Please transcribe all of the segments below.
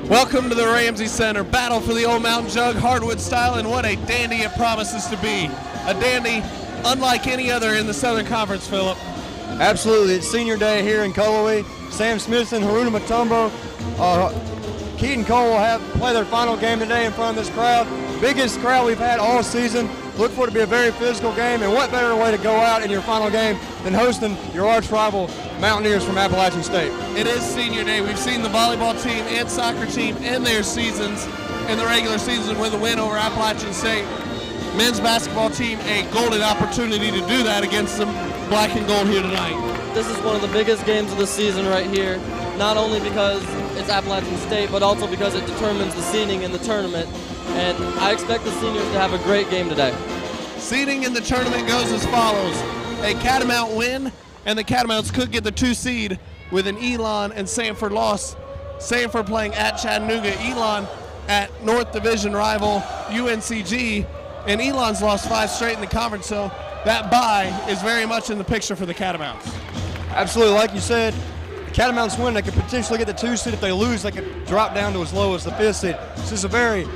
Welcome to the Ramsey Center. Battle for the Old Mountain Jug, hardwood style, and what a dandy it promises to be. A dandy unlike any other in the Southern Conference, Philip. Absolutely. It's senior day here in Cullowhee. Sam Smithson, Haruna Matumbo, Keaton Cole will play their final game today in front of this crowd. Biggest crowd we've had all season. Look for it to be a very physical game, and what better way to go out in your final game than hosting your arch rival Mountaineers from Appalachian State. It is senior day. We've seen the volleyball team and soccer team end their seasons in the regular season with a win over Appalachian State. Men's basketball team a golden opportunity to do that against some black and gold here tonight. This is one of the biggest games of the season right here, not only because it's Appalachian State, but also because it determines the seeding in the tournament. And I expect the seniors to have a great game today. Seeding in the tournament goes as follows. A Catamount win, and the Catamounts could get the 2 seed with an Elon and Sanford loss. Sanford playing at Chattanooga, Elon at North Division rival UNCG, and Elon's lost 5 straight in the conference, so that bye is very much in the picture for the Catamounts. Absolutely. Like you said, the Catamounts win, they could potentially get the 2 seed. If they lose, they could drop down to as low as the 5th seed. This is a very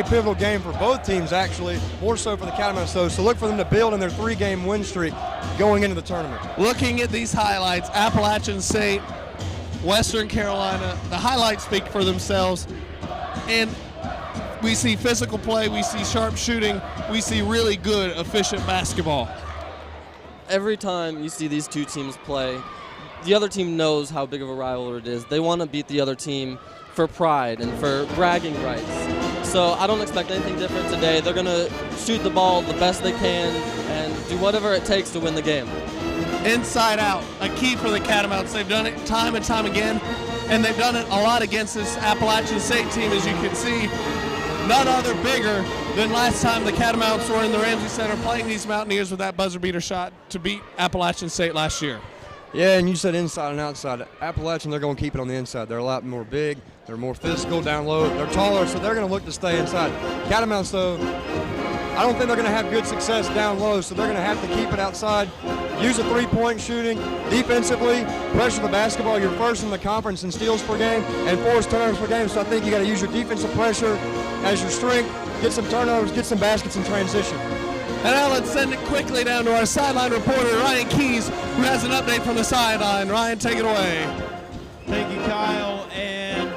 pivotal game for both teams, actually, more so for the Catamounts, though. So look for them to build in their 3-game win streak going into the tournament. Looking at these highlights, Appalachian State, Western Carolina, the highlights speak for themselves. And we see physical play, we see sharp shooting, we see really good, efficient basketball. Every time you see these two teams play, the other team knows how big of a rivalry it is. They want to beat the other team for pride and for bragging rights. So I don't expect anything different today. They're going to shoot the ball the best they can and do whatever it takes to win the game. Inside out, a key for the Catamounts. They've done it time and time again, and they've done it a lot against this Appalachian State team, as you can see. None other bigger than last time the Catamounts were in the Ramsey Center playing these Mountaineers with that buzzer beater shot to beat Appalachian State last year. Yeah, and you said inside and outside. Appalachian, they're going to keep it on the inside. They're a lot more big. They're more physical down low. They're taller, so they're going to look to stay inside. Catamounts, though, I don't think they're going to have good success down low, so they're going to have to keep it outside. Use a three-point shooting. Defensively, pressure the basketball. You're first in the conference in steals per game and forced turnovers per game, so I think you got to use your defensive pressure as your strength, get some turnovers, get some baskets in transition. And now let's send it quickly down to our sideline reporter, Ryan Keys, who has an update from the sideline. Ryan, take it away. Thank you, Kyle. And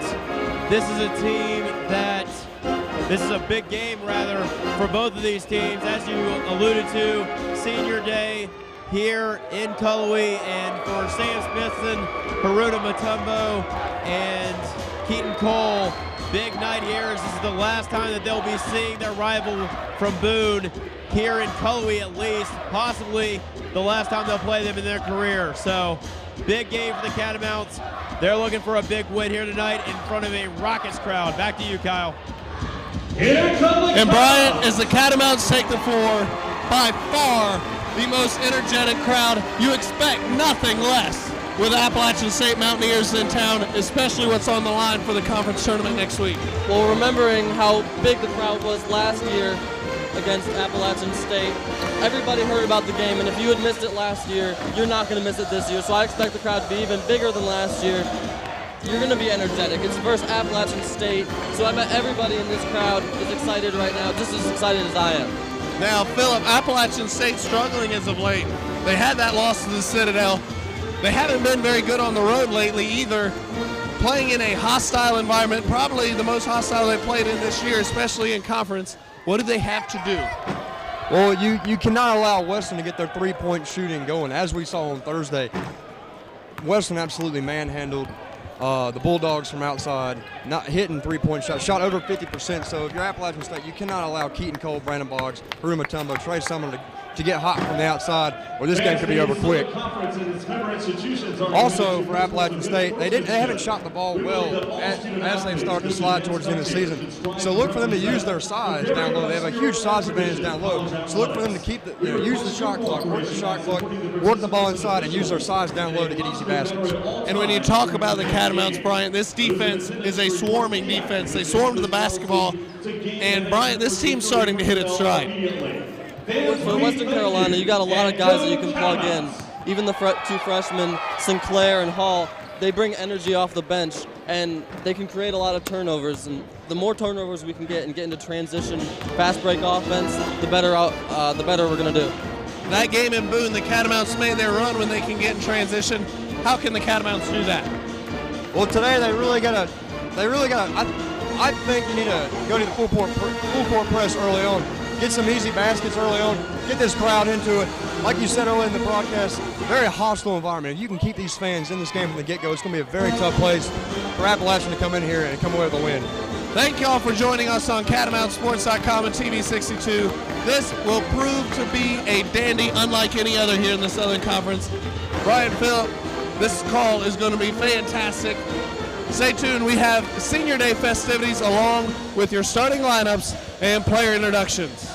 this is a team that, this is a big game, rather, for both of these teams. As you alluded to, senior day here in Cullowhee. And for Sam Smithson, Haruna Matumbo, and Keaton Cole, big night here. This is the last time that they'll be seeing their rival from Boone here in Cullowhee, at least, possibly the last time they'll play them in their career. So big game for the Catamounts. They're looking for a big win here tonight in front of a raucous crowd. Back to you, Kyle. And Brian, as the Catamounts take the floor, by far the most energetic crowd, you expect nothing less with Appalachian State Mountaineers in town, especially what's on the line for the conference tournament next week. Well, remembering how big the crowd was last year against Appalachian State, everybody heard about the game, and if you had missed it last year, you're not going to miss it this year. So I expect the crowd to be even bigger than last year. You're going to be energetic. It's versus Appalachian State, so I bet everybody in this crowd is excited right now, just as excited as I am. Now, Philip, Appalachian State struggling as of late. They had that loss to the Citadel. They haven't been very good on the road lately either, playing in a hostile environment, probably the most hostile they've played in this year, especially in conference. What do they have to do? Well, you cannot allow Western to get their three-point shooting going. As we saw on Thursday, Western absolutely manhandled the Bulldogs from outside, not hitting three-point shots, shot over 50%. So if you're Appalachian State, you cannot allow Keaton Cole, Brandon Boggs, Haruna Matumbo, Trey Summer to get hot from the outside, or this game could be over quick. Also, for Appalachian State, they haven't shot the ball well as they've started to slide towards the end of the season. So look for them to use their size down low. They have a huge size advantage down low. So look for them to keep use the shot clock, work the shot clock, work the ball inside, and use their size down low to get easy baskets. And when you talk about the Catamounts, Bryant, this defense is a swarming defense. They swarm to the basketball, and Bryant, this team's starting to hit its stride. For Western Carolina, you got a lot of guys that you can plug in. Even the two freshmen, Sinclair and Hall, they bring energy off the bench. and they can create a lot of turnovers. And the more turnovers we can get and get into transition, fast break offense, the better we're going to do. That game in Boone, the Catamounts made their run when they can get in transition. How can the Catamounts do that? Well, today they really gotta. I think you need to go to the full court press early on. Get some easy baskets early on. Get this crowd into it. Like you said earlier in the broadcast, very hostile environment. If you can keep these fans in this game from the get-go, it's going to be a very tough place for Appalachian to come in here and come away with a win. Thank you all for joining us on CatamountsSports.com and TV 62. This will prove to be a dandy unlike any other here in the Southern Conference. Brian Phillip, this call is going to be fantastic. Stay tuned. We have Senior Day festivities along with your starting lineups and player introductions.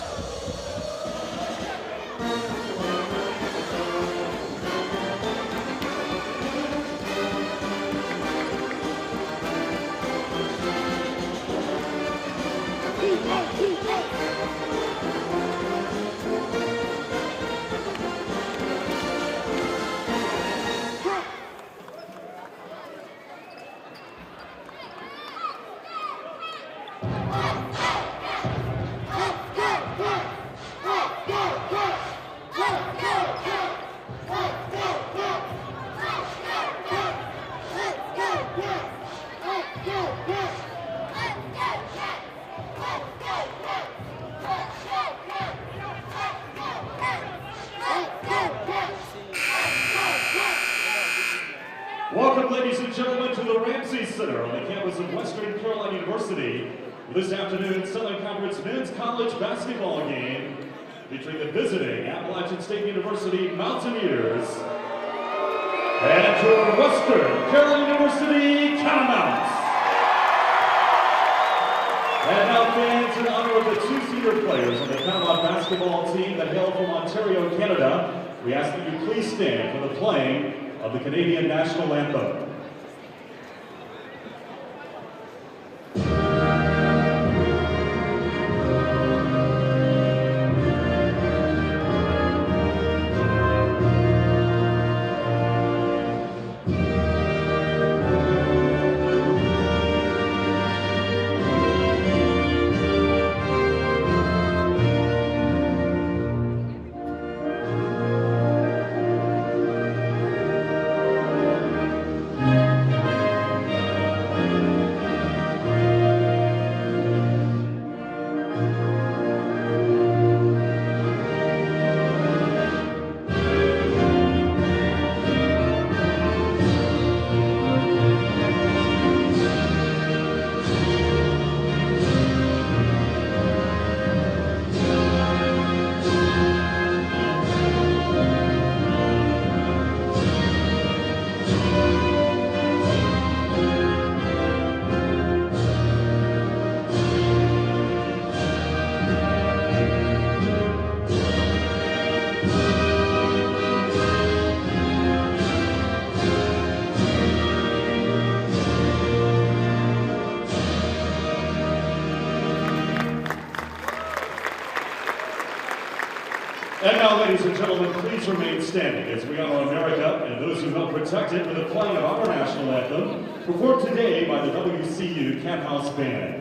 Welcome, ladies and gentlemen, to the Ramsey Center on the campus of Western Carolina University. This afternoon, Southern Conference men's college basketball game featuring the visiting Appalachian State University Mountaineers and your Western Carolina University Catamounts. And now, fans, in honor of the two senior players on the Catamount basketball team that hail from Ontario, Canada, we ask that you please stand for the playing of the Canadian National Anthem. And now, ladies and gentlemen, please remain standing as we honor America and those who help protect it with the playing of our national anthem, performed today by the WCU Cat House Band.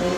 Fans,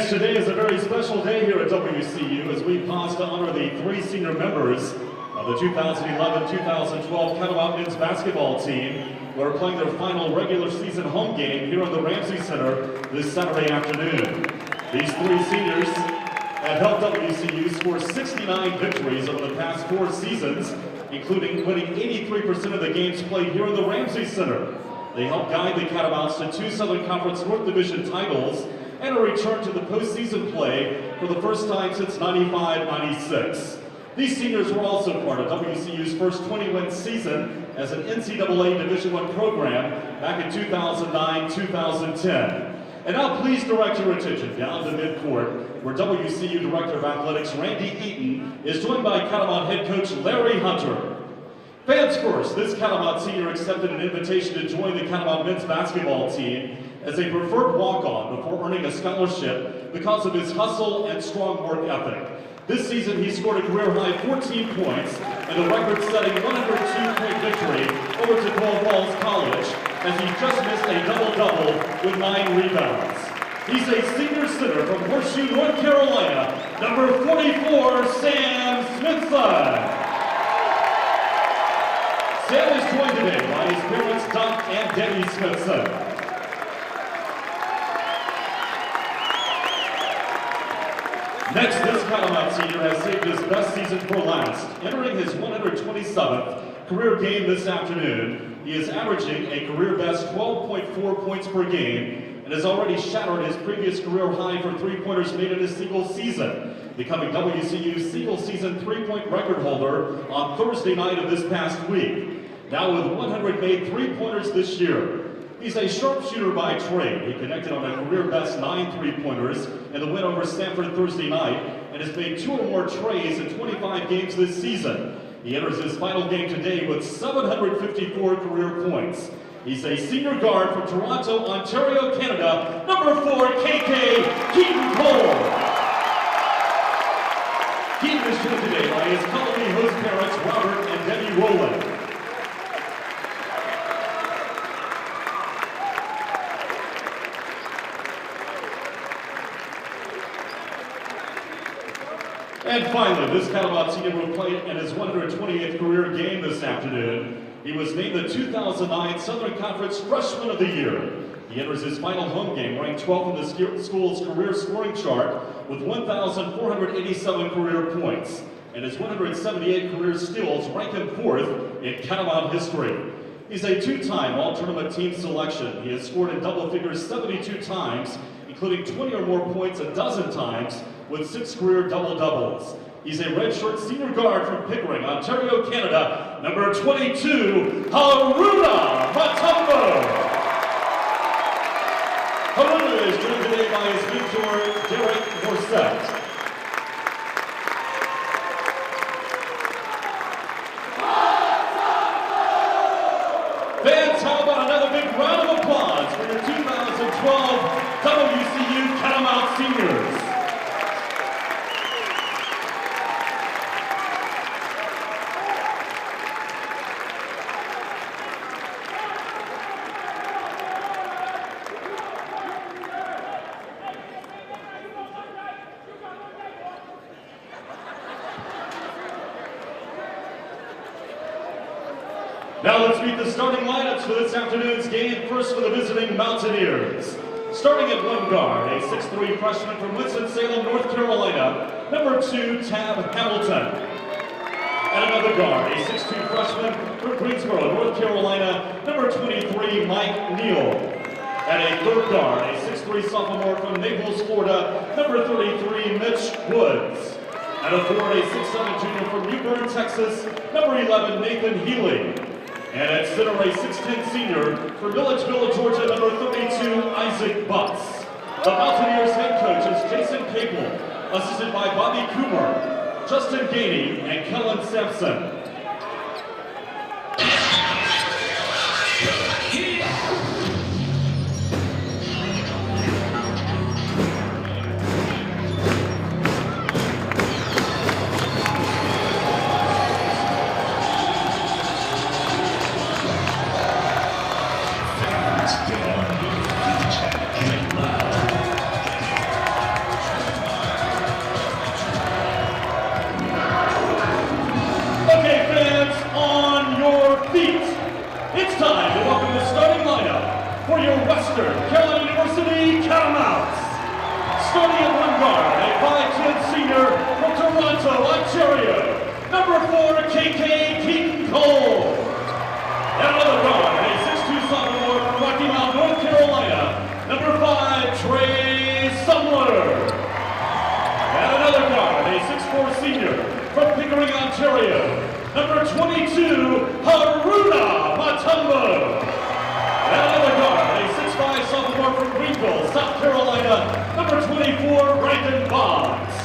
today is a very special day here at WCU as we pause to honor the 3 senior members of the 2011-2012 Catamounts men's basketball team who are playing their final regular season home game here at the Ramsey Center this Saturday afternoon. These 3 seniors have helped WCU score 69 victories over the past 4 seasons, including winning 83% of the games played here in the Ramsey Center. They helped guide the Catamounts to 2 Southern Conference North Division titles and a return to the postseason play for the first time since 95-96. These seniors were also part of WCU's first 20-win season as an NCAA Division I program back in 2009-2010. And now please direct your attention down to midcourt, where WCU Director of Athletics Randy Eaton is joined by Catamount head coach Larry Hunter. Fans first, this Catamount senior accepted an invitation to join the Catamount men's basketball team as a preferred walk-on before earning a scholarship because of his hustle and strong work ethic. This season, he scored a career-high 14 points in the record-setting 102-point victory over Tacoma Falls College, as he just missed a double-double with 9 rebounds. He's a senior center from Horseshoe, North Carolina, number 44, Sam Smithson. Sam is joined today by his parents, Doc and Debbie Smithson. Next, this Catamount senior has saved his best season for last. Entering his 127th career game this afternoon, he is averaging a career-best 12.4 points per game and has already shattered his previous career high for three-pointers made in a single season, becoming WCU's single-season three-point record holder on Thursday night of this past week. Now with 100 made three-pointers this year. He's a sharpshooter by trade. He connected on a career-best 9 three-pointers in the win over Stanford Thursday night and has made 2 or more trays in 25 games this season. He enters his final game today with 754 career points. He's a senior guard from Toronto, Ontario, Canada, number 4, KK Keaton Cole. Keaton is joined today by his colony host parents, Robert and Debbie Rowland. And finally, this Catamount senior will play in his 128th career game this afternoon. He was named the 2009 Southern Conference Freshman of the Year. He enters his final home game ranked 12th in the school's career scoring chart with 1,487 career points. And his 178 career steals rank him 4th in Catamount history. He's a 2-time all-tournament team selection. He has scored in double figures 72 times, including 20 or more points a dozen times, with 6 career double-doubles. He's a redshirt senior guard from Pickering, Ontario, Canada, number 22, Haruna Matumbo. Haruna is joined today by his mentor, Derek Morset. Fans, how about another big round of applause for your 2012 WCU Catamount seniors. Now let's meet the starting lineups for this afternoon's game. First for the visiting Mountaineers. Starting at one guard, a 6'3" freshman from Winston-Salem, North Carolina, number 2, Tab Hamilton. And another guard, a 6'2" freshman from Greensboro, North Carolina, number 23, Mike Neal. And a third guard, a 6'3" sophomore from Naples, Florida, number 33, Mitch Woods. And a forward, a 6'7" junior from New Bern, Texas, number 11, Nathan Healy. And at center, a 6'10" senior for Milledgeville, Georgia, number 32, Isaac Butts. The Mountaineers head coach is Jason Capel, assisted by Bobby Coomer, Justin Gainey, and Kellen Sampson. Western Carolina University Catamounts. Starting at one guard, a 5'10" senior from Toronto, Ontario, number 4, KK Keaton Cole. And another guard, a 6'2" sophomore from Rocky Mount, North Carolina, number 5, Trey Sumler. And another guard, a 6'4" senior from Pickering, Ontario, number 22, Haruna Matumbo. And another guard, a 6'5" sophomore from Greenville, South Carolina, number 24, Brandon Boggs.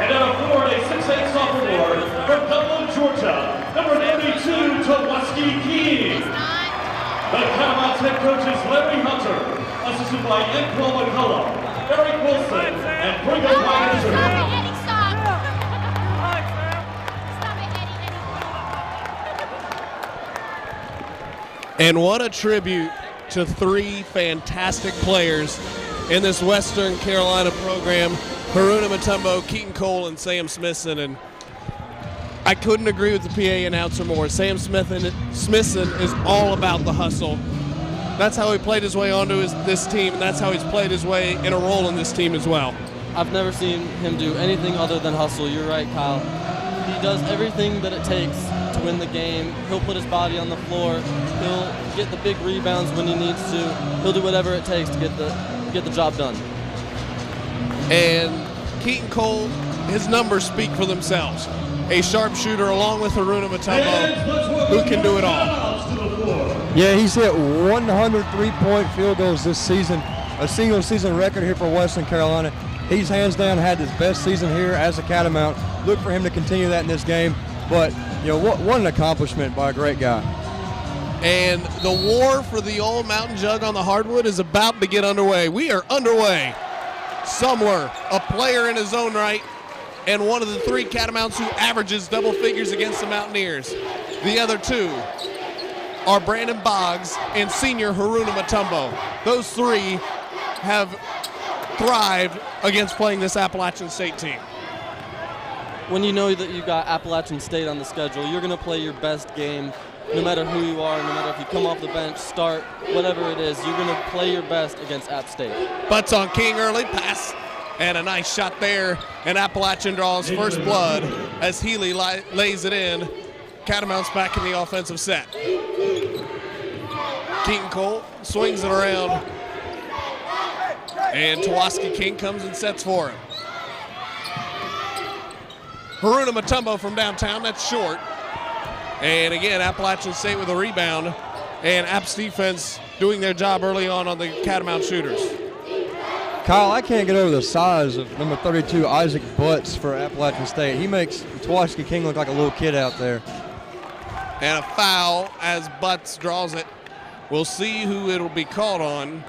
And at a forward, a 6'8" sophomore from Dublin, Georgia, number 32, Tawaski King. The Catamounts head coach is Larry Hunter, assisted by Ed McCullough, Eric Wilson, and Pregame manager. And what a tribute to 3 fantastic players in this Western Carolina program, Haruna Matumbo, Keaton Cole, and Sam Smithson. And I couldn't agree with the PA announcer more. Sam Smithson is all about the hustle. That's how he played his way onto this team, and that's how he's played his way in a role in this team as well. I've never seen him do anything other than hustle. You're right, Kyle. He does everything that it takes to win the game. He'll put his body on the floor. He'll get the big rebounds when he needs to. He'll do whatever it takes to get the job done. And Keaton Cole, his numbers speak for themselves. A sharpshooter along with Haruna Matumbo, who can do it all. Yeah, he's hit 100 3-point field goals this season, a single season record here for Western Carolina. He's hands down had his best season here as a Catamount. Look for him to continue that in this game. But, you know, what an accomplishment by a great guy. And the war for the old mountain jug on the hardwood is about to get underway. We are underway. Sumler, a player in his own right, and one of the 3 Catamounts who averages double figures against the Mountaineers. The other 2 are Brandon Boggs and senior Haruna Matumbo. Those 3 have thrived against playing this Appalachian State team. When you know that you got Appalachian State on the schedule, you're going to play your best game no matter who you are, no matter if you come off the bench, start, whatever it is, you're going to play your best against App State. Butts on King early, pass, and a nice shot there, and Appalachian draws first blood as Healy lays it in. Catamounts back in the offensive set. Keaton Cole swings it around, and Tawaski King comes and sets for him. Haruna Matumbo from downtown, that's short. And again, Appalachian State with a rebound, and App's defense doing their job early on the Catamount shooters. Kyle, I can't get over the size of number 32, Isaac Butts, for Appalachian State. He makes Tawaski King look like a little kid out there. And a foul as Butts draws it. We'll see who it'll be called on.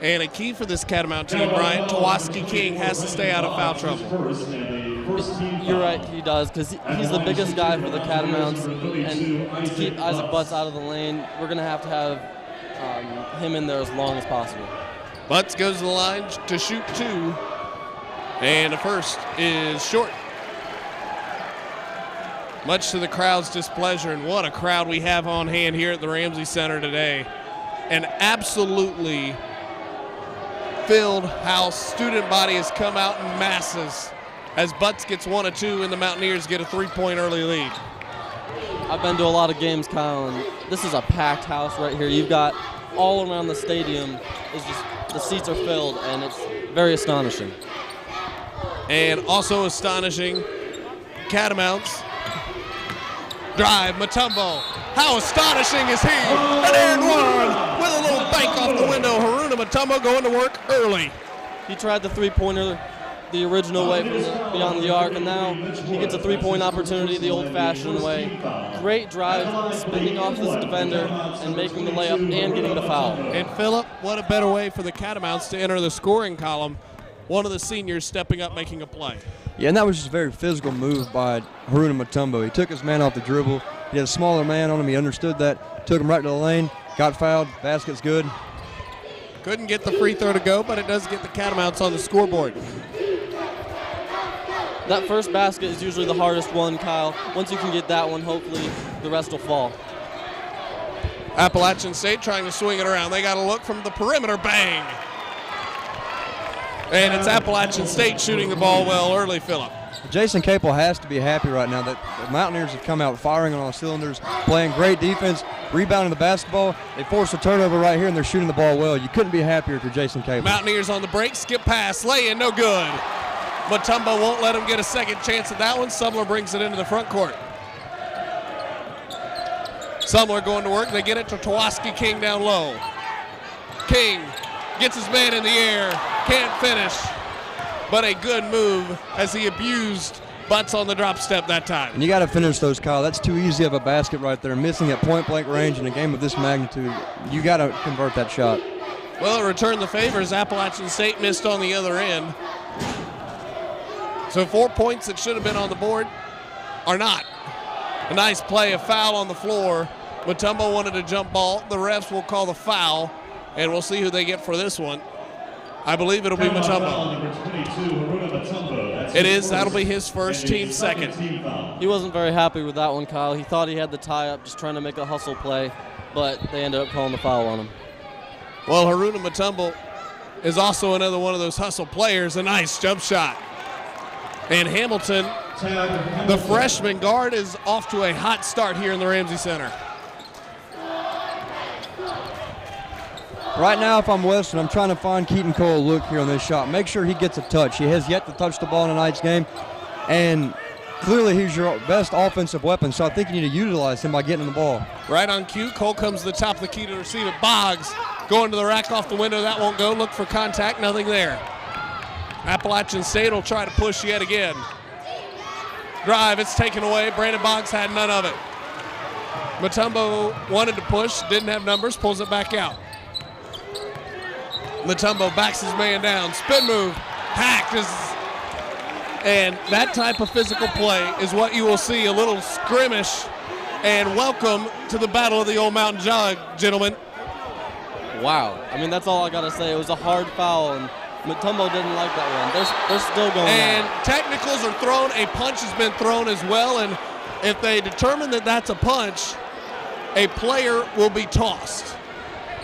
And a key for this Catamount team, Brian, Tawaski King has to stay out of foul trouble. You're right, he does, because he's the biggest guy for the Catamounts, and to keep Isaac Butts out of the lane, we're going to have him in there as long as possible. Butts goes to the line to shoot 2, and the first is short. Much to the crowd's displeasure, and what a crowd we have on hand here at the Ramsey Center today. An absolutely filled house. Student body has come out in masses as Butts gets 1 of 2 and the Mountaineers get a 3-point early lead. I've been to a lot of games, Kyle, and this is a packed house right here. You've got all around the stadium, the seats are filled, and it's very astonishing. And also astonishing, Catamounts drive, Matumbo. How astonishing is he? An and 1 with a little bank off the window. Haruna Matumbo going to work early. He tried the 3-pointer the original way from beyond the arc, and now he gets a 3-point opportunity the old-fashioned way. Great drive, spinning off this defender and making the layup and getting the foul. And Phillip, what a better way for the Catamounts to enter the scoring column. One of the seniors stepping up, making a play. Yeah, and that was just a very physical move by Haruna Matumbo. He took his man off the dribble. He had a smaller man on him. He understood that. Took him right to the lane. Got fouled. Basket's good. Couldn't get the free throw to go, but it does get the Catamounts on the scoreboard. That first basket is usually the hardest one, Kyle. Once you can get that one, hopefully the rest will fall. Appalachian State trying to swing it around. They got a look from the perimeter, bang. And it's Appalachian State shooting the ball well early, Phillip. Jason Capel has to be happy right now that the Mountaineers have come out firing on all cylinders, playing great defense, rebounding the basketball. They forced a turnover right here, and they're shooting the ball well. You couldn't be happier if you're Jason Capel. Mountaineers on the break, skip pass, lay in, no good. Mutombo won't let him get a second chance at that one. Sumler brings it into the front court. Sumler going to work. They get it to Tawaski King down low. King gets his man in the air, can't finish, but a good move as he abused Butts on the drop step that time. And you got to finish those, Kyle. That's too easy of a basket right there. Missing at point-blank range in a game of this magnitude, you got to convert that shot. Well, it returned the favors. Appalachian State missed on the other end. So 4 points that should have been on the board are not. A nice play, a foul on the floor. Mutombo wanted a jump ball. The refs will call the foul, and we'll see who they get for this one. I believe it'll be Mutombo. It is. That'll be his first, team second. He wasn't very happy with that one, Kyle. He thought he had the tie-up, just trying to make a hustle play, but they ended up calling the foul on him. Well, Haruna Mutombo is also another one of those hustle players. A nice jump shot. And Hamilton, the freshman guard, is off to a hot start here in the Ramsey Center. Right now, if I'm Western, I'm trying to find Keaton Cole a look here on this shot. Make sure he gets a touch. He has yet to touch the ball in tonight's game, and clearly he's your best offensive weapon, so I think you need to utilize him by getting the ball. Right on cue, Cole comes to the top of the key to receive it. Boggs going to the rack off the window. That won't go. Look for contact. Nothing there. Appalachian State will try to push yet again. Drive, it's taken away. Brandon Boggs had none of it. Mutombo wanted to push, didn't have numbers, pulls it back out. Mutombo backs his man down. Spin move, hacked. And that type of physical play is what you will see, a little skirmish. And welcome to the Battle of the Old Mountain Jog, gentlemen. Wow. I mean, that's all I got to say. It was a hard foul, and Mutombo didn't like that one. They're still going And on. technicals are thrown. A punch has been thrown as well. And if they determine that that's a punch, a player will be tossed.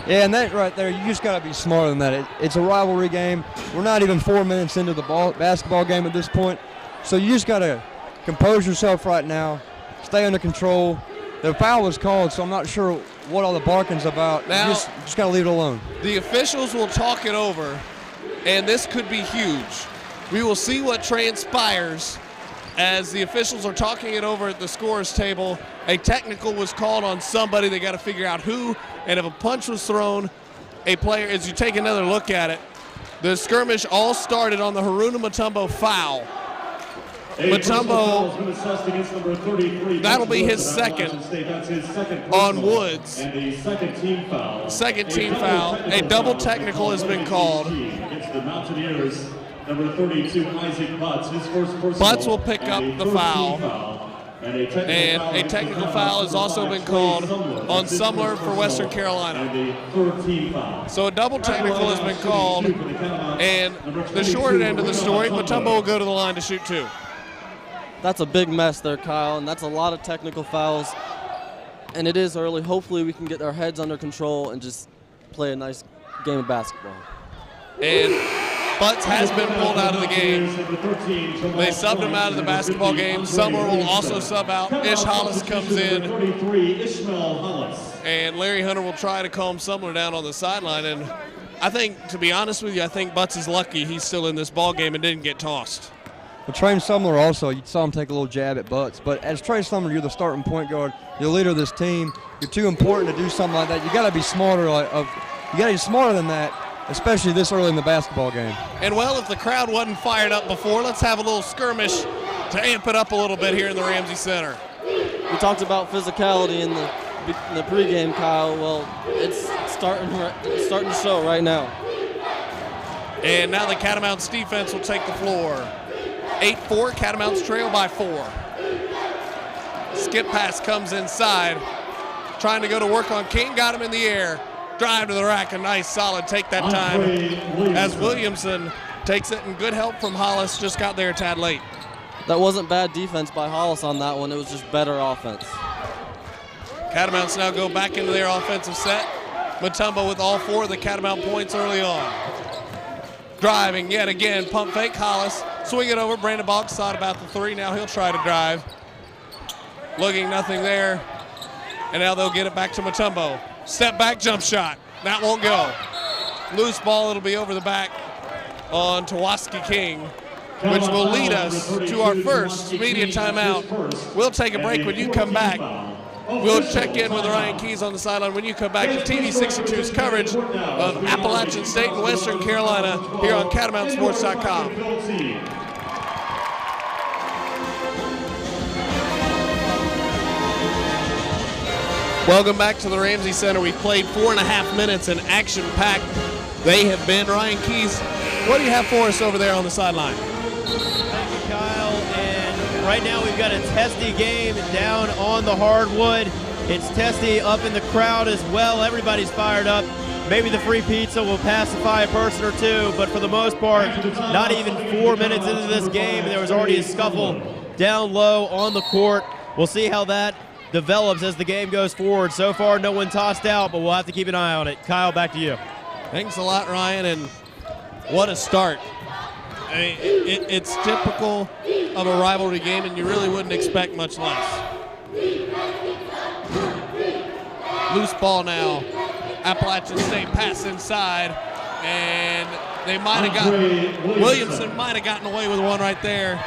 Yeah, and that right there, you just got to be smarter than that. It's a rivalry game. We're not even 4 minutes into the basketball game at this point. So you just got to compose yourself right now, stay under control. The foul was called, so I'm not sure what all the barking's about. Now, you just got to leave it alone. The officials will talk it over, and this could be huge. We will see what transpires as the officials are talking it over at the scorer's table. A technical was called on somebody. They got to figure out who, and if a punch was thrown, a player, as you take another look at it, the skirmish all started on the Haruna Mutombo foul. Mutombo, that'll be his second on Woods. Second team foul. A double technical has been called. Against the Mountaineers, number 32, Isaac Butts. His first personal. Butts will pick up the foul. And a technical foul has also been called on Sumler for Western Carolina. So a double technical has been called. And the short end of the story, Mutombo will go to the line to shoot two. That's a big mess there, Kyle, and that's a lot of technical fouls. And it is early. Hopefully we can get our heads under control and just play a nice game of basketball. And Butts has been pulled out of the game. They subbed him out of the basketball game. Summer will also sub out. Ish Hollis comes in. And Larry Hunter will try to calm Sumner down on the sideline. And I think, to be honest with you, I think Butts is lucky he's still in this ball game and didn't get tossed. Well, Trey Sumner also, you saw him take a little jab at Butts. But as Trey Sumner, you're the starting point guard. You're the leader of this team. You're too important to do something like that. You got to be smarter. You got to be smarter than that, especially this early in the basketball game. And, well, if the crowd wasn't fired up before, let's have a little skirmish to amp it up a little bit here in the Ramsey Center. We talked about physicality in the pregame, Kyle. Well, it's starting to show right now. And now the Catamounts defense will take the floor. 8-4, Catamounts trail by 4. Skip pass comes inside. Trying to go to work on King, got him in the air. Drive to the rack, a nice solid take that time. As Williamson takes it, and good help from Hollis, just got there a tad late. That wasn't bad defense by Hollis on that one. It was just better offense. Catamounts now go back into their offensive set. Mutombo with all 4 of the Catamount points early on. Driving yet again, pump fake, Hollis. Swing it over, Brandon Boggs thought about the 3, now he'll try to drive. Looking nothing there. And now they'll get it back to Mutombo. Step back, jump shot. That won't go. Loose ball, it'll be over the back on Tawaski King, which will lead us to our first media timeout. We'll take a break. When you come back, we'll check in with Ryan Keys on the sideline. When you come back to TV62's coverage of Appalachian State and Western Carolina here on CatamountsSports.com. Welcome back to the Ramsey Center. We've played 4.5 minutes and action-packed. They have been. Ryan Keys, what do you have for us over there on the sideline? Thank you, Kyle. And right now we've got a testy game down on the hardwood. It's testy up in the crowd as well. Everybody's fired up. Maybe the free pizza will pacify a person or two, but for the most part, not even 4 minutes into this game, there was already a scuffle down low on the court. We'll see how that develops as the game goes forward. So far, no one tossed out, but we'll have to keep an eye on it. Kyle, back to you. Thanks a lot, Ryan, and what a start. I mean, it's typical of a rivalry game, and you really wouldn't expect much less. Loose ball now. Appalachian State pass inside, and they might have gotten, Williamson might have gotten away with one right there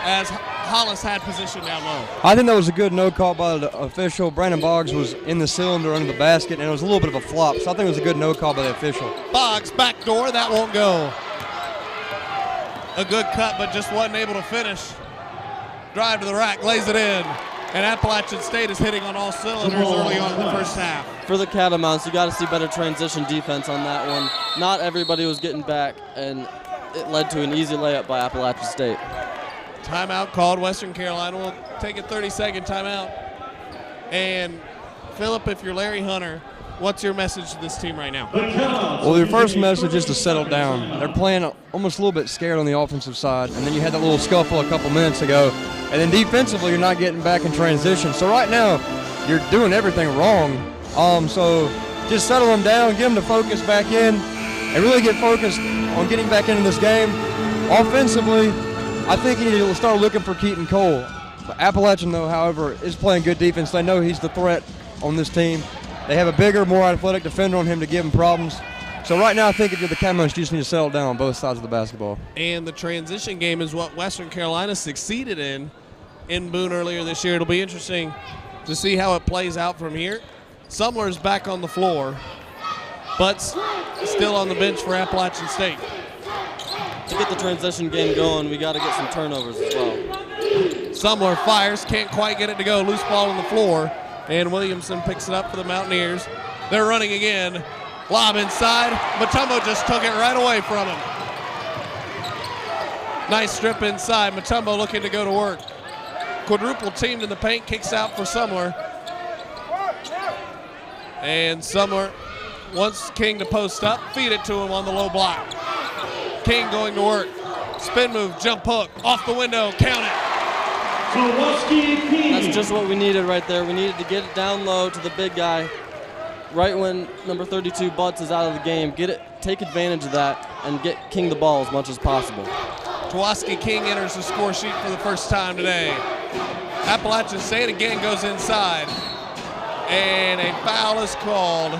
as Hollis had position down low. I think that was a good no call by the official. Brandon Boggs was in the cylinder under the basket, and it was a little bit of a flop, so I think it was a good no call by the official. Boggs, back door, that won't go. A good cut, but just wasn't able to finish. Drive to the rack, lays it in. And Appalachian State is hitting on all cylinders early on in the first half. For the Catamounts, you got to see better transition defense on that one. Not everybody was getting back, and it led to an easy layup by Appalachian State. Timeout called. Western Carolina will take a 30-second timeout. And Phillip, if you're Larry Hunter, what's your message to this team right now? Well, your first message is to settle down. They're playing almost a little bit scared on the offensive side, and then you had that little scuffle a couple minutes ago. And then defensively, you're not getting back in transition. So right now, you're doing everything wrong. So just settle them down, get them to focus back in, and really get focused on getting back into this game. Offensively, I think you need to start looking for Keaton Cole. But Appalachian, though, however, is playing good defense. They know he's the threat on this team. They have a bigger, more athletic defender on him to give him problems. So right now, I think if you're the Catamounts, you just need to settle down on both sides of the basketball. And the transition game is what Western Carolina succeeded in Boone earlier this year. It'll be interesting to see how it plays out from here. Sumler's back on the floor, but still on the bench for Appalachian State. To get the transition game going, we got to get some turnovers as well. Sumler fires, can't quite get it to go. Loose ball on the floor, and Williamson picks it up for the Mountaineers. They're running again. Lob inside. Mutombo just took it right away from him. Nice strip inside. Mutombo looking to go to work. Quadruple teamed in the paint, kicks out for Sumler. And Sumler wants King to post up, feed it to him on the low block. King going to work. Spin move, jump hook, off the window, count it. That's just what we needed right there. We needed to get it down low to the big guy. Right when number 32 Butts is out of the game, get it, take advantage of that, and get King the ball as much as possible. Tawaski King enters the score sheet for the first time today. Appalachian State again goes inside, and a foul is called.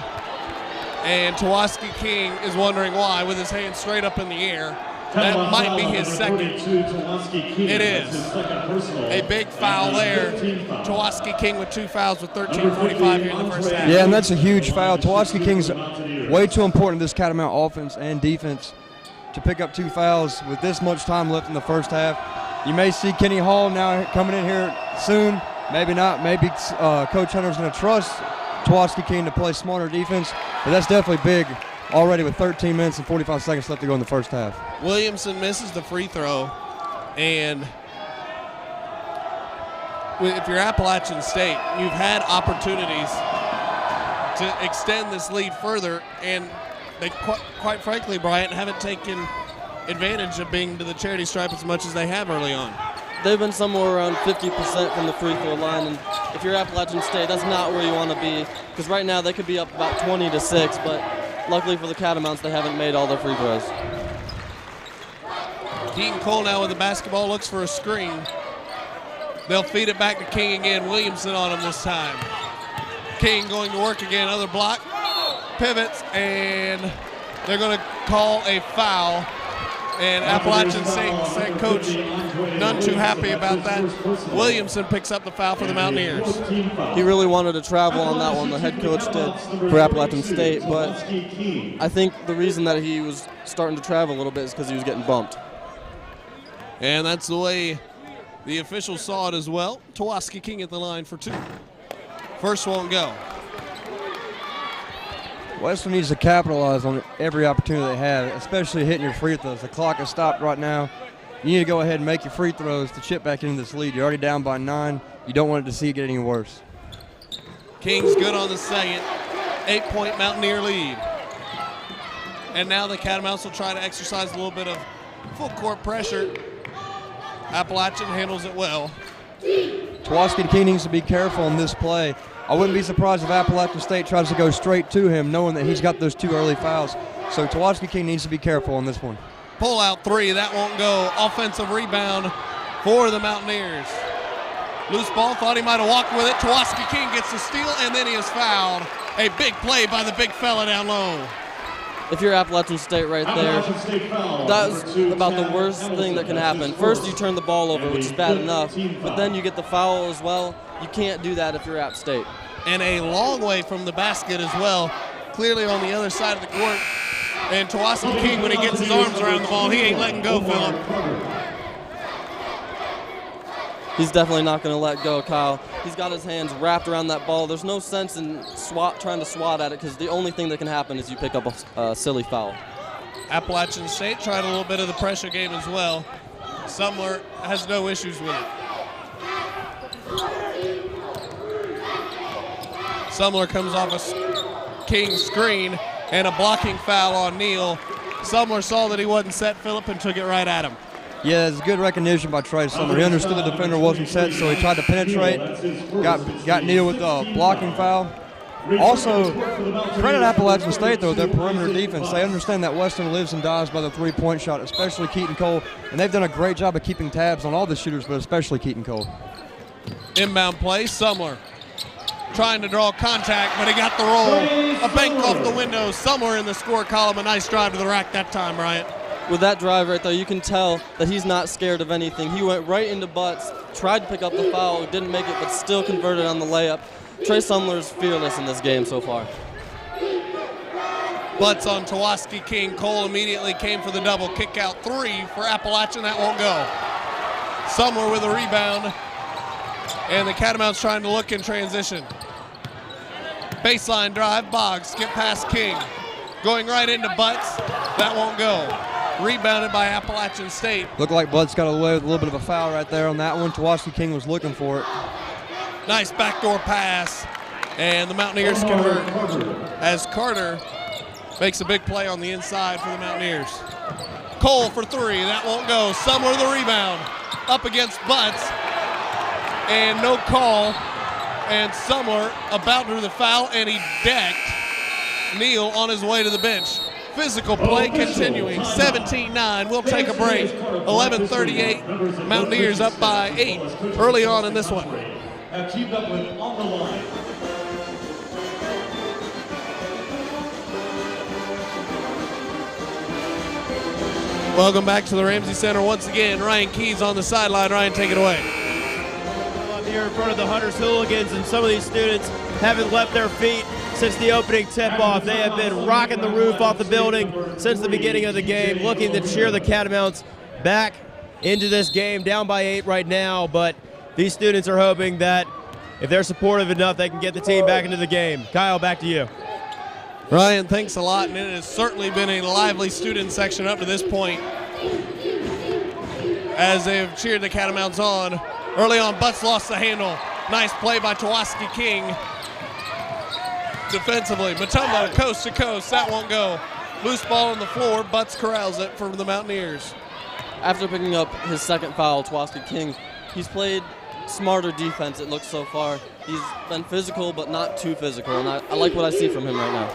And Tawaski King is wondering why with his hand straight up in the air. That might be his second. It is. A big foul there. Tawaski King with 2 fouls with 13:45 here in the first half. Yeah, and that's a huge foul. Tawaski King's way too important to this Catamount offense and defense to pick up 2 fouls with this much time left in the first half. You may see Kenny Hall now coming in here soon. Maybe not. Maybe Coach Hunter's going to trust Tawaski King to play smarter defense, but that's definitely big already with 13 minutes and 45 seconds left to go in the first half. Williamson misses the free throw, and if you're Appalachian State, you've had opportunities to extend this lead further, and they, quite frankly, Bryant, haven't taken advantage of being to the charity stripe as much as they have early on. they've been somewhere around 50% from the free throw line, and if you're Appalachian State, that's not where you want to be, because right now they could be up about 20-6, but luckily for the Catamounts, they haven't made all their free throws. Keaton Cole now with the basketball, looks for a screen. They'll feed it back to King again. Williamson on him this time. King going to work again, other block, pivots, and they're going to call a foul. And Appalachian State coach none too happy about that. Williamson picks up the foul for the Mountaineers. He really wanted to travel on that one, the head coach did, for Appalachian State, but I think the reason that he was starting to travel a little bit is because he was getting bumped. And that's the way the officials saw it as well. Tawaski King at the line for 2. First won't go. Western needs to capitalize on every opportunity they have, especially hitting your free throws. The clock is stopped right now. You need to go ahead and make your free throws to chip back into this lead. You're already down by 9. You don't want it to see it get any worse. King's good on the second. 8-point Mountaineer lead. And now the Catamounts will try to exercise a little bit of full court pressure. Appalachian handles it well. Tawaski King needs to be careful in this play. I wouldn't be surprised if Appalachian State tries to go straight to him, knowing that he's got those 2 early fouls. So Tawaski King needs to be careful on this one. Pull out 3, that won't go. Offensive rebound for the Mountaineers. Loose ball, thought he might have walked with it. Tawaski King gets the steal, and then he is fouled. A big play by the big fella down low. If you're Appalachian State right there, that's about the worst thing that can happen. First, you turn the ball over, which is bad enough, but then you get the foul as well. You can't do that if you're App State. And a long way from the basket as well, clearly on the other side of the court. And Tawaski King, when he gets his arms around the ball, he ain't letting go, Phillip. He's definitely not going to let go, Kyle. He's got his hands wrapped around that ball. There's no sense in trying to swat at it, because the only thing that can happen is you pick up a silly foul. Appalachian State tried a little bit of the pressure game as well. Sumler has no issues with it. Sumler comes off a King screen and a blocking foul on Neal. Sumler saw that he wasn't set, Phillip, and took it right at him. Yeah, it's good recognition by Trey Sumler. He understood the defender wasn't set, so he tried to penetrate. Got Neal with a blocking foul. Also, credit Appalachian State, though, their perimeter defense. They understand that Western lives and dies by the 3-point shot, especially Keaton Cole. And they've done a great job of keeping tabs on all the shooters, but especially Keaton Cole. Inbound play, Sumler trying to draw contact, but he got the roll. A bank off the window, somewhere in the score column. A nice drive to the rack that time, Bryant. With that drive right there, you can tell that he's not scared of anything. He went right into Butts, tried to pick up the foul, didn't make it, but still converted on the layup. Trey Sumler is fearless in this game so far. Butts on Tawaski King. Cole immediately came for the double. Kick out 3 for Appalachian. That won't go. Sumler with a rebound. And the Catamounts trying to look in transition. Baseline drive, Boggs, skip past King. Going right into Butts. That won't go. Rebounded by Appalachian State. Looked like Butts got away with a little bit of a foul right there on that one. Tawaski King was looking for it. Nice backdoor pass. And the Mountaineers convert as Carter makes a big play on the inside for the Mountaineers. Cole for 3. That won't go. Sumler the rebound. Up against Butts. And no call. And Sumler about to do the foul, and he decked Neal on his way to the bench. Physical play continuing. 17-9. We'll take a break. 11:38. Mountaineers up by 8 early on in this one. Keep up with On the Line. Welcome back to the Ramsey Center once again. Ryan Keys on the sideline. Ryan, take it away. I'm here in front of the Hunters Hooligans, and some of these students haven't left their feet since the opening tip-off. They have been rocking the roof off the building since the beginning of the game, looking to cheer the Catamounts back into this game, down by 8 right now, but these students are hoping that if they're supportive enough, they can get the team back into the game. Kyle, back to you. Ryan, thanks a lot, and it has certainly been a lively student section up to this point as they've cheered the Catamounts on. Early on, Butts lost the handle. Nice play by Tawaski King. Defensively, Matumbo coast to coast, that won't go. Loose ball on the floor, Butts corrals it for the Mountaineers. After picking up his second foul, Tawaski King He's played smarter defense, it looks so far. He's been physical, but not too physical, and I like what I see from him right now.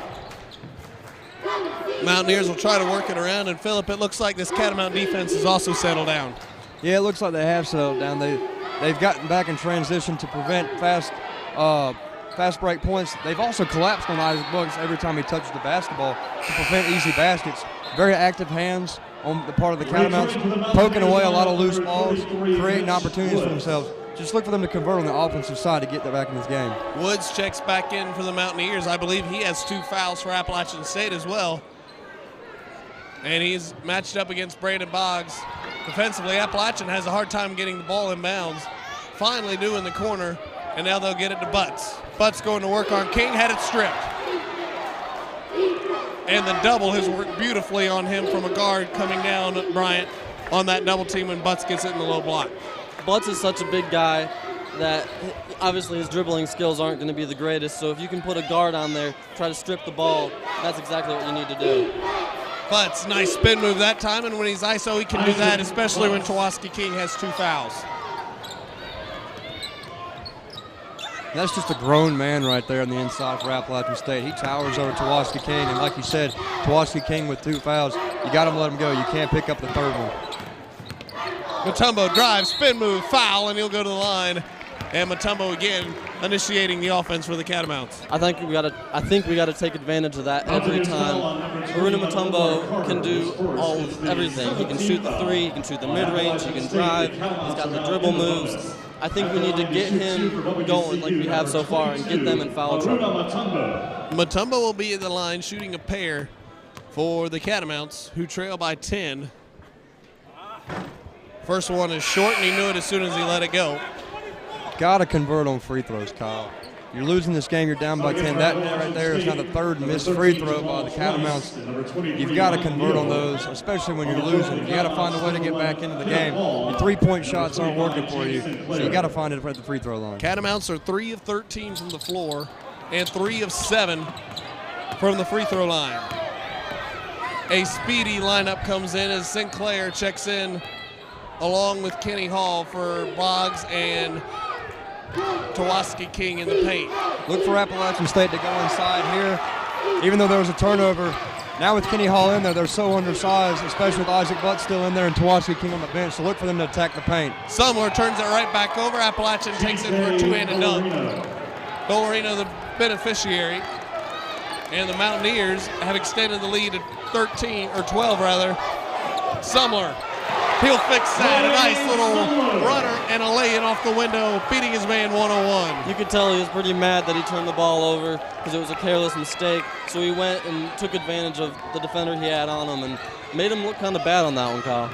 Mountaineers will try to work it around, and Phillip, it looks like this Catamount defense has also settled down. Yeah, it looks like they have settled down. They've gotten back in transition to prevent fast break points. They've also collapsed on Isaac Buggs every time he touches the basketball to prevent easy baskets. Very active hands on the part of the Catamounts, poking away a lot of loose balls, creating opportunities for themselves. Just look for them to convert on the offensive side to get back in this game. Woods checks back in for the Mountaineers. I believe he has 2 fouls for Appalachian State as well. And he's matched up against Braden Boggs. Defensively, Appalachian has a hard time getting the ball in bounds. Finally do in the corner, and now they'll get it to Butts. Butts going to work on King, had it stripped. And the double has worked beautifully on him from a guard coming down, Bryant, on that double team when Butts gets it in the low block. Butts is such a big guy that obviously his dribbling skills aren't going to be the greatest, so if you can put a guard on there, try to strip the ball, that's exactly what you need to do. Butts, nice spin move that time, and when he's ISO, he can do that, especially when Tawaski King has 2 fouls. That's just a grown man right there on the inside for Appalachian State. He towers over Tawaski King, and like you said, Tawaski King with 2 fouls, you got to let him go. You can't pick up the 3rd one. Mutombo drives, spin move, foul, and he'll go to the line. And Mutombo again initiating the offense for the Catamounts. I think we got to take advantage of that every time. Aruna Mutombo can do everything. He can shoot the 3, he can shoot the mid-range, he can drive, he's got the dribble moves. I think we need to get him going like we have so far and get them in foul trouble. Mutombo will be at the line shooting a pair for the Catamounts, who trail by 10. First one is short, and he knew it as soon as he let it go. Got to convert on free throws, Kyle. You're losing this game, you're down by 10. That right there is now the 3rd missed free throw by the Catamounts. You've got to convert on those, especially when you're losing. You got to find a way to get back into the game. Your 3-point shots aren't working for you, so you got to find it at the free throw line. Catamounts are 3 of 13 from the floor and 3 of 7 from the free throw line. A speedy lineup comes in as Sinclair checks in along with Kenny Hall for Boggs and Tawaski King in the paint. Look for Appalachian State to go inside here. Even though there was a turnover, now with Kenny Hall in there, they're so undersized, especially with Isaac Butt still in there and Tawaski King on the bench, so look for them to attack the paint. Sumler turns it right back over. Appalachian takes it for a 2-handed dunk. Dolorino the beneficiary. And the Mountaineers have extended the lead to 13, or 12 rather. Sumler. He'll fix that. A nice little runner and a lay-in off the window, beating his man 101. You could tell he was pretty mad that he turned the ball over because it was a careless mistake. So he went and took advantage of the defender he had on him and made him look kind of bad on that one, Kyle.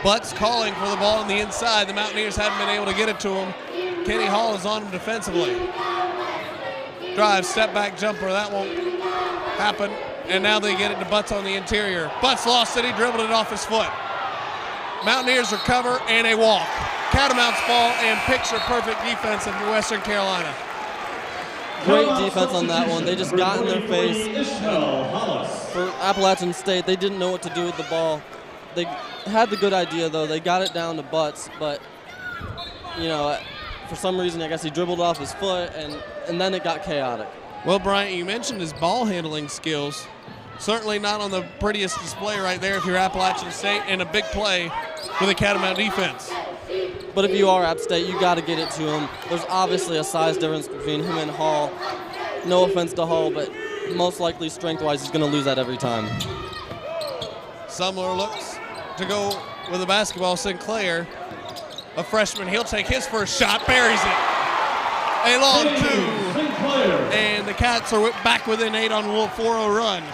Butts calling for the ball on the inside. The Mountaineers haven't been able to get it to him. Kenny Hall is on him defensively. Drive, step back jumper. That won't happen. And now they get it to Butts on the interior. Butts lost it. He dribbled it off his foot. Mountaineers recover and a walk. Catamounts ball and picture-perfect defense of Western Carolina. Great defense on that one. They just got in their face. For Appalachian State, they didn't know what to do with the ball. They had the good idea, though. They got it down to Butts, but, you know, for some reason, I guess he dribbled off his foot, and then it got chaotic. Well, Bryant, you mentioned his ball handling skills. Certainly not on the prettiest display right there if you're Appalachian State, and a big play for the Catamount defense. But if you are App State, you got to get it to him. There's obviously a size difference between him and Hall. No offense to Hall, but most likely strength-wise, he's going to lose that every time. Sumler looks to go with the basketball. Sinclair, a freshman, he'll take his first shot, buries it. A long 2, and the Cats are back within 8 on a 4-0 run.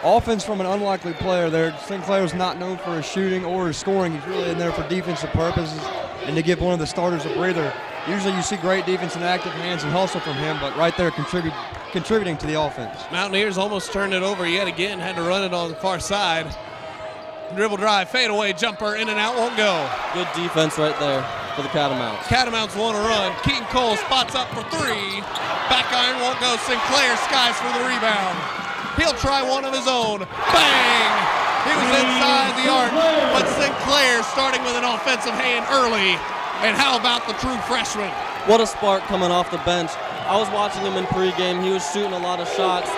Offense from an unlikely player there. Sinclair's not known for his shooting or his scoring. He's really in there for defensive purposes and to give one of the starters a breather. Usually you see great defense and active hands and hustle from him, but right there contributing to the offense. Mountaineers almost turned it over yet again, had to run it on the far side. Dribble drive, fade away, jumper, in and out, won't go. Good defense right there for the Catamounts. Catamounts want to run. Keaton Cole spots up for 3. Back iron won't go. Sinclair skies for the rebound. He'll try one of his own. Bang! He was inside the arc, but Sinclair starting with an offensive hand early And how about the true freshman? What a spark coming off the bench. I was watching him in pregame. He was shooting a lot of shots,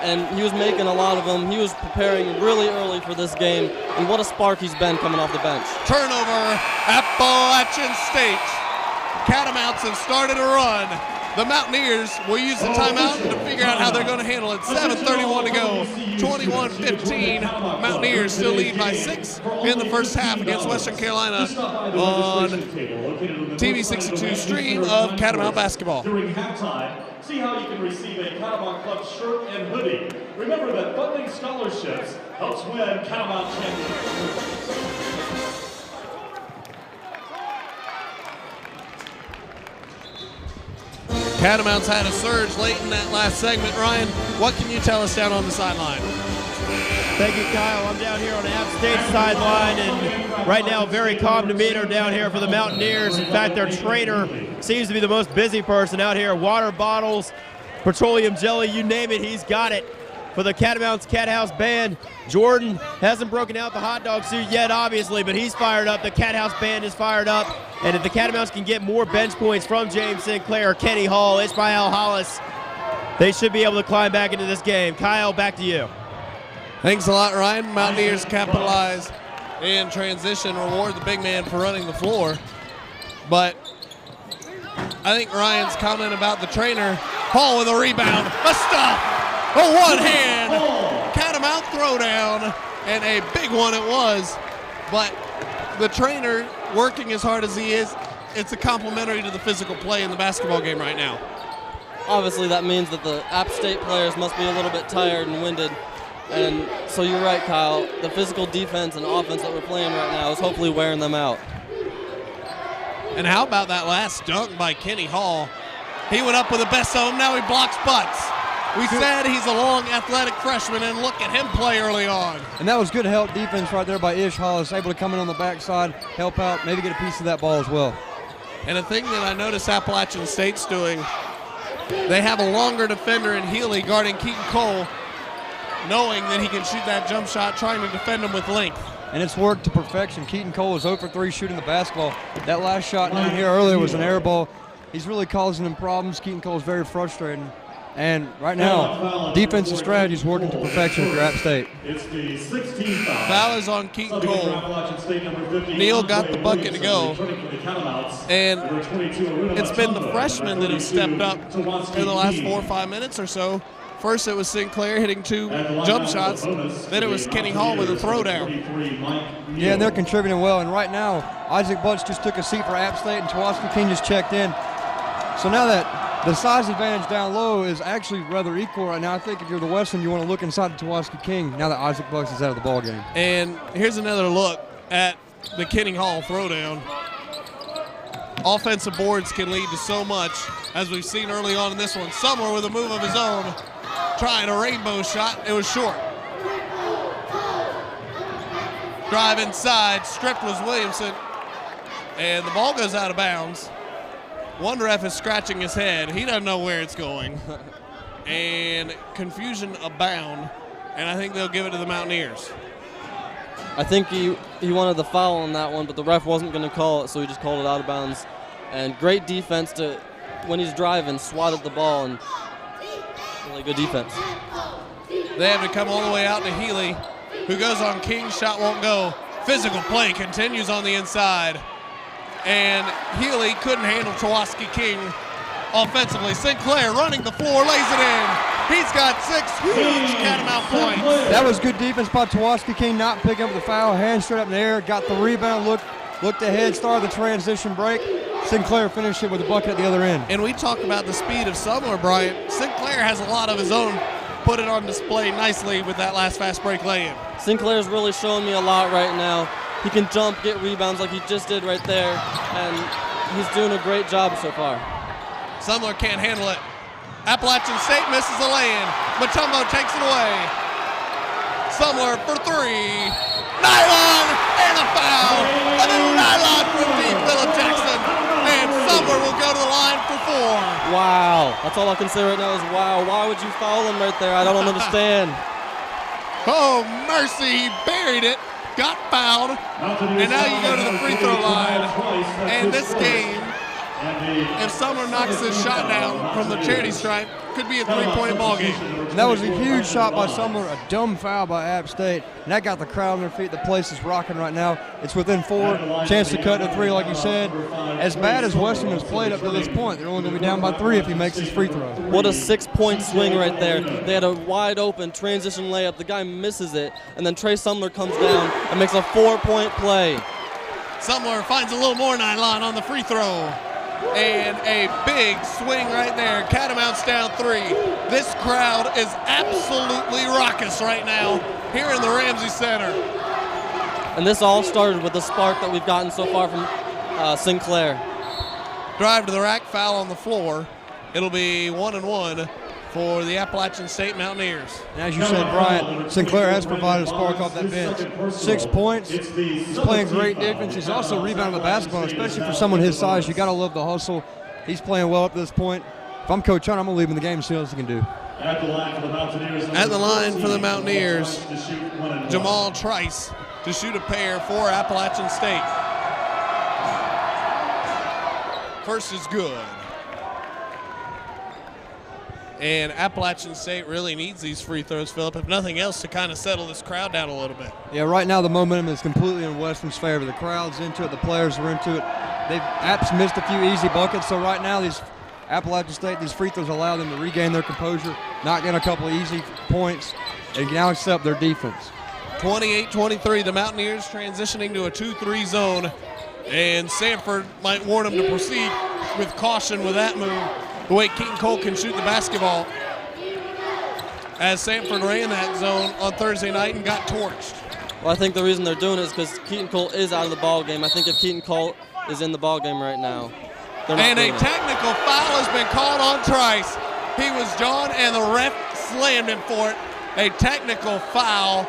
and he was making a lot of them. He was preparing really early for this game, and what a spark he's been coming off the bench. Turnover, Appalachian State. Catamounts have started a run. The Mountaineers will use the timeout to figure out how they're going to handle it. 7:31 to go, 21-15. Mountaineers still lead by 6 in the first half against Western Carolina on TV 62 stream of Catamount basketball. During halftime, see how you can receive a Catamount Club shirt and hoodie. Remember that funding scholarships helps win Catamount championships. Catamounts had a surge late in that last segment. Ryan, what can you tell us down on the sideline? Thank you, Kyle. I'm down here on the App State sideline, and right now very calm demeanor down here for the Mountaineers. In fact, their trainer seems to be the most busy person out here. Water bottles, petroleum jelly, you name it, he's got it. For the Catamounts Cat House Band, Jordan hasn't broken out the hot dog suit yet, obviously, but he's fired up. The Cat House Band is fired up. And if the Catamounts can get more bench points from James Sinclair, Kenny Hall, Ismael Hollis, they should be able to climb back into this game. Kyle, back to you. Thanks a lot, Ryan. Mountaineers capitalize in transition, reward the big man for running the floor. But I think Ryan's comment about the trainer, Hall with a rebound, a stop, a one-hand Catamount throwdown, and a big one it was. But the trainer, working as hard as he is, it's a complimentary to the physical play in the basketball game right now. Obviously, that means that the App State players must be a little bit tired and winded. And so you're right, Kyle. The physical defense and offense that we're playing right now is hopefully wearing them out. And how about that last dunk by Kenny Hall? He went up with the best of them. Now he blocks butts. We said he's a long, athletic freshman, and look at him play early on. And that was good help defense right there by Ish Hollis, able to come in on the backside, help out, maybe get a piece of that ball as well. And a thing that I noticed Appalachian State's doing, they have a longer defender in Healy guarding Keaton Cole, knowing that he can shoot that jump shot, trying to defend him with length. And it's worked to perfection. Keaton Cole is 0 for 3 shooting the basketball. That last shot down here earlier was an air ball. He's really causing them problems. Keaton Cole is very frustrating. And right now, defensive strategy is working to perfection for App State. It's the 16th foul. Foul is on Keaton Cole. Neal got the bucket to go. And it's been the freshmen that have stepped up in the last 4 or 5 minutes or so. First it was Sinclair hitting 2 jump shots. Then it was Kenny Hall with a throwdown. Yeah, and they're contributing well. And right now, Isaac Butts just took a seat for App State, and Tawaski King just checked in. So now that the size advantage down low is actually rather equal right now, I think if you're the Western, you want to look inside the Tawaski King now that Isaac Butts is out of the ball game. And here's another look at the Kenny Hall throwdown. Offensive boards can lead to so much, as we've seen early on in this one. Summer with a move of his own, trying a rainbow shot. It was short. Drive inside, stripped was Williamson, and the ball goes out of bounds. One ref is scratching his head. He doesn't know where it's going. And confusion abound, and I think they'll give it to the Mountaineers. I think he wanted the foul on that one, but the ref wasn't going to call it, so he just called it out of bounds. And great defense to, when he's driving, swatted the ball, and really good defense. They have to come all the way out to Healy, who goes on King. Shot won't go. Physical play continues on the inside. And Healy couldn't handle Tawaski King offensively. Sinclair running the floor, lays it in. He's got 6 huge Catamount points. That was good defense by Tawaski King, not picking up the foul, hand straight up in the air, got the rebound, looked ahead, started the transition break. Sinclair finished it with a bucket at the other end. And we talk about the speed of Summer, Bryant. Sinclair has a lot of his own. Put it on display nicely with that last fast break lay-in. Sinclair's really showing me a lot right now. He can jump, get rebounds like he just did right there, and he's doing a great job so far. Sumner can't handle it. Appalachian State misses a lay-in. Matumbo takes it away. Sumner for 3. Nylon and a foul. A new nylon from deep Phillip Jackson. And Sumner will go to the line for 4. Wow. That's all I can say right now is wow. Why would you foul him right there? I don't understand. Oh, mercy, he buried it, got fouled, and now you go to the free throw line. And this game, if Summer knocks this shot down from the charity stripe, could be a three-point ball game. That was a huge shot by Summer, a dumb foul by App State, and that got the crowd on their feet. The place is rocking right now. It's within 4, chance to cut to 3, like you said. As bad as Western has played up to this point, they're only going to be down by 3 if he makes his free throw. What a 6-point swing right there. They had a wide open transition layup. The guy misses it, and then Trey Sumner comes down and makes a 4-point play. Sumner finds a little more nylon on the free throw. And a big swing right there. Catamounts down 3. This crowd is absolutely raucous right now here in the Ramsey Center. And this all started with the spark that we've gotten so far from Sinclair. Drive to the rack, foul on the floor. It'll be 1-1 for the Appalachian State Mountaineers. And as you said, Bryant, Sinclair has provided a spark off that bench. 6 points. He's playing great defense. He's also rebounding the basketball, especially for someone his size. You got to love the hustle. He's playing well up to this point. If I'm Coach Hunt, I'm going to leave him in the game and see what else he can do. At the line for the Mountaineers. At the line for the Mountaineers, Jamal Trice to shoot a pair for Appalachian State. First is good. And Appalachian State really needs these free throws, Phillip, if nothing else, to kind of settle this crowd down a little bit. Yeah, right now the momentum is completely in Western's favor. The crowd's into it. The players are into it. App's missed a few easy buckets, so right now these Appalachian State, these free throws allow them to regain their composure, knock in a couple of easy points, and now accept their defense. 28-23, the Mountaineers transitioning to a 2-3 zone, and Sanford might warn them to proceed with caution with that move. The way Keaton Cole can shoot the basketball, as Sanford ran that zone on Thursday night and got torched. Well, I think the reason they're doing it is because Keaton Cole is out of the ball game. I think if Keaton Cole is in the ball game right now, they're not and a doing it. technical foul has been called on Trice. He was John, and the ref slammed him for it. A technical foul,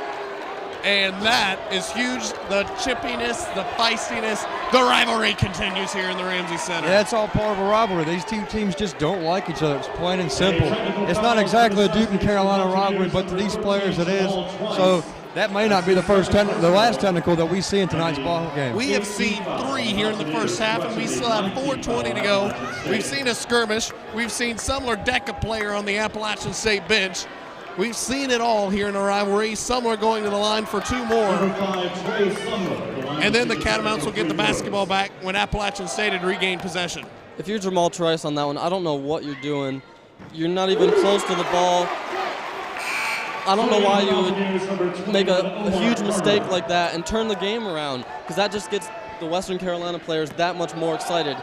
and that is huge. The chippiness, the feistiness, the rivalry continues here in the Ramsey Center. Yeah, it's all part of a rivalry. These two teams just don't like each other. It's plain and simple. It's not exactly a Duke and Carolina rivalry, but to these players it is. So that may not be the last technical that we see in tonight's ball game. We have seen 3 here in the first half, and we still have 4:20 to go. We've seen a skirmish. We've seen Sumler deck a player on the Appalachian State bench. We've seen it all here in the rivalry. Sumler going to the line for 2 more. And then the Catamounts will get the basketball back when Appalachian State had regained possession. If you're Jamal Trice on that one, I don't know what you're doing. You're not even close to the ball. I don't know why you would make a huge mistake like that and turn the game around, because that just gets the Western Carolina players that much more excited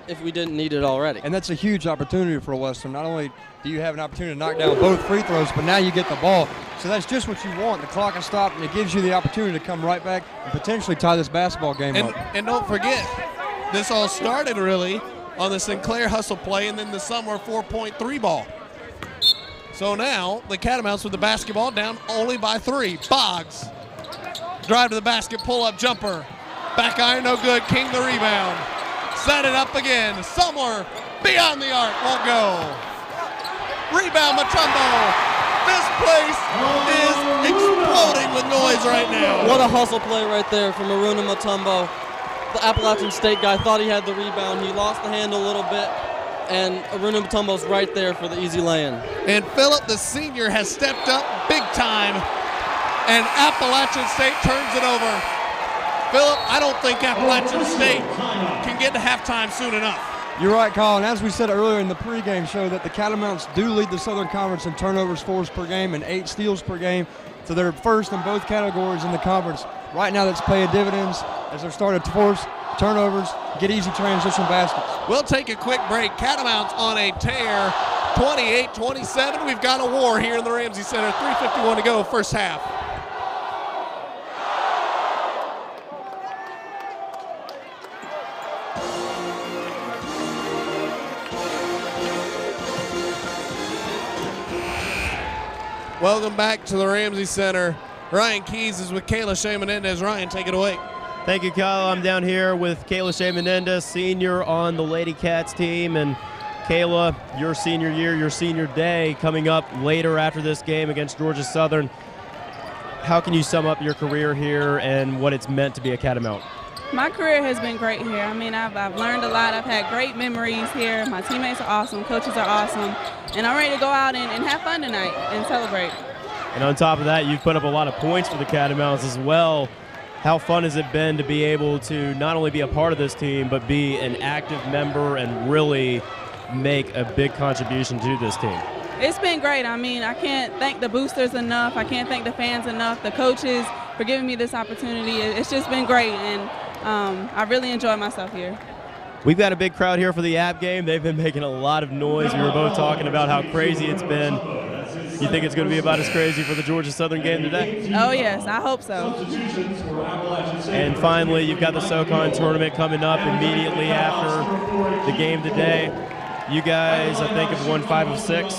if we didn't need it already. And that's a huge opportunity for Western. Not only do you have an opportunity to knock down both free throws, but now you get the ball. So that's just what you want. The clock is stopped, and it gives you the opportunity to come right back and potentially tie this basketball game up. And don't forget, this all started really on the Sinclair hustle play and then the Summer 4-point 3 ball. So now the Catamounts with the basketball down only by 3. Boggs, drive to the basket, pull-up jumper. Back iron, no good. King the rebound. Set it up again. Sumler beyond the arc, won't go. Rebound, Mutombo. This place is exploding with noise right now. What a hustle play right there from Aruna Mutombo. The Appalachian State guy thought he had the rebound. He lost the handle a little bit, and Aruna Mutombo's right there for the easy lay-in. And Phillip, the senior, has stepped up big time, and Appalachian State turns it over. Phillip, I don't think Appalachian State can get to halftime soon enough. You're right, Colin. As we said earlier in the pregame show, that the Catamounts do lead the Southern Conference in turnovers, 4 per game, and 8 steals per game. So they're first in both categories in the conference. Right now that's paying dividends as they're starting to force turnovers, get easy transition baskets. We'll take a quick break. Catamounts on a tear, 28-27. We've got a war here in the Ramsey Center. 3:51 to go, first half. Welcome back to the Ramsey Center. Ryan Keys is with Kayla Shea Menendez. Ryan, take it away. Thank you, Kyle. I'm down here with Kayla Shea Menendez, senior on the Lady Cats team. And Kayla, your senior year, your senior day coming up later after this game against Georgia Southern. how can you sum up your career here and what it's meant to be a Catamount? My career has been great here. I mean, I've learned a lot. I've had great memories here. My teammates are awesome. Coaches are awesome. And I'm ready to go out and have fun tonight and celebrate. And on top of that, you've put up a lot of points for the Catamounts as well. How fun has it been to be able to not only be a part of this team, but be an active member and really make a big contribution to this team? It's been great. I mean, I can't thank the boosters enough. I can't thank the fans enough, the coaches for giving me this opportunity. It's just been great, and I really enjoy myself here. We've got a big crowd here for the App game. They've been making a lot of noise. We were both talking about how crazy it's been. You think it's going to be about as crazy for the Georgia Southern game today? Oh, yes, I hope so. And finally, you've got the SoCon tournament coming up immediately after the game today. You guys, I think, have won 5 of 6.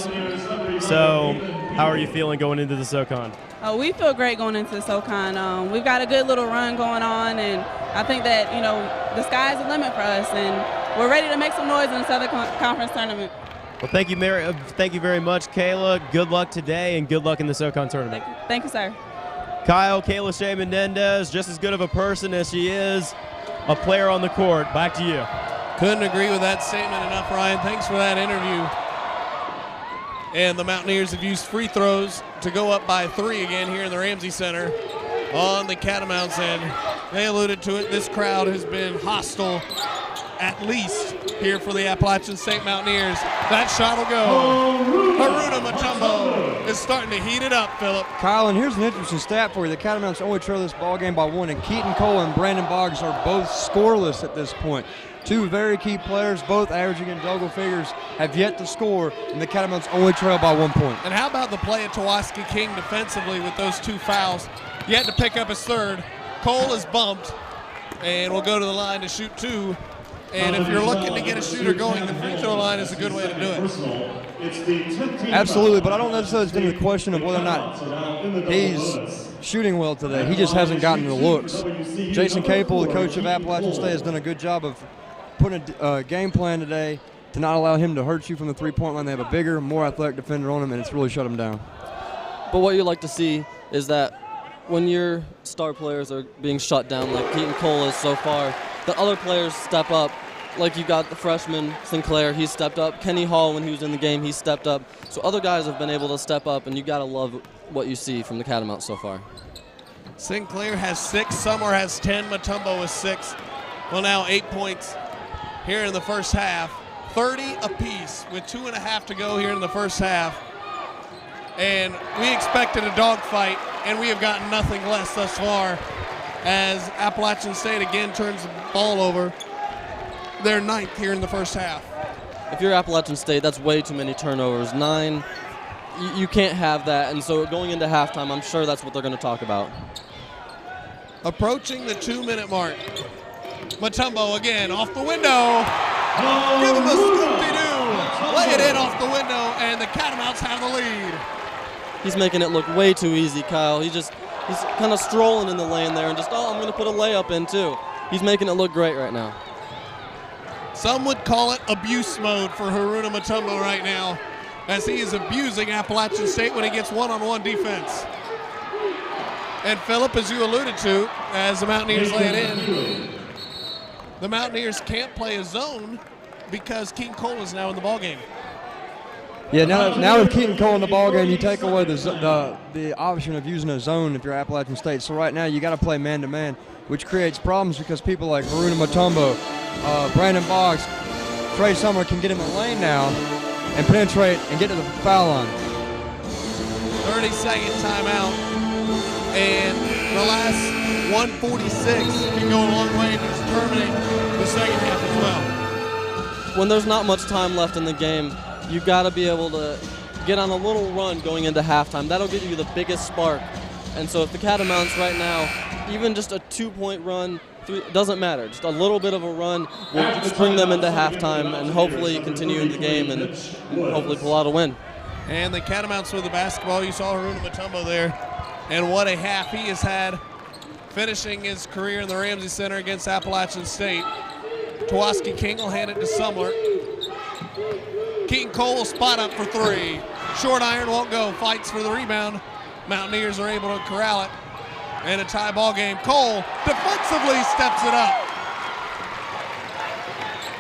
So how are you feeling going into the SoCon? Oh, we feel great going into the SoCon. We've got a good little run going on, and I think that, you know, the sky's the limit for us, and we're ready to make some noise in the Southern Conference tournament. Well, thank you very much, Kayla. Good luck today, and good luck in the SoCon tournament. Thank you, sir. Kayla Shea Menendez, just as good of a person as she is a player on the court. Back to you. Couldn't agree with that statement enough, Ryan. Thanks for that interview. And the Mountaineers have used free throws to go up by 3 again here in the Ramsey Center on the Catamounts, and they alluded to it. This crowd has been hostile, at least here for the Appalachian State Mountaineers. That shot will go. Haruna Mutombo is starting to heat it up, Philip. Kyle, and here's an interesting stat for you. The Catamounts only trail this ball game by 1, and Keaton Cole and Brandon Boggs are both scoreless at this point. 2 very key players, both averaging in double figures, have yet to score, and the Catamounts only trail by 1 point. And how about the play of Tawaski King defensively with those 2 fouls? He had to pick up his 3rd. Cole is bumped and will go to the line to shoot 2. And if you're looking to get a shooter going, the free throw line is a good way to do it. Absolutely, but I don't necessarily think the question of whether or not he's shooting well today. He just hasn't gotten the looks. Jason Capel, the coach of Appalachian State, has done a good job of putting a game plan today to not allow him to hurt you from the three-point line. They have a bigger, more athletic defender on him, and it's really shut him down. But what you like to see is that when your star players are being shut down, like Keaton Cole is so far, the other players step up. Like you got the freshman Sinclair, he stepped up. Kenny Hall, when he was in the game, he stepped up. So other guys have been able to step up, and you got to love what you see from the Catamounts so far. Sinclair has 6, Summer has 10, Mutombo has 6. Well, now 8 points here in the first half. 30 apiece with 2.5 to go here in the first half. And we expected a dogfight, and we have gotten nothing less thus far as Appalachian State again turns the ball over. They're 9th here in the first half. If you're Appalachian State, that's way too many turnovers. 9, you can't have that. And so going into halftime, I'm sure that's what they're going to talk about. Approaching the 2-minute mark. Mutombo again off the window. Give him a scoop-de-doo. Lay it in off the window, and the Catamounts have the lead. He's making it look way too easy, Kyle. He's kind of strolling in the lane there and just, I'm going to put a layup in too. He's making it look great right now. Some would call it abuse mode for Haruna Mutombo right now, as he is abusing Appalachian State when he gets one-on-one defense. And Philip, as you alluded to, as the Mountaineers lay it in, the Mountaineers can't play a zone because Keaton Cole is now in the ballgame. Yeah, now with Keaton Cole in the ballgame, you take away the option of using a zone if you're Appalachian State. So right now you got to play man-to-man, which creates problems because people like Haruna Mutombo, Brandon Boggs, Trey Summer can get in the lane now and penetrate and get to the foul line. 30-second timeout, and the last 146 can go a long way to terminate the second half as well. When there's not much time left in the game, you've got to be able to get on a little run going into halftime. That'll give you the biggest spark. And so if the Catamounts right now, even just a 2-point run, doesn't matter. Just a little bit of a run will bring them into halftime and hopefully continue in the game and hopefully pull out a win. And the Catamounts with the basketball. You saw Haruna Mutombo there. And what a half he has had, finishing his career in the Ramsey Center against Appalachian State. Tawaski King will hand it to Sumler. Keaton Cole will spot up for 3. Short iron won't go. Fights for the rebound. Mountaineers are able to corral it. And a tie ball game. Cole defensively steps it up.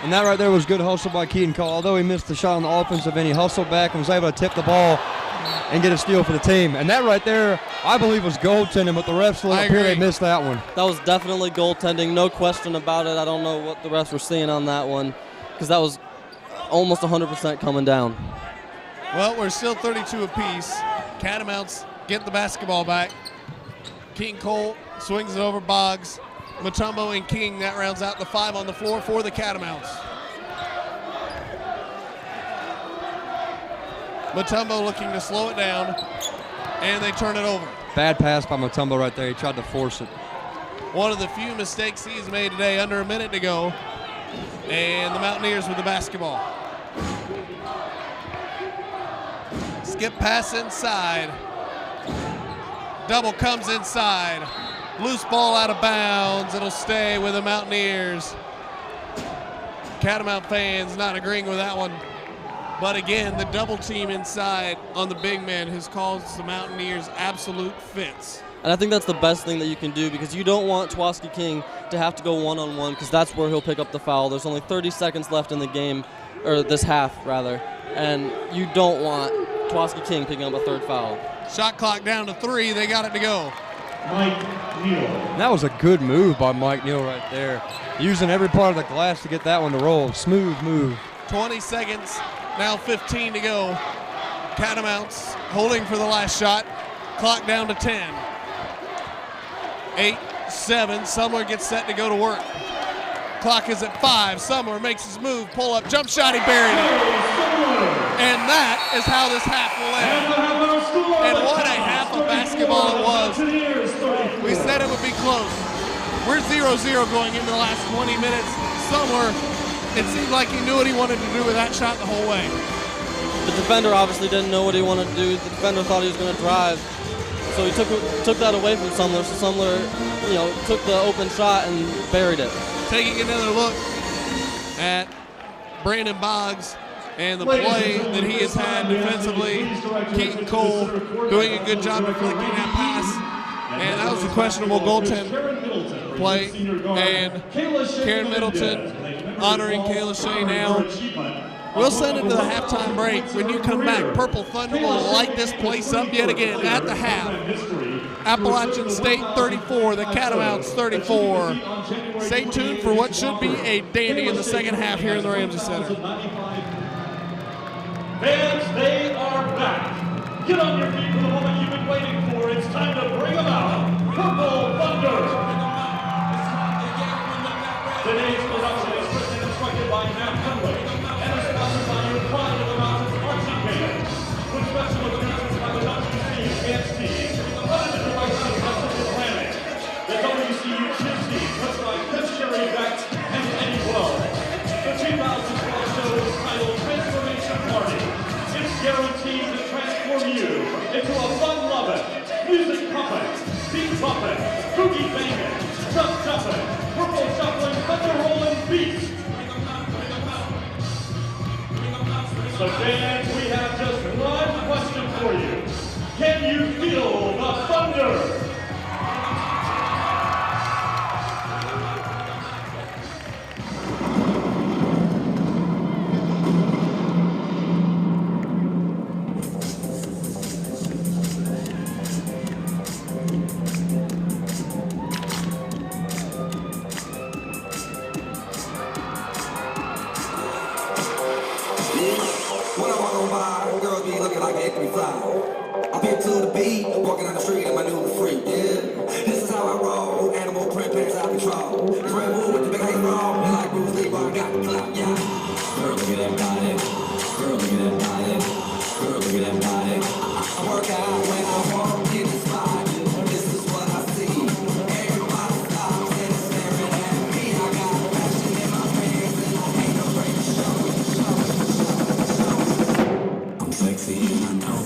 And that right there was good hustle by Keaton Cole. Although he missed the shot on the offensive end, he hustled back and was able to tip the ball and get a steal for the team. And that right there, I believe, was goaltending, but the refs let appear they missed that one. That was definitely goaltending, no question about it. I don't know what the refs were seeing on that one because that was almost 100% coming down. Well, we're still 32 apiece. Catamounts get the basketball back. Keaton Cole swings it over Boggs. Mutombo and King, that rounds out the 5 on the floor for the Catamounts. Mutombo looking to slow it down, and they turn it over. Bad pass by Mutombo right there. He tried to force it. One of the few mistakes he's made today, under a minute to go, and the Mountaineers with the basketball. Skip pass inside. Double comes inside. Loose ball out of bounds. It'll stay with the Mountaineers. Catamount fans not agreeing with that one. But again, the double team inside on the big man has caused the Mountaineers absolute fits. And I think that's the best thing that you can do because you don't want Twaski King to have to go one-on-one because that's where he'll pick up the foul. There's only 30 seconds left in the game, or this half, rather. And you don't want Twaski King picking up a third foul. Shot clock down to 3. They got it to go. Mike Neal. That was a good move by Mike Neal right there. Using every part of the glass to get that one to roll. Smooth move. 20 seconds, now 15 to go. Catamounts holding for the last shot. Clock down to 10. 8, 7, Sumler gets set to go to work. Clock is at 5. Sumler makes his move, pull up, jump shot, he buried it. And that is how this half will end. And what a half of basketball it was. We said it would be close. We're 0-0 going into the last 20 minutes. Sumler, it seemed like he knew what he wanted to do with that shot the whole way. The defender obviously didn't know what he wanted to do. The defender thought he was going to drive. So he took that away from Sumler. So Sumler, took the open shot and buried it. Taking another look at Brandon Boggs and the play that he has had defensively. Keaton Cole doing a good job deflecting that pass. And that was a questionable goaltend play. And Karen Middleton honoring Kayla Shea now. We'll send it to the halftime break. When you come back, Purple Thunder will light this place up yet again at the half. Appalachian State 34, the Catamounts 34. Stay tuned for what should be a dandy in the second half here in the Ramsey Center. Fans, they are back. Get on your feet for the moment you've been waiting for. It's time to bring them out. Purple Thunder. Today's production is written and instructed by Matt Conway and is sponsored by your Pride of the Mountains Marching Band, with special appearances by the WCU dance team, under the direction of Justin Planet, the WCU Kids team, led by Chris Sherry Beck and Eddie Blow. The 2012 show is titled Transformation Party. It's guaranteed to transform you into a fun-loving, music-pumping, beat-bumping, boogie-banging, jump-jumping, purple shuffling, thunder-rolling beast. So fans, we have just one question for you. Can you feel the thunder? When I walk on by, girls be looking like they can fly. I'm here to the beat, walking on the street, I'm a new freak, yeah. This is how I roll, animal print pants out control. Red Bull with the big hate roll, like Bruce Lee, but I got the clout, yeah. Girl, look at that body. Girl, look at that body. Girl, look at that body. I work out when I walk in the spot. This is what I see. Everybody stops and staring at me. I got passion in my pants and I ain't afraid to show it. I'm sexy and I know.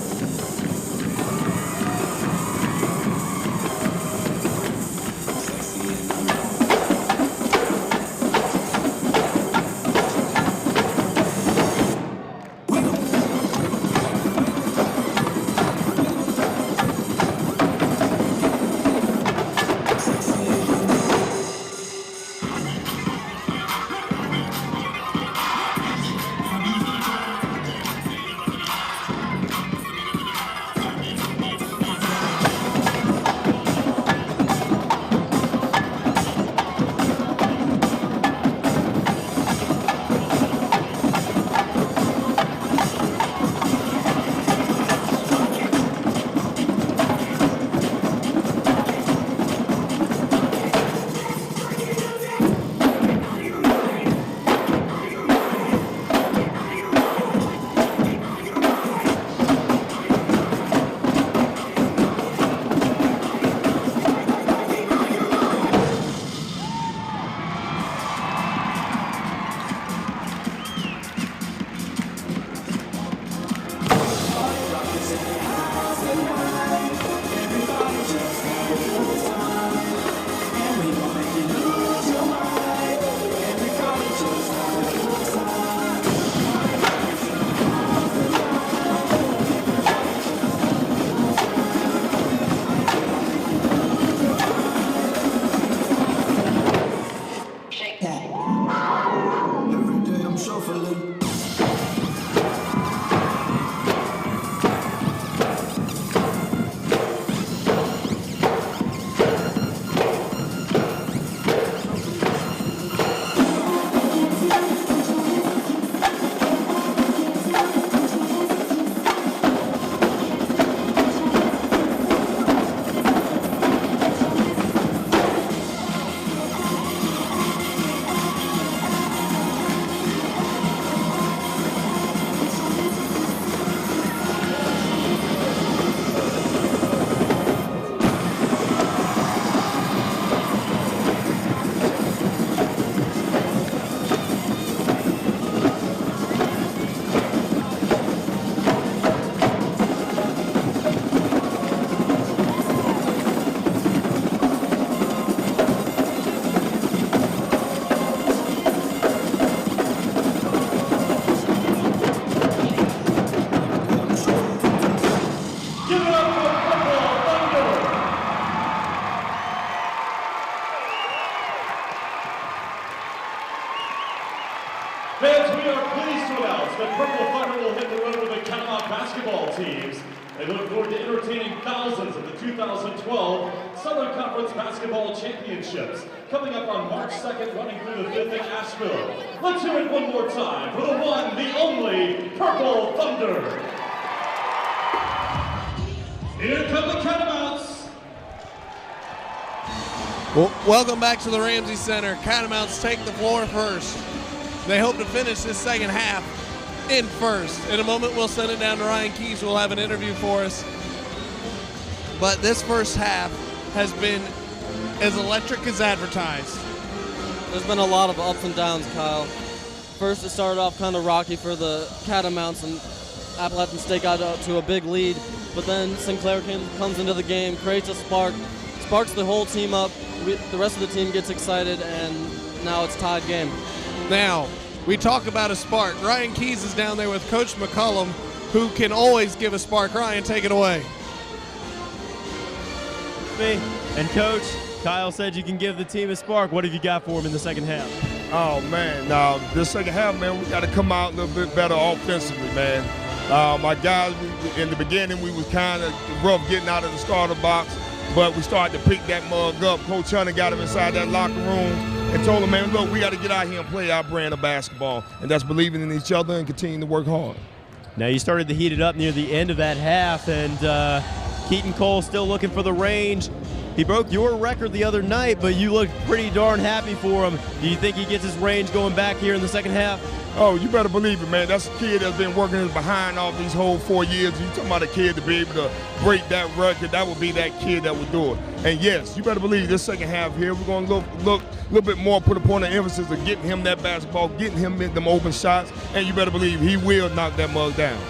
Fans, we are pleased to announce that Purple Thunder will hit the road with the Catamounts basketball teams. They look forward to entertaining thousands at the 2012 Southern Conference Basketball Championships, coming up on March 2nd, running through the 5th in Asheville. Let's hear it one more time for the one, the only Purple Thunder. Here come the Catamounts. Well, welcome back to the Ramsey Center. Catamounts take the floor first. They hope to finish this second half in first. In a moment, we'll send it down to Ryan Keys, who will have an interview for us. But this first half has been as electric as advertised. There's been a lot of ups and downs, Kyle. First, it started off kind of rocky for the Catamounts, and Appalachian State got out to a big lead. But then Sinclair comes into the game, creates a spark, sparks the whole team up. The rest of the team gets excited, and now it's tied game. Now, we talk about a spark. Ryan Keys is down there with Coach McCullum, who can always give a spark. Ryan, take it away. Me and Coach, Kyle said you can give the team a spark. What have you got for him in the second half? Oh, man, this second half, man, we got to come out a little bit better offensively, man. My guys, in the beginning, we was kind of rough getting out of the starter box, but we started to pick that mug up. Coach Hunter got him inside that locker room and told him, man, look, we got to get out here and play our brand of basketball, and that's believing in each other and continuing to work hard. Now, you started to heat it up near the end of that half, and Keaton Cole still looking for the range. He broke your record the other night, but you looked pretty darn happy for him. Do you think he gets his range going back here in the second half? Oh, you better believe it, man. That's a kid that's been working his behind all these whole 4 years. You talking about a kid to be able to break that record, that would be that kid that would do it. And yes, you better believe this second half here, we're going to look a little bit more, put a point of emphasis of getting him that basketball, getting him in them open shots, and you better believe he will knock that mug down.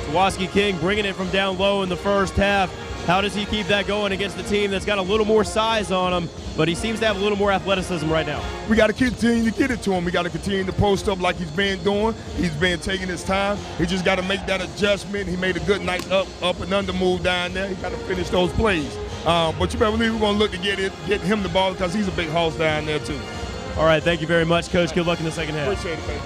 Zawoski King bringing it from down low in the first half. How does he keep that going against the team that's got a little more size on him, but he seems to have a little more athleticism right now? We got to continue to get it to him. We got to continue to post up like he's been doing. He's been taking his time. He just got to make that adjustment. He made a good night up and under move down there. He got to finish those plays. But you better believe we're going to look to get him the ball because he's a big hoss down there too. All right, thank you very much, Coach. Good luck in the second half. Appreciate it, baby.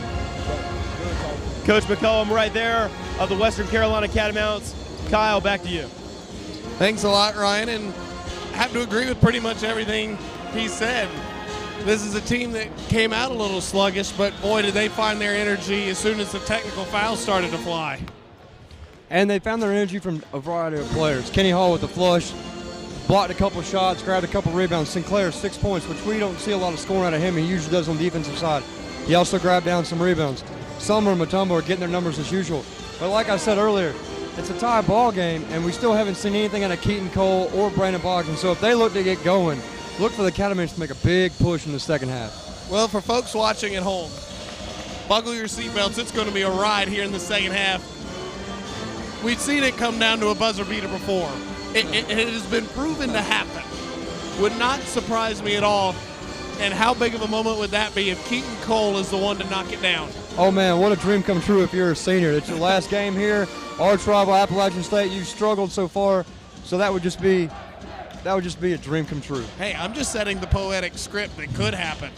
Coach McCullum right there of the Western Carolina Catamounts. Kyle, back to you. Thanks a lot, Ryan, and I have to agree with pretty much everything he said. This is a team that came out a little sluggish, but boy, did they find their energy as soon as the technical fouls started to fly. And they found their energy from a variety of players. Kenny Hall with the flush, blocked a couple shots, grabbed a couple rebounds. Sinclair, 6 points, which we don't see a lot of scoring out of him. He usually does on the defensive side. He also grabbed down some rebounds. Summer and Mutombo are getting their numbers as usual. But like I said earlier, it's a tie ball game, and we still haven't seen anything out of Keaton Cole or Brandon Boggs. And so if they look to get going, look for the Catamounts to make a big push in the second half. Well, for folks watching at home, buckle your seatbelts. It's going to be a ride here in the second half. We've seen it come down to a buzzer beater before. It has been proven to happen. Would not surprise me at all. And how big of a moment would that be if Keaton Cole is the one to knock it down? Oh, man, what a dream come true if you're a senior. It's your last game here. Arch rival Appalachian State, you've struggled so far, so that would just be a dream come true. Hey, I'm just setting the poetic script that could happen.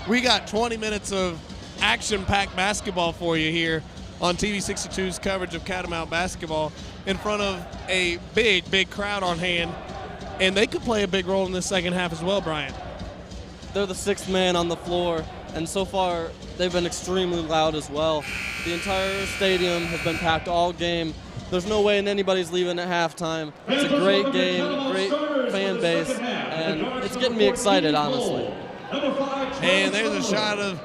We got 20 minutes of action-packed basketball for you here on TV 62's coverage of Catamount basketball in front of a big, big crowd on hand, and they could play a big role in the second half as well, Brian. They're the sixth man on the floor, and so far they've been extremely loud as well. The entire stadium has been packed all game. There's no way anybody's leaving at halftime. It's a great game, great fan base, and it's getting me excited, honestly. And there's a shot of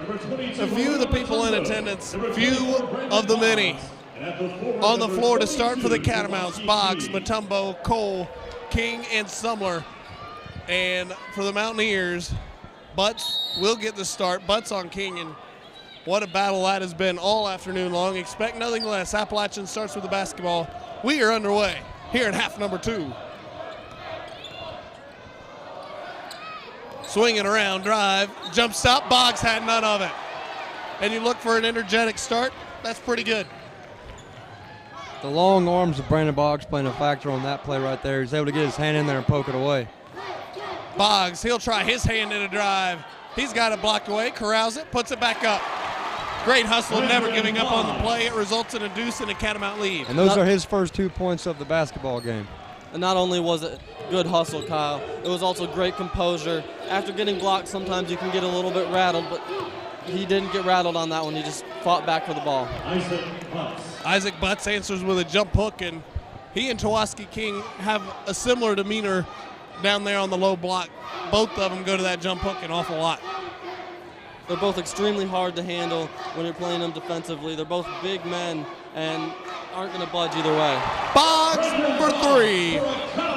a few of the people in attendance, few of the many. On the floor to start for the Catamounts, Boggs, Mutombo, Cole, King, and Sumler. And for the Mountaineers, Butts will get the start. Butts on King, and what a battle that has been all afternoon long. Expect nothing less. Appalachian starts with the basketball. We are underway here in half number 2. Swinging around, drive, jump stop. Boggs had none of it. And you look for an energetic start, that's pretty good. The long arms of Brandon Boggs playing a factor on that play right there. He's able to get his hand in there and poke it away. Boggs, he'll try his hand in a drive. He's got it blocked away, corrals it, puts it back up. Great hustle, never giving up on the play. It results in a deuce and a Catamount lead. And those are his first 2 points of the basketball game. And not only was it good hustle, Kyle, it was also great composure. After getting blocked, sometimes you can get a little bit rattled, but he didn't get rattled on that one. He just fought back for the ball. Isaac Butts answers with a jump hook, and he and Tawaski King have a similar demeanor down there on the low block. Both of them go to that jump hook an awful lot. They're both extremely hard to handle when you're playing them defensively. They're both big men and aren't going to budge either way. Boggs for 3.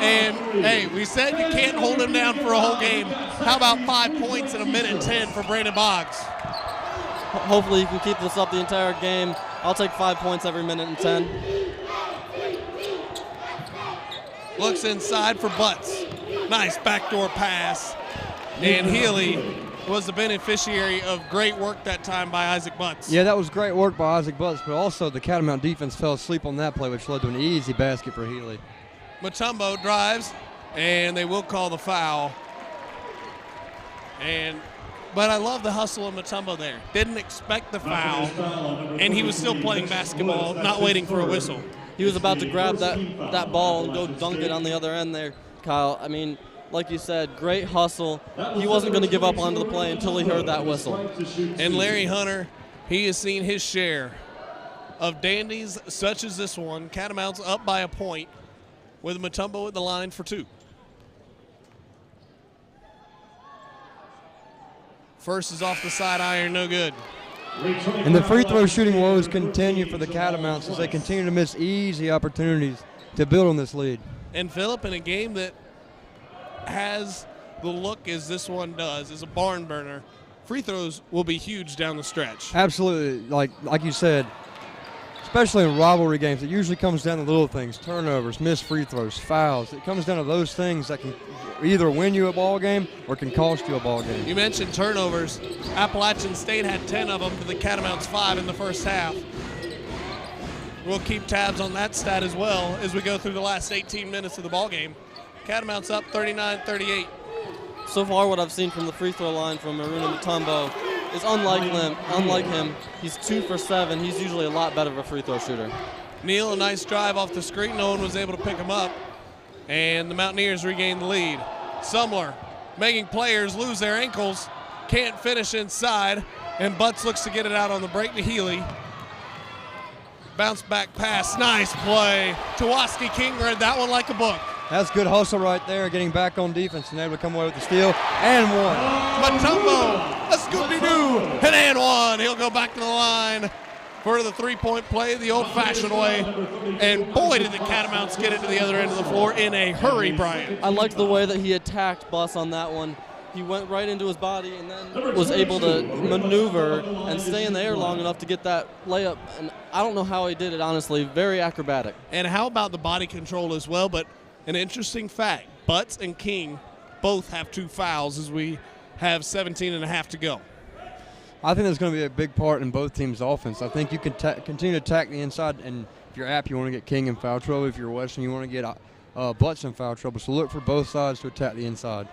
And, hey, we said you can't hold him down for a whole game. How about 5 points in a minute 10 for Brandon Boggs? Hopefully he can keep this up the entire game. I'll take 5 points every minute and 10. Looks inside for Butts. Nice backdoor pass. And Healy was the beneficiary of great work that time by Isaac Butts. Yeah, that was great work by Isaac Butts, but also the Catamount defense fell asleep on that play, which led to an easy basket for Healy. Mutombo drives, and they will call the foul. But I love the hustle of Mutombo there. Didn't expect the foul, and he was still playing basketball, not waiting for a whistle. He was about to grab that ball and go dunk it on the other end there, Kyle. I mean, like you said, great hustle. He wasn't going to give up onto the play until he heard that whistle. And Larry Hunter, he has seen his share of dandies such as this one. Catamounts up by a point with Mutombo at the line for 2. First is off the side iron, no good. And the free throw shooting woes continue for the Catamounts as they continue to miss easy opportunities to build on this lead. And Phillip, in a game that has the look as this one does, is a barn burner, free throws will be huge down the stretch. Absolutely, like you said, especially in rivalry games, it usually comes down to little things: turnovers, missed free throws, fouls. It comes down to those things that can either win you a ball game or can cost you a ball game. You mentioned turnovers. Appalachian State had 10 of them to the Catamounts 5 in the first half. We'll keep tabs on that stat as well as we go through the last 18 minutes of the ball game. Catamounts up 39-38. So far, what I've seen from the free throw line from Maruna Mutombo is unlike him. He's 2 for 7. He's usually a lot better of a free throw shooter. Neal, a nice drive off the screen. No one was able to pick him up. And the Mountaineers regain the lead. Sumler making players lose their ankles. Can't finish inside. And Butts looks to get it out on the break to Healy. Bounce back pass. Nice play. Tawaski King read that one like a book. That's good hustle right there, getting back on defense and able to come away with the steal and one. Mutombo, a Scooby-Doo, and one. He'll go back to the line for the three-point play the old-fashioned way. And boy, did the Catamounts get it to the other end of the floor in a hurry, Brian. I liked the way that he attacked Bus on that one. He went right into his body and then was able to maneuver and stay in the air long enough to get that layup. And I don't know how he did it, honestly. Very acrobatic. And how about the body control as well? But an interesting fact, Butts and King both have 2 fouls as we have 17 and a half to go. I think that's going to be a big part in both teams' offense. I think you can continue to attack the inside, and if you're App, you want to get King in foul trouble. If you're Western, you want to get Butts in foul trouble. So look for both sides to attack the inside.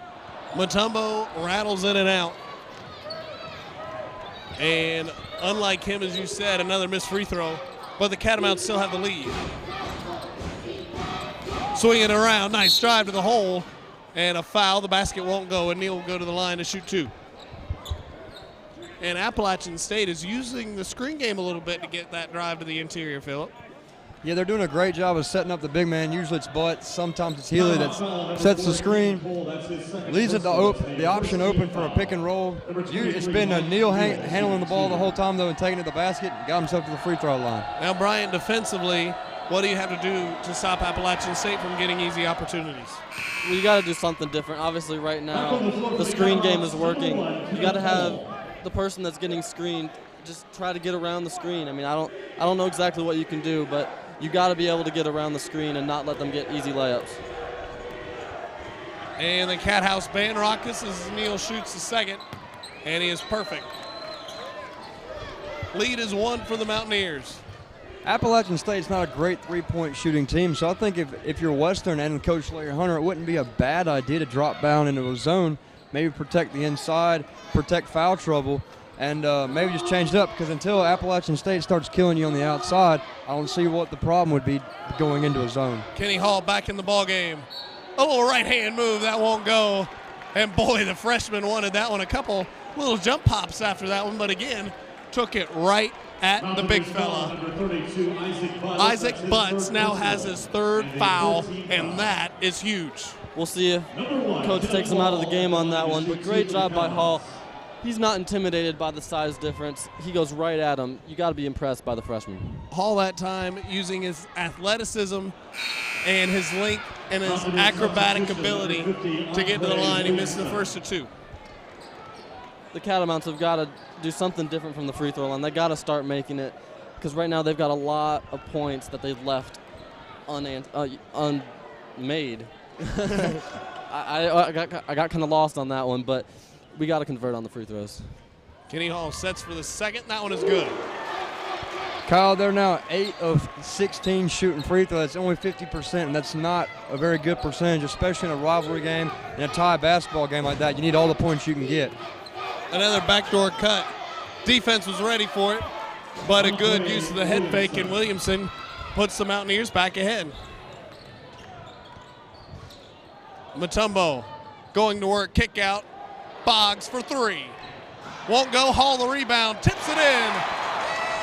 Mutombo rattles in and out. And unlike him, as you said, another missed free throw, but the Catamounts still have the lead. Swinging around, nice drive to the hole, and a foul. The basket won't go, and Neal will go to the line to shoot 2. And Appalachian State is using the screen game a little bit to get that drive to the interior, Phillip. Yeah, they're doing a great job of setting up the big man. Usually it's Butts, sometimes it's Healy that sets the screen, leaves it the option open for a pick and roll. It's been Neal handling the ball the whole time, though, and taking it to the basket, and got himself to the free throw line. Now, Brian, defensively, what do you have to do to stop Appalachian State from getting easy opportunities? Well, you got to do something different. Obviously, right now, the screen game is working. You got to have the person that's getting screened just try to get around the screen. I mean, I don't know exactly what you can do, but you got to be able to get around the screen and not let them get easy layups. And the Cat House band raucous as Neal shoots the second, and he is perfect. Lead is 1 for the Mountaineers. Appalachian State's not a great three-point shooting team, so I think if you're Western and Coach Larry Hunter, it wouldn't be a bad idea to drop down into a zone, maybe protect the inside, protect foul trouble, and maybe just change it up, because until Appalachian State starts killing you on the outside, I don't see what the problem would be going into a zone. Kenny Hall back in the ball game. A little right-hand move, that won't go. And boy, the freshman wanted that one. A couple little jump pops after that one, but again, took it right at the big fella. Isaac Butts now has his 3rd foul, and that is huge. We'll see if Coach takes him out of the game on that one, but great job by Hall. He's not intimidated by the size difference. He goes right at him. You got to be impressed by the freshman. Hall that time using his athleticism and his length and his acrobatic ability to get to the line. He missed the first of 2. The Catamounts have got to do something different from the free throw line. They got to start making it, because right now they've got a lot of points that they've left unmade. I got kind of lost on that one, but we got to convert on the free throws. Kenny Hall sets for the second. That one is good. Kyle, they're now 8 of 16 shooting free throws. That's only 50%, and that's not a very good percentage, especially in a rivalry game, in a tie basketball game like that. You need all the points you can get. Another backdoor cut. Defense was ready for it, but a good use of the head fake, and Williamson puts the Mountaineers back ahead. Mutombo going to work, kick out. Boggs for 3. Won't go. Hall the rebound, tips it in.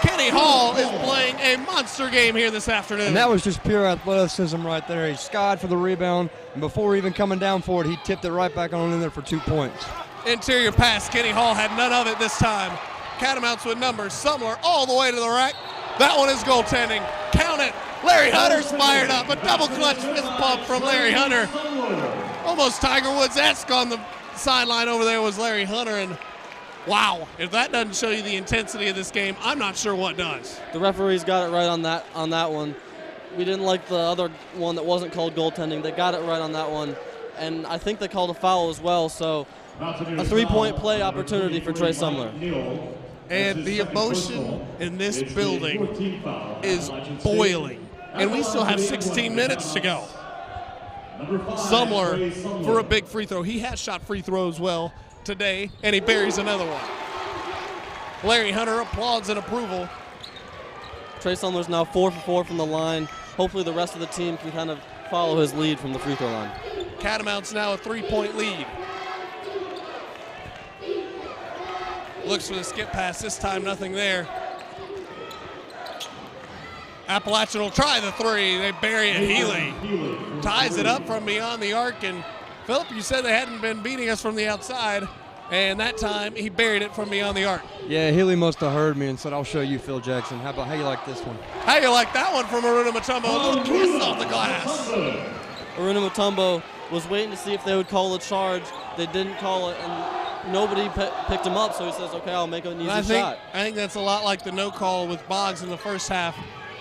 Kenny Hall is playing a monster game here this afternoon. And that was just pure athleticism right there. He skied for the rebound, and before even coming down for it, he tipped it right back on in there for 2 points. Interior pass. Kenny Hall had none of it this time. Catamounts with numbers. Sumler all the way to the rack. That one is goaltending. Count it. Larry Hunter's fired up. A double clutch fist pump from Larry Hunter. Almost Tiger Woods-esque on the sideline over there was Larry Hunter. And wow, if that doesn't show you the intensity of this game, I'm not sure what does. The referees got it right on that one. We didn't like the other one that wasn't called goaltending. They got it right on that one, and I think they called a foul as well. So a 3-point play opportunity for Trey Sumler. And the emotion in this building is boiling, and we still have 16 minutes to go. Sumler for a big free throw. He has shot free throws well today, and he buries another one. Larry Hunter applauds in approval. Trey Sumler's now 4 for 4 from the line. Hopefully the rest of the team can kind of follow his lead from the free throw line. Catamounts now a 3-point lead. Looks for the skip pass, this time nothing there. Appalachian will try the 3, they bury it. Healy ties it up from beyond the arc, and Philip, you said they hadn't been beating us from the outside, and that time he buried it from beyond the arc. Yeah, Healy must have heard me and said, I'll show you, Phil Jackson. How you like this one? How you like that one from Aruna Mutombo? A little kiss off the glass. Aruna Mutombo was waiting to see if they would call a charge. They didn't call it, and nobody picked him up, so he says, okay, I'll make an easy shot. I think that's a lot like the no call with Boggs in the first half.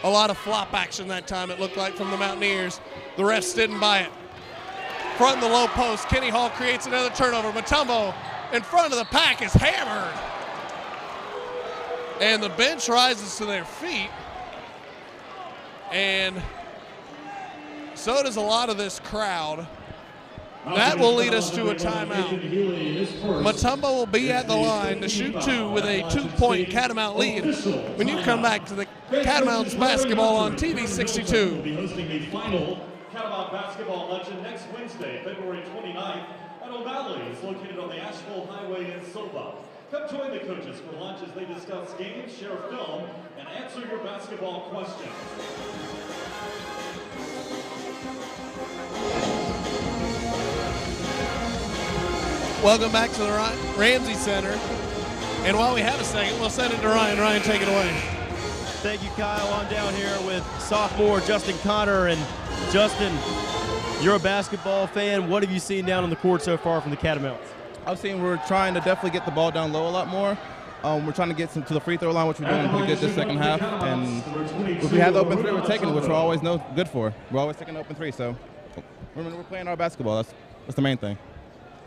A lot of flop action that time, it looked like, from the Mountaineers. The refs didn't buy it. Front in the low post, Kenny Hall creates another turnover. Mutombo in front of the pack is hammered. And the bench rises to their feet. And so does a lot of this crowd. That will lead us to a timeout. Mutombo will be at the line to shoot 2 with a 2-point Catamount lead. When you come back to the Catamounts basketball on TV 62. We'll be hosting the final Catamount basketball luncheon next Wednesday, February 29th at O'Malley's, located on the Asheville Highway in Silva. Come join the coaches for lunch as they discuss games, share film, and answer your basketball questions. Welcome back to the Ramsey Center. And while we have a second, we'll send it to Ryan. Ryan, take it away. Thank you, Kyle. I'm down here with sophomore Justin Connor. And Justin, you're a basketball fan. What have you seen down on the court so far from the Catamounts? I've seen we're trying to definitely get the ball down low a lot more. We're trying to get to the free throw line, which we're doing pretty good this second half. And if we have the open 3, we're taking it, which we're always good for. We're always taking the open 3, so we're playing our basketball. That's the main thing.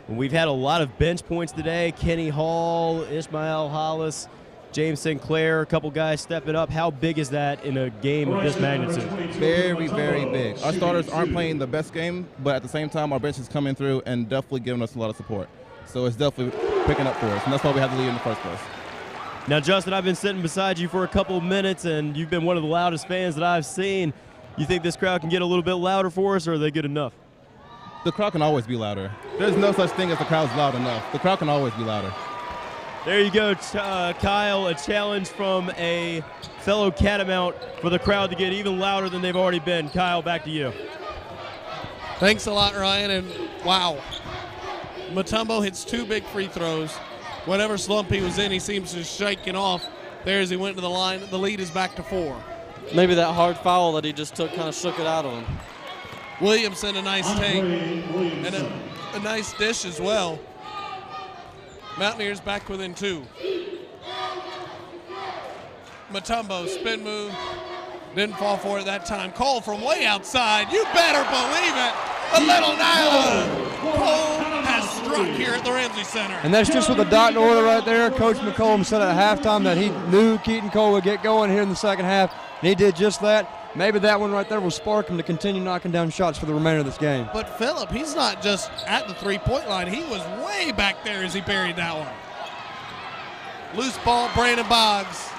We've had a lot of bench points today. Kenny Hall, Ishmael Hollis, James Sinclair, a couple guys stepping up. How big is that in a game of this magnitude? Very, very big. Our starters aren't playing the best game, but at the same time, our bench is coming through and definitely giving us a lot of support. So it's definitely picking up for us, and that's why we have the lead in the first place. Now, Justin, I've been sitting beside you for a couple of minutes, and you've been one of the loudest fans that I've seen. You think this crowd can get a little bit louder for us, or are they good enough? The crowd can always be louder. There's no such thing as the crowd's loud enough. The crowd can always be louder. There you go, Kyle, a challenge from a fellow Catamount for the crowd to get even louder than they've already been. Kyle, back to you. Thanks a lot, Ryan, and wow. Mutombo hits 2 big free throws. Whatever slump he was in, he seems to be shaking off there as he went to the line. The lead is back to 4. Maybe that hard foul that he just took kind of shook it out of him. Williamson, a nice take, and a nice dish as well. Mountaineers back within 2. Mutombo, spin move, didn't fall for it that time. Cole from way outside, you better believe it. A little nylon. Cole has struck here at the Ramsey Center. And that's just with a dot in order right there. Coach McCollum said at halftime that he knew Keaton Cole would get going here in the second half, and he did just that. Maybe that one right there will spark him to continue knocking down shots for the remainder of this game. But Phillip, he's not just at the three-point line. He was way back there as he buried that one. Loose ball, Brandon Boggs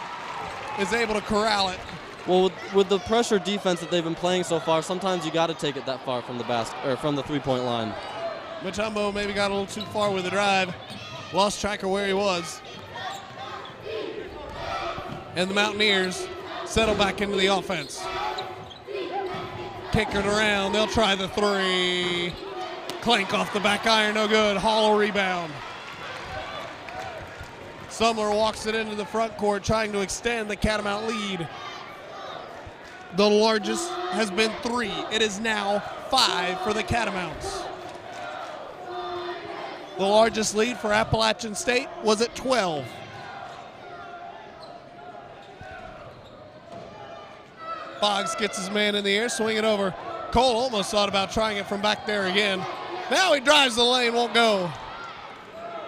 is able to corral it. Well, with the pressure defense that they've been playing so far, sometimes you got to take it that far from the from the three-point line. Mutombo maybe got a little too far with the drive, lost track of where he was. And the Mountaineers settle back into the offense. Kick it around, they'll try the 3. Clank off the back iron, no good, hollow rebound. Sumler walks it into the front court, trying to extend the Catamount lead. The largest has been 3. It is now 5 for the Catamounts. The largest lead for Appalachian State was at 12. Boggs gets his man in the air, swing it over. Cole almost thought about trying it from back there again. Now he drives the lane, won't go.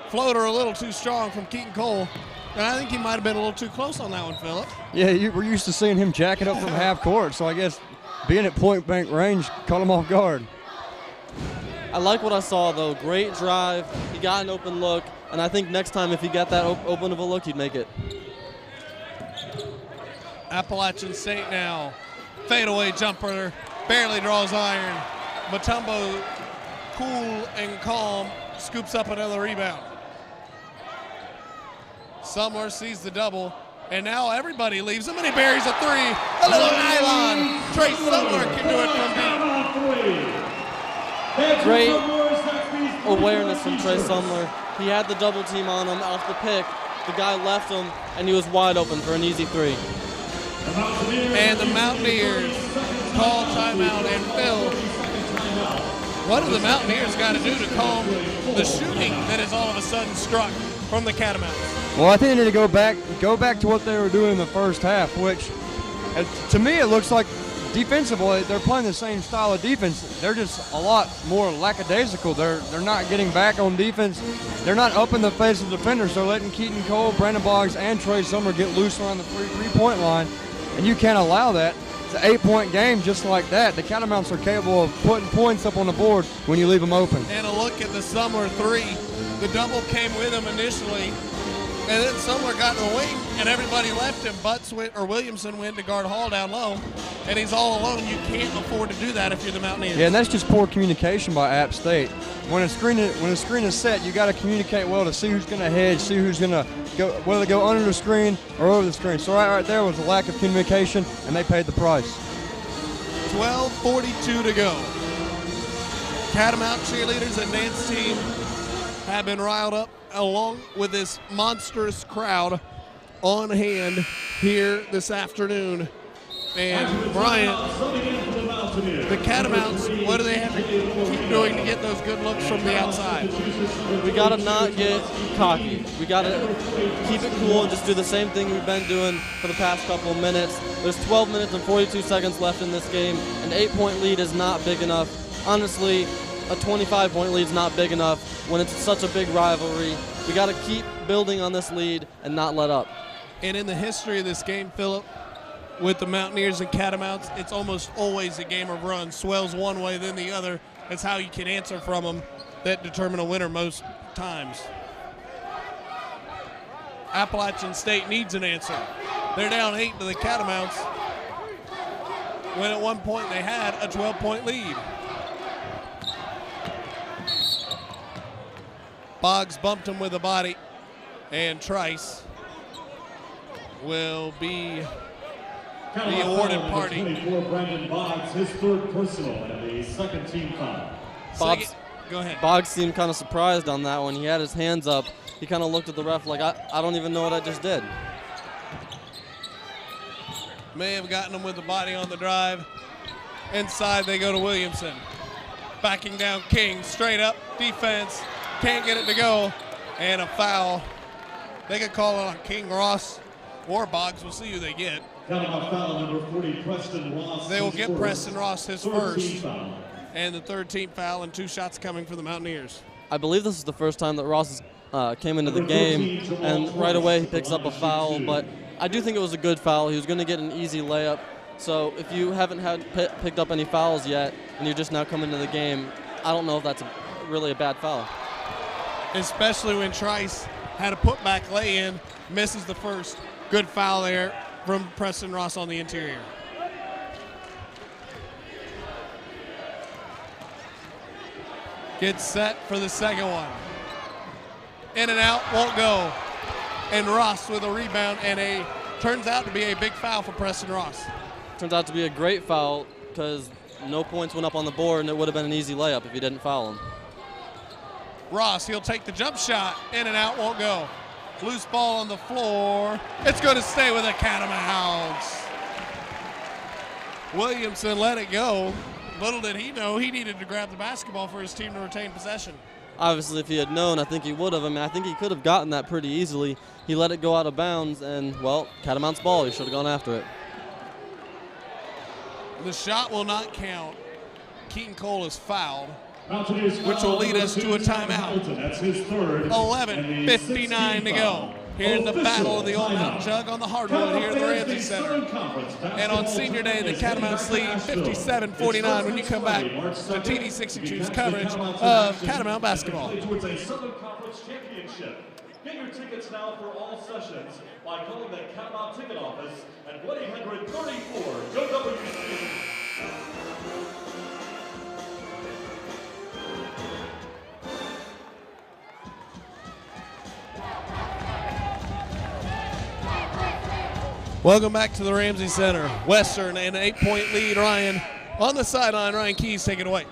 Floater a little too strong from Keaton Cole. And I think he might have been a little too close on that one, Phillip. Yeah, we're used to seeing him jack it up from half court, so I guess being at point blank range caught him off guard. I like what I saw, though. Great drive. He got an open look, and I think next time if he got that open of a look, he'd make it. Appalachian State now. Fadeaway jumper, barely draws iron. Mutombo, cool and calm, scoops up another rebound. Sumler sees the double, and now everybody leaves him, and he buries a 3. A little nylon. Trey Sumler can do it from deep. Great awareness from Trey Sumler. He had the double team on him off the pick. The guy left him, and he was wide open for an easy 3. And the Mountaineers call timeout. And Phil, what do the Mountaineers got to do to calm the shooting that is all of a sudden struck from the Catamounts? Well, I think they need to go back to what they were doing in the first half, which to me it looks like defensively they're playing the same style of defense. They're just a lot more lackadaisical. They're not getting back on defense. They're not up in the face of defenders. They're letting Keaton Cole, Brandon Boggs, and Trey Sumler get loose around the three-point line, and you can't allow that. It's an 8-point game just like that. The Catamounts are capable of putting points up on the board when you leave them open. And a look at the Sumler 3. The double came with him initially, and then Sumler got in the wing, and everybody left him. Williamson went to guard Hall down low, and he's all alone. You can't afford to do that if you're the Mountaineers. Yeah, and that's just poor communication by App State. When a screen is set, you got to communicate well to see who's going to hedge, see who's going to go, whether they go under the screen or over the screen. So right there was a lack of communication, and they paid the price. 12:42 to go. Catamount cheerleaders and dance team have been riled up along with this monstrous crowd on hand here this afternoon. And Brian, the Catamounts, what do they have to keep doing to get those good looks from the outside? We got to not get cocky. We got to keep it cool and just do the same thing we've been doing for the past couple of minutes. There's 12 minutes and 42 seconds left in this game. An 8-point lead is not big enough. Honestly, a 25-point lead is not big enough when it's such a big rivalry. We got to keep building on this lead and not let up. And in the history of this game, Phillip, with the Mountaineers and Catamounts, it's almost always a game of runs. Swells one way, then the other. That's how you can answer from them that determine a winner most times. Appalachian State needs an answer. They're down 8 to the Catamounts, when at one point they had a 12-point lead. Boggs bumped him with a body, and Trice will be the awarded party. 24, Brandon Boggs, his third personal and the second team foul. Go ahead. Boggs seemed kind of surprised on that one. He had his hands up. He kind of looked at the ref like, I don't even know what I just did. May have gotten him with the body on the drive. Inside they go to Williamson. Backing down King, straight up, defense. Can't get it to go, and a foul. They could call it on King, Ross, or Boggs. We'll see who they get. Foul number 40, Preston Ross. They will give first. Preston Ross his Third first, team foul. and the third team foul, and 2 shots coming for the Mountaineers. I believe this is the first time that Ross came into the game, and right away he picks up a foul, but I do think it was a good foul. He was going to get an easy layup. So if you haven't picked up any fouls yet, and you're just now coming into the game, I don't know if that's really a bad foul. Especially when Trice had a putback lay-in, misses the first. Good foul there from Preston Ross on the interior. Gets set for the second one. In and out, won't go. And Ross with a rebound, and turns out to be a big foul for Preston Ross. Turns out to be a great foul because no points went up on the board, and it would have been an easy layup if you didn't foul him. Ross, he'll take the jump shot. In and out, won't go. Loose ball on the floor. It's going to stay with the Catamounts. Williamson let it go. Little did he know he needed to grab the basketball for his team to retain possession. Obviously, if he had known, I think he would have. I mean, I think he could have gotten that pretty easily. He let it go out of bounds, and, well, Catamounts ball. He should have gone after it. The shot will not count. Keaton Cole is fouled, which will lead us to a timeout. 11:59 to go. Here in the battle of the Old Mountain Jug on the hardwood here at the Ramsey Center. And on senior day, the Catamounts lead 57-49 when you come back to TD62's coverage of Catamount basketball. Towards a Southern Conference championship. Get your tickets now for all sessions by calling the Catamount ticket office at 1-800-34-GO-WC. Welcome back to the Ramsey Center. Western and an 8-point lead. Ryan on the sideline. Ryan Keys, take it away.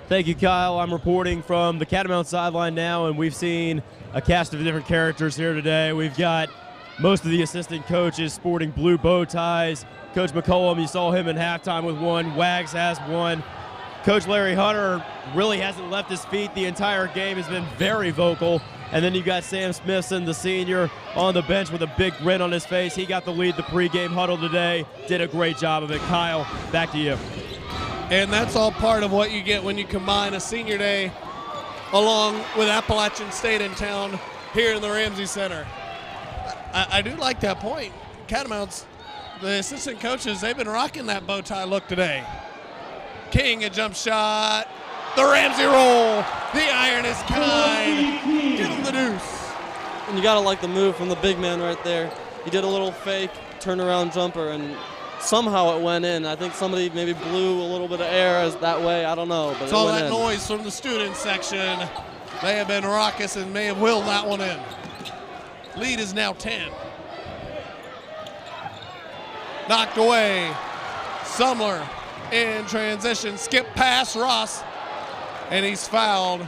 Thank you, Kyle. I'm reporting from the Catamounts sideline now, and we've seen a cast of different characters here today. We've got most of the assistant coaches sporting blue bow ties. Coach McCollum, you saw him in halftime with one. Wags has one. Coach Larry Hunter really hasn't left his feet the entire game, has been very vocal. And then you got Sam Smithson, the senior, on the bench with a big grin on his face. He got the lead the pregame huddle today. Did a great job of it. Kyle, back to you. And that's all part of what you get when you combine a senior day along with Appalachian State in town here in the Ramsey Center. I do like that point. Catamounts, the assistant coaches, they've been rocking that bow tie look today. King, a jump shot. The Ramsey roll. The iron is kind. Give him the deuce. And you got to like the move from the big man right there. He did a little fake turnaround jumper, and somehow it went in. I think somebody maybe blew a little bit of air as that way. I don't know, but it's it all went that in. noise from the student section. They have been raucous and may have willed that one in. Lead is now 10. Knocked away. Sumler in transition. Skip pass, Ross. And he's fouled.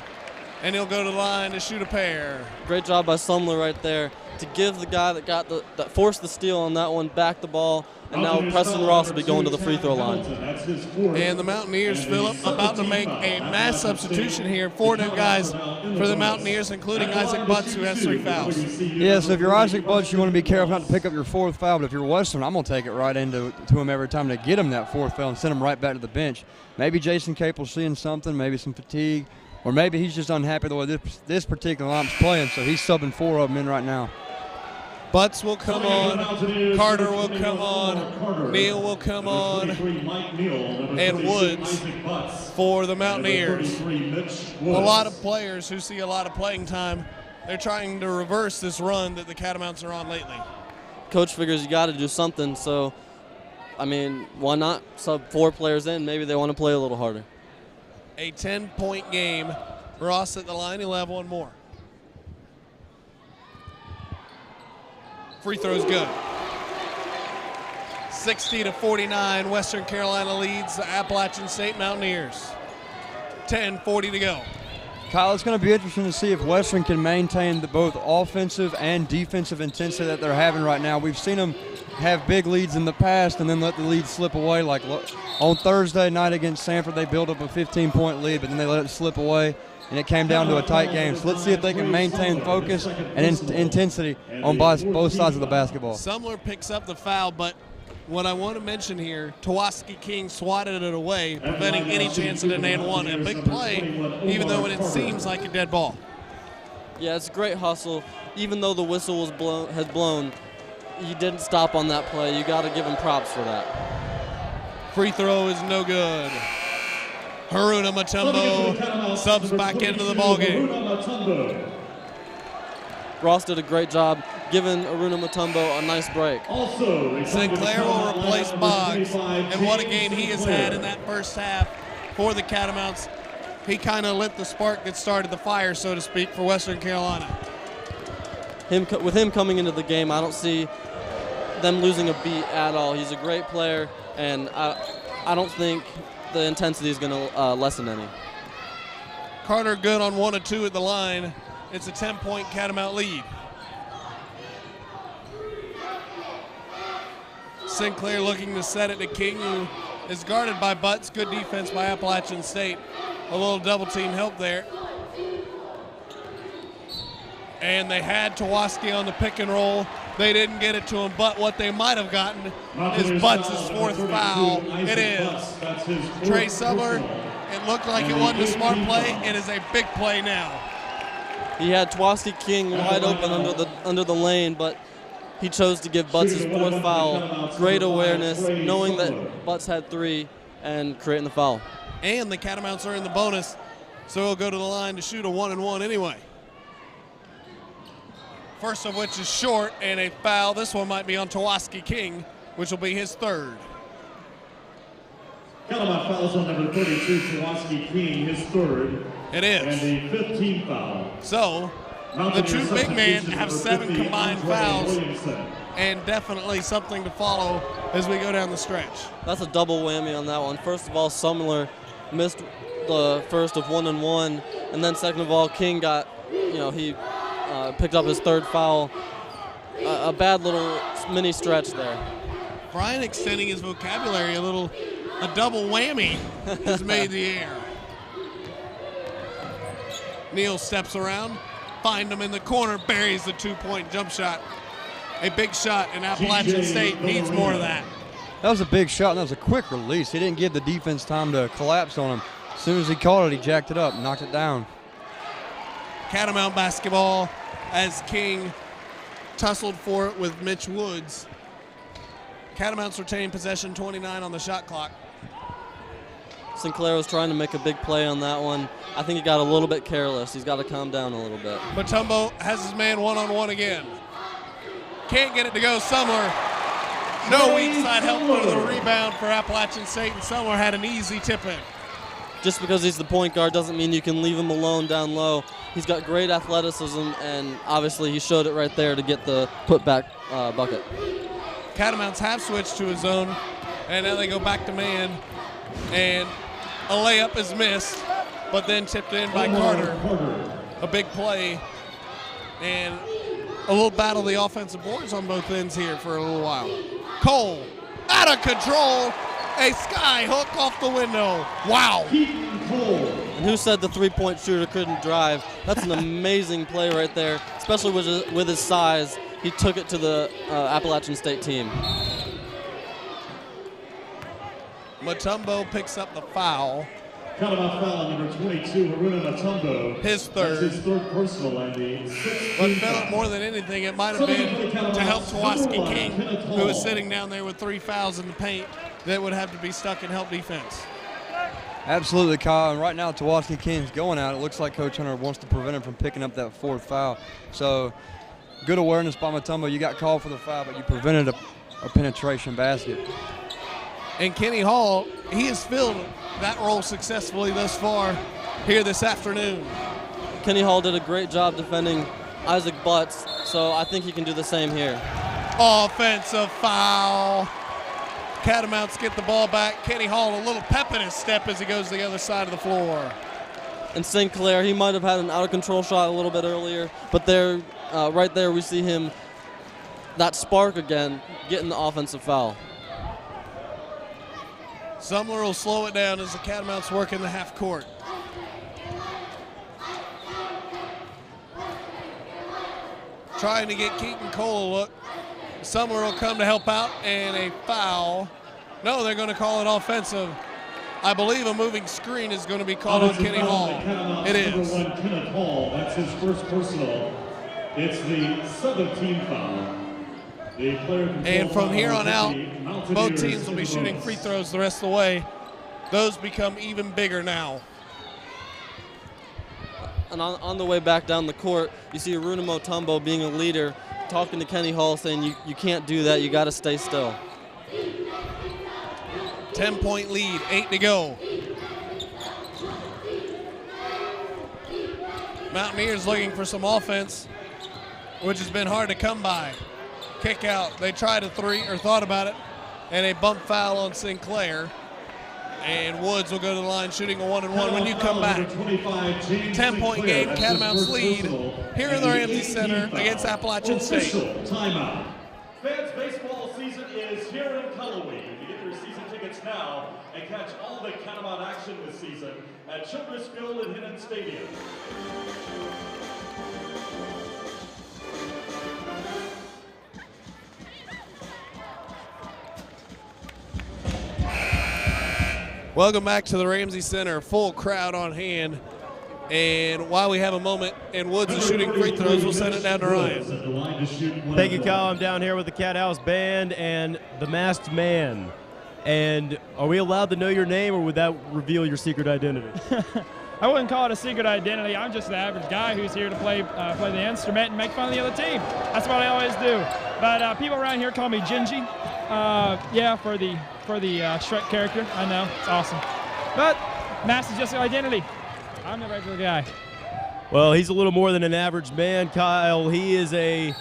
And he'll go to the line to shoot a pair. Great job by Sumler right there to give the guy that forced the steal on that one back the ball. And now Preston Ross will be going to the free throw line. And the Mountaineers, Phillip, about to make a mass substitution here. 4 new guys for the Mountaineers, including Isaac Butts, who has 3 fouls. Yeah, so if you're Isaac Butts, you want to be careful not to pick up your 4th foul. But if you're Western, I'm going to take it right into him every time to get him that 4th foul and send him right back to the bench. Maybe Jason Capel's seeing something, maybe some fatigue, or maybe he's just unhappy the way this particular line's playing, so he's subbing 4 of them in right now. Butts will come on, Carter will come on, Neal will come on, and Woods for the Mountaineers. A lot of players who see a lot of playing time They're trying to reverse this run that the Catamounts are on lately. Coach figures you got to do something, so, I mean, why not sub 4 players in? Maybe they want to play a little harder. A 10-point game. Ross at the line, he'll have one more. Free throw's good. 60-49, Western Carolina leads the Appalachian State Mountaineers. 10:40 to go. Kyle, it's going to be interesting to see if Western can maintain the both offensive and defensive intensity that they're having right now. We've seen them have big leads in the past and then let the lead slip away. Like on Thursday night against Sanford, they built up a 15-point lead, but then they let it slip away, and it came down to a tight game. So let's see if they can maintain focus and intensity on both sides of the basketball. Sumler picks up the foul, but what I want to mention here, Tawaski King swatted it away, preventing any chance at an and one. A big play, even though it seems like a dead ball. Yeah, it's a great hustle. Even though the whistle has blown, he didn't stop on that play. You got to give him props for that. Free throw is no good. Haruna Mutombo subs back into the ballgame. Ross did a great job giving Aruna Mutombo a nice break. Sinclair will replace Boggs, and what a game he has had in that first half for the Catamounts. He kind of lit the spark that started the fire, so to speak, for Western Carolina. With him coming into the game, I don't see them losing a beat at all. He's a great player, and I don't think the intensity is going to lessen any. Carter good on 1 of 2 at the line. It's a 10-point Catamount lead. Sinclair looking to set it to King, who is guarded by Butts. Good defense by Appalachian State. A little double team help there. And they had Tawaski on the pick and roll. They didn't get it to him, but what they might have gotten is Butts' 4th foul. It is. Trey Summer, it looked like it wasn't a smart play. It is a big play now. He had Tawaski King wide open under the lane, but he chose to give Butts his 4th foul. Great awareness, knowing that Butts had 3 and creating the foul. And the Catamounts are in the bonus, so he'll go to the line to shoot a 1-and-1 anyway. First of which is short and a foul. This one might be on Tawaski King, which will be his 3rd. Catamount fouls on number 32, Tawaski King, his 3rd. It is. And the 15th foul. So, the two big men have 7 combined fouls, and definitely something to follow as we go down the stretch. That's a double whammy on that one. First of all, Sumler missed the first of 1-and-1, and then second of all, King got, he picked up his 3rd foul. A bad little mini stretch there. Brian extending his vocabulary a double whammy has made the air. Neal steps around, find him in the corner, buries the 2-point jump shot. A big shot, and Appalachian State needs more of that. That was a big shot, and that was a quick release. He didn't give the defense time to collapse on him. As soon as he caught it, he jacked it up, knocked it down. Catamount basketball as King tussled for it with Mitch Woods. Catamounts retain possession, 29 on the shot clock. Sinclair was trying to make a big play on that one. I think he got a little bit careless. He's got to calm down a little bit. Mutombo has his man 1-on-1 again. Can't get it to go. Sumler, no weak side help for the rebound for Appalachian State, and Sumler had an easy tip in. Just because he's the point guard doesn't mean you can leave him alone down low. He's got great athleticism, and obviously he showed it right there to get the putback bucket. Catamounts have switched to a zone, and now they go back to man, and a layup is missed, but then tipped in by Carter. A big play, and a little battle of the offensive boards on both ends here for a little while. Cole, out of control, a sky hook off the window. Wow. And who said the 3-point shooter couldn't drive? That's an amazing play right there, especially with his size. He took it to the Appalachian State team. Mutombo picks up the foul. Catamount foul number 22, Haruna Mutombo. His 3rd. That's his 3rd personal, and the 16th But felt more than anything, it might have been to help Tawaski King, who was sitting down there with 3 fouls in the paint, that would have to be stuck in help defense. Absolutely, Kyle. And right now, Tawaski King's going out. It looks like Coach Hunter wants to prevent him from picking up that 4th foul. So, good awareness by Mutombo. You got called for the foul, but you prevented a penetration basket. And Kenny Hall, he has filled that role successfully thus far here this afternoon. Kenny Hall did a great job defending Isaac Butts, so I think he can do the same here. Offensive foul. Catamounts get the ball back. Kenny Hall, a little pep in his step as he goes to the other side of the floor. And Sinclair, he might have had an out-of-control shot a little bit earlier, but there, right there we see him, that spark again, getting the offensive foul. Sumler will slow it down as the Catamounts work in the half court. Trying to get Keaton Cole a look. Sumler will come to help out, and a foul. No, they're going to call it offensive. I believe a moving screen is going to be called on Kenny Hall. It is. Kenneth Hall, that's his first personal. It's the 7th team foul. And from here on out, both teams will be shooting free throws the rest of the way. Those become even bigger now. And on the way back down the court, you see Aruna Mutombo being a leader, talking to Kenny Hall, saying you can't do that, you got to stay still. 10-point lead, 8 to go. Mountaineers looking for some offense, which has been hard to come by. Kick out, they tried a 3 or thought about it, and a bump foul on Sinclair. And Woods will go to the line shooting a 1-and-1 when you come back. 10-point game, Catamounts lead here in the Ramsey Center against Appalachian State. Timeout. Fans, baseball season is here in Cullowhee. You get your season tickets now and catch all the Catamount action this season at Childress Field and Hinnon Stadium. Welcome back to the Ramsey Center. Full crowd on hand. And while we have a moment and Woods is shooting free throws, we'll send it down to Ryan. Thank you, Kyle. I'm down here with the Cat House Band and the Masked Man. And are we allowed to know your name, or would that reveal your secret identity? I wouldn't call it a secret identity. I'm just the average guy who's here to play the instrument and make fun of the other team. That's what I always do. But people around here call me Gingy. Yeah, for the Shrek character. I know, it's awesome. But Mask is just an identity. I'm the regular guy. Well, he's a little more than an average man, Kyle. He is a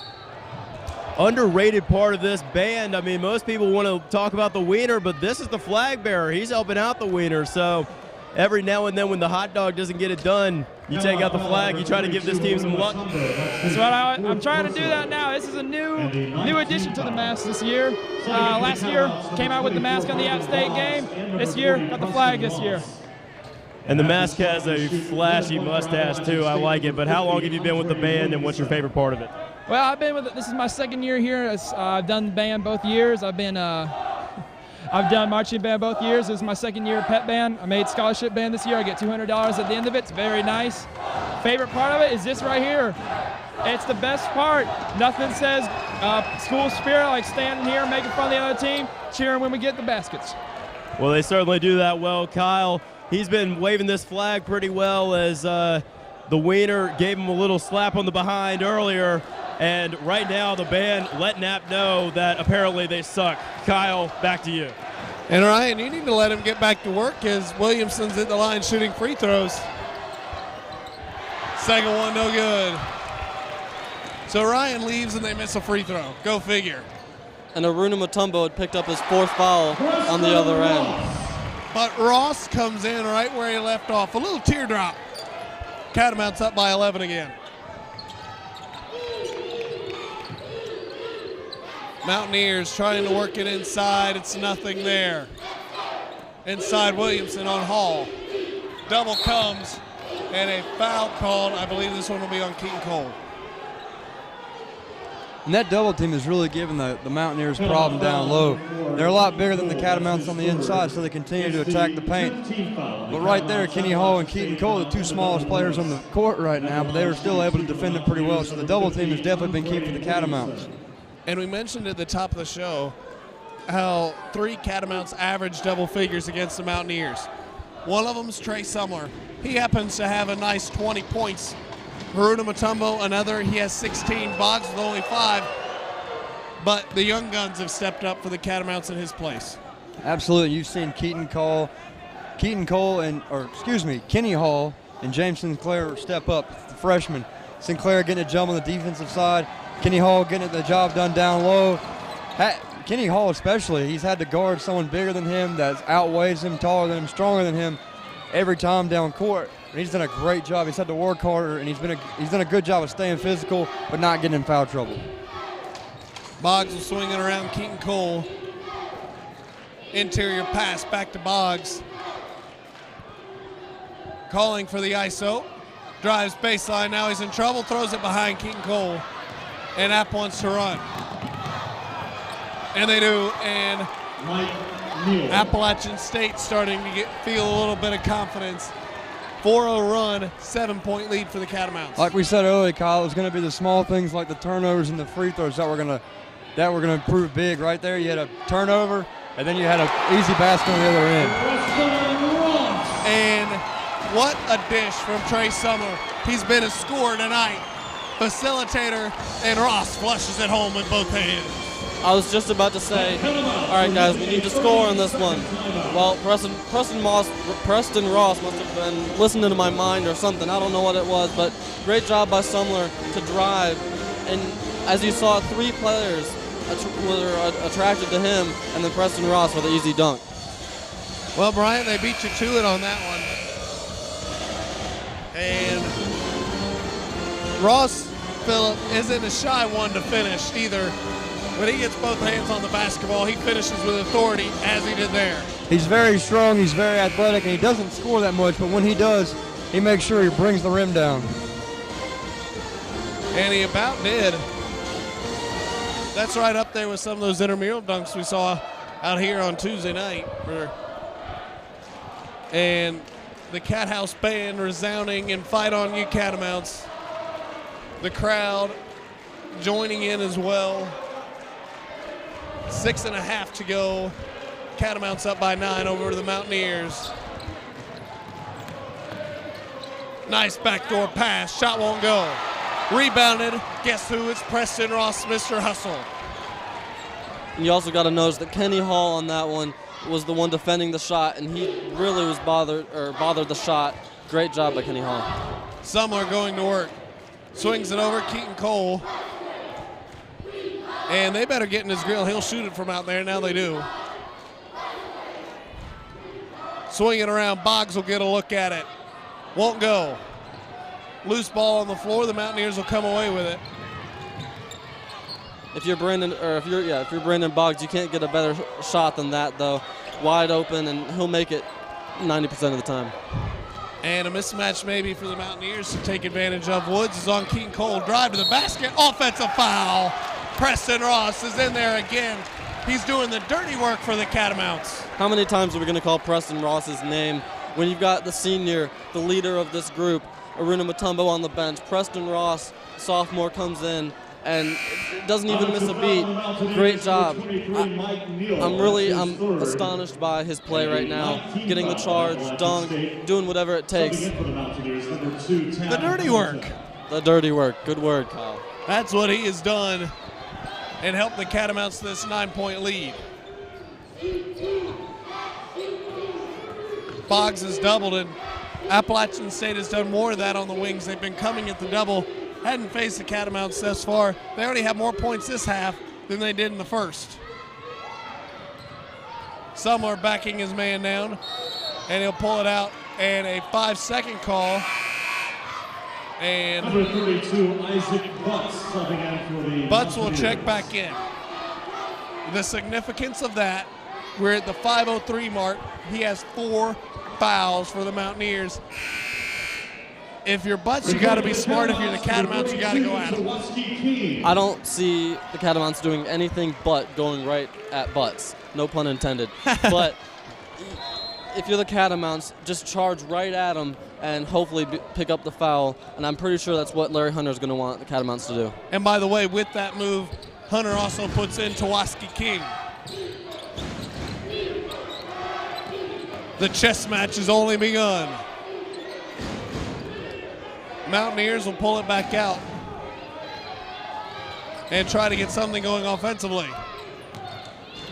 underrated part of this band. I mean, most people want to talk about the wiener, but this is the flag bearer. He's helping out the wiener. So every now and then when the hot dog doesn't get it done, you take out the flag, you try to give this team some luck. That's what I'm trying to do that now. This is a new addition to the mask this year. Last year, came out with the mask on the App State game. This year, got the flag this year. And the mask has a flashy mustache, too. I like it. But how long have you been with the band, and what's your favorite part of it? Well, I've been with it. This is my second year here. I've done band both years. I've done marching band both years. This is my second year pep band. I made scholarship band this year. I get $200 at the end of it. It's very nice. Favorite part of it is this right here. It's the best part. Nothing says school spirit like standing here making fun of the other team, cheering when we get the baskets. Well, they certainly do that well. Kyle, he's been waving this flag pretty well as the wiener gave him a little slap on the behind earlier. And right now the band let Knapp know that apparently they suck. Kyle, back to you. And Ryan, you need to let him get back to work as Williamson's at the line shooting free throws. Second one, no good. So Ryan leaves and they miss a free throw. Go figure. And Aruna Mutombo had picked up his 4th foul on the other end. But Ross comes in right where he left off. A little teardrop. Catamounts up by 11 again. Mountaineers trying to work it inside. It's nothing there. Inside Williamson on Hall. Double comes and a foul called. I believe this one will be on Keaton Cole. And that double team is really giving the Mountaineers problem down low. They're a lot bigger than the Catamounts on the inside, so they continue to attack the paint. But right there, Kenny Hall and Keaton Cole, the two smallest players on the court right now, but they were still able to defend it pretty well. So the double team has definitely been key for the Catamounts. And we mentioned at the top of the show how 3 Catamounts average double figures against the Mountaineers. One of them is Trey Sumler. He happens to have a nice 20 points. Haruna Mutombo, another, he has 16. Boggs with only 5. But the young guns have stepped up for the Catamounts in his place. Absolutely. You've seen Kenny Hall and James Sinclair step up, the freshman. Sinclair getting a jump on the defensive side. Kenny Hall getting the job done down low. Kenny Hall especially, he's had to guard someone bigger than him that outweighs him, taller than him, stronger than him every time down court. And he's done a great job. He's had to work harder, and he's done a good job of staying physical but not getting in foul trouble. Boggs will swing it around Keaton Cole. Interior pass back to Boggs. Calling for the ISO. Drives baseline, now he's in trouble, throws it behind Keaton Cole. And App wants to run. And they do, and Appalachian State starting to feel a little bit of confidence. 4-0 run, 7-point lead for the Catamounts. Like we said earlier, Kyle, it's going to be the small things like the turnovers and the free throws that were going to prove big right there. You had a turnover, and then you had an easy basket on the other end. And what a dish from Trey Sumler. He's been a scorer tonight. Facilitator, and Ross flushes it home with both hands. I was just about to say, all right, guys, we need to score on this one. Well, Preston Ross must have been listening to my mind or something. I don't know what it was, but great job by Sumler to drive. And as you saw, 3 players were attracted to him, and then Preston Ross with an easy dunk. Well, Brian, they beat you to it on that one. And Ross Phillip isn't a shy one to finish either. When he gets both hands on the basketball, he finishes with authority as he did there. He's very strong, he's very athletic, and he doesn't score that much, but when he does, he makes sure he brings the rim down. And he about did. That's right up there with some of those intramural dunks we saw out here on Tuesday night. And the Cat House band resounding in Fight On You Catamounts. The crowd joining in as well. 6.5 to go. Catamounts up by 9 over to the Mountaineers. Nice backdoor pass. Shot won't go. Rebounded. Guess who? It's Preston Ross, Mr. Hustle. And you also got to notice that Kenny Hall on that one was the one defending the shot, and he really was bothered the shot. Great job by Kenny Hall. Sumler going to work. Swings it over Keaton Cole. And they better get in his grill. He'll shoot it from out there. Now they do. Swing it around. Boggs will get a look at it. Won't go. Loose ball on the floor. The Mountaineers will come away with it. If you're Brandon Boggs, you can't get a better shot than that, though. Wide open, and he'll make it 90% of the time. And a mismatch maybe for the Mountaineers to take advantage of. Woods is on Keaton Cole. Drive to the basket. Offensive foul. Preston Ross is in there again. He's doing the dirty work for the Catamounts. How many times are we going to call Preston Ross's name when you've got the senior, the leader of this group, Haruna Mutombo on the bench? Preston Ross, sophomore, comes in and doesn't even miss a beat. Great job. I'm astonished by his play right now. Getting the charge, dunk, doing whatever it takes. The dirty work. The dirty work. Good word, Kyle. That's what he has done and helped the Catamounts to this 9-point lead. Boggs has doubled it. Appalachian State has done more of that on the wings. They've been coming at the double. Hadn't faced the Catamounts thus far. They already have more points this half than they did in the first. Sumler backing his man down, and he'll pull it out. And a 5-second call. And number 32, Isaac Butts, subbing in for the Butts will check back in. The significance of that, we're at the 5:03 mark. He has 4 fouls for the Mountaineers. If you're Butts, you got to be smart. If you're the Catamounts, you got to go at him. I don't see the Catamounts doing anything but going right at Butts. No pun intended. But if you're the Catamounts, just charge right at him and hopefully pick up the foul. And I'm pretty sure that's what Larry Hunter is going to want the Catamounts to do. And by the way, with that move, Hunter also puts in Tawaski King. The chess match has only begun. Mountaineers will pull it back out and try to get something going offensively.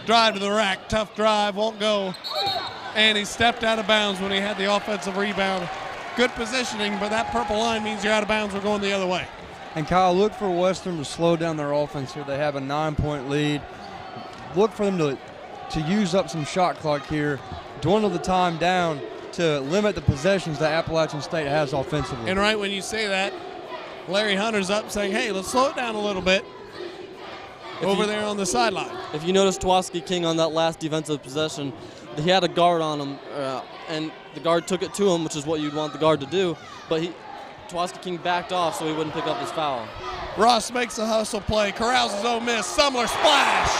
Drive to the rack, tough drive, won't go. And he stepped out of bounds when he had the offensive rebound. Good positioning, but that purple line means you're out of bounds. We're going the other way. And Kyle, look for Western to slow down their offense here. They have a 9-point lead. Look for them to use up some shot clock here, dwindle the time down to limit the possessions that Appalachian State has offensively. And right when you say that, Larry Hunter's up saying, hey, let's slow it down a little bit over there on the sideline. If you notice Twaski King on that last defensive possession, he had a guard on him, and the guard took it to him, which is what you'd want the guard to do, but Twaski King backed off so he wouldn't pick up his foul. Ross makes a hustle play, corrals his own miss, Sumler splash!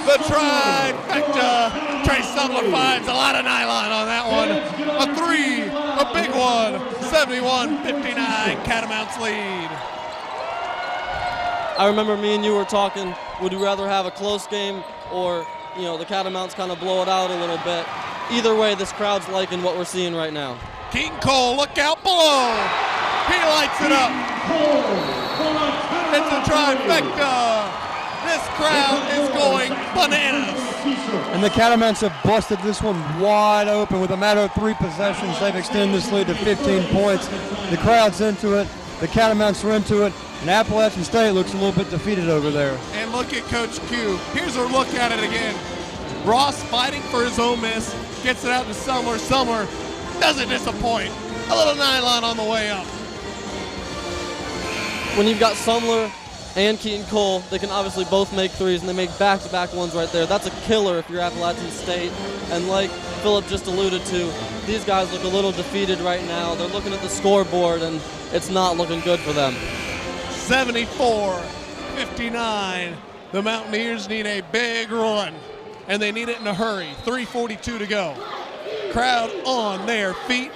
The trifecta. Trey Sumler finds a lot of nylon on that one. A three, a big one. 71-59, Catamounts lead. I remember me and you were talking, would you rather have a close game or, the Catamounts kind of blow it out a little bit? Either way, this crowd's liking what we're seeing right now. Keaton Cole, look out below. He lights it up. It's a trifecta. This crowd is going bananas. And the Catamounts have busted this one wide open. With a matter of 3 possessions, they've extended this lead to 15 points. The crowd's into it. The Catamounts are into it. And Appalachian State looks a little bit defeated over there. And look at Coach Q. Here's a look at it again. Ross fighting for his own miss. Gets it out to Sumler. Sumler doesn't disappoint. A little nylon on the way up. When you've got Sumler and Keaton Cole, they can obviously both make threes, and they make back-to-back ones right there. That's a killer if you're Appalachian State. And like Philip just alluded to, these guys look a little defeated right now. They're looking at the scoreboard, and it's not looking good for them. 74-59. The Mountaineers need a big run, and they need it in a hurry. 3:42 to go. Crowd on their feet.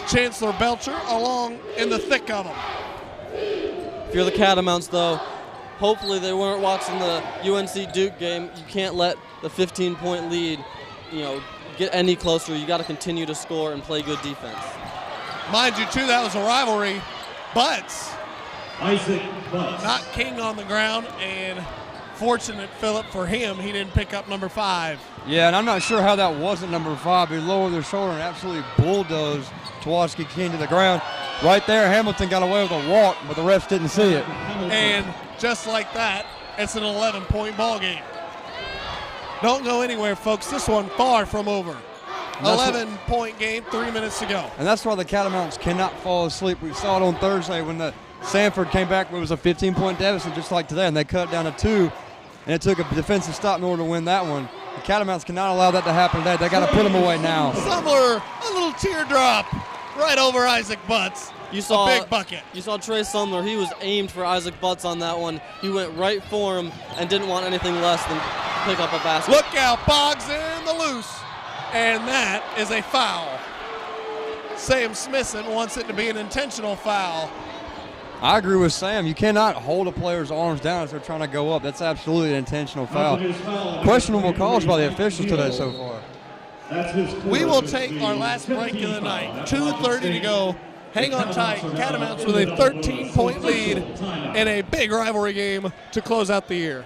Chancellor Belcher along in the thick of them. If you're the Catamounts, though, hopefully they weren't watching the UNC Duke game. You can't let the 15-point lead, get any closer. You got to continue to score and play good defense. Mind you, too, that was a rivalry. Butts, Isaac Butts, not King on the ground, and fortunate, Philip, for him, he didn't pick up number 5. Yeah, and I'm not sure how that wasn't number 5. He lowered their shoulder and absolutely bulldozed Twaski King to the ground. Right there, Hamilton got away with a walk, but the refs didn't see it. And just like that, it's an 11-point ball game. Don't go anywhere, folks. This one far from over. 11-point game, 3 minutes to go. And that's why the Catamounts cannot fall asleep. We saw it on Thursday when the Sanford came back. It was a 15-point deficit just like today, and they cut it down to 2. And it took a defensive stop in order to win that one. The Catamounts cannot allow that to happen today. They got to put them away now. Sumler, a little teardrop right over Isaac Butts. You saw a big bucket. You saw Trey Sumler. He was aimed for Isaac Butts on that one. He went right for him and didn't want anything less than pick up a basket. Look out, Boggs in the loose. And that is a foul. Sam Smithson wants it to be an intentional foul. I agree with Sam. You cannot hold a player's arms down as they're trying to go up. That's absolutely an intentional foul. Questionable calls by the officials today so far. We will take our last break of the night. 2:30 to go. Hang on tight. Catamounts with a 13-point lead in a big rivalry game to close out the year.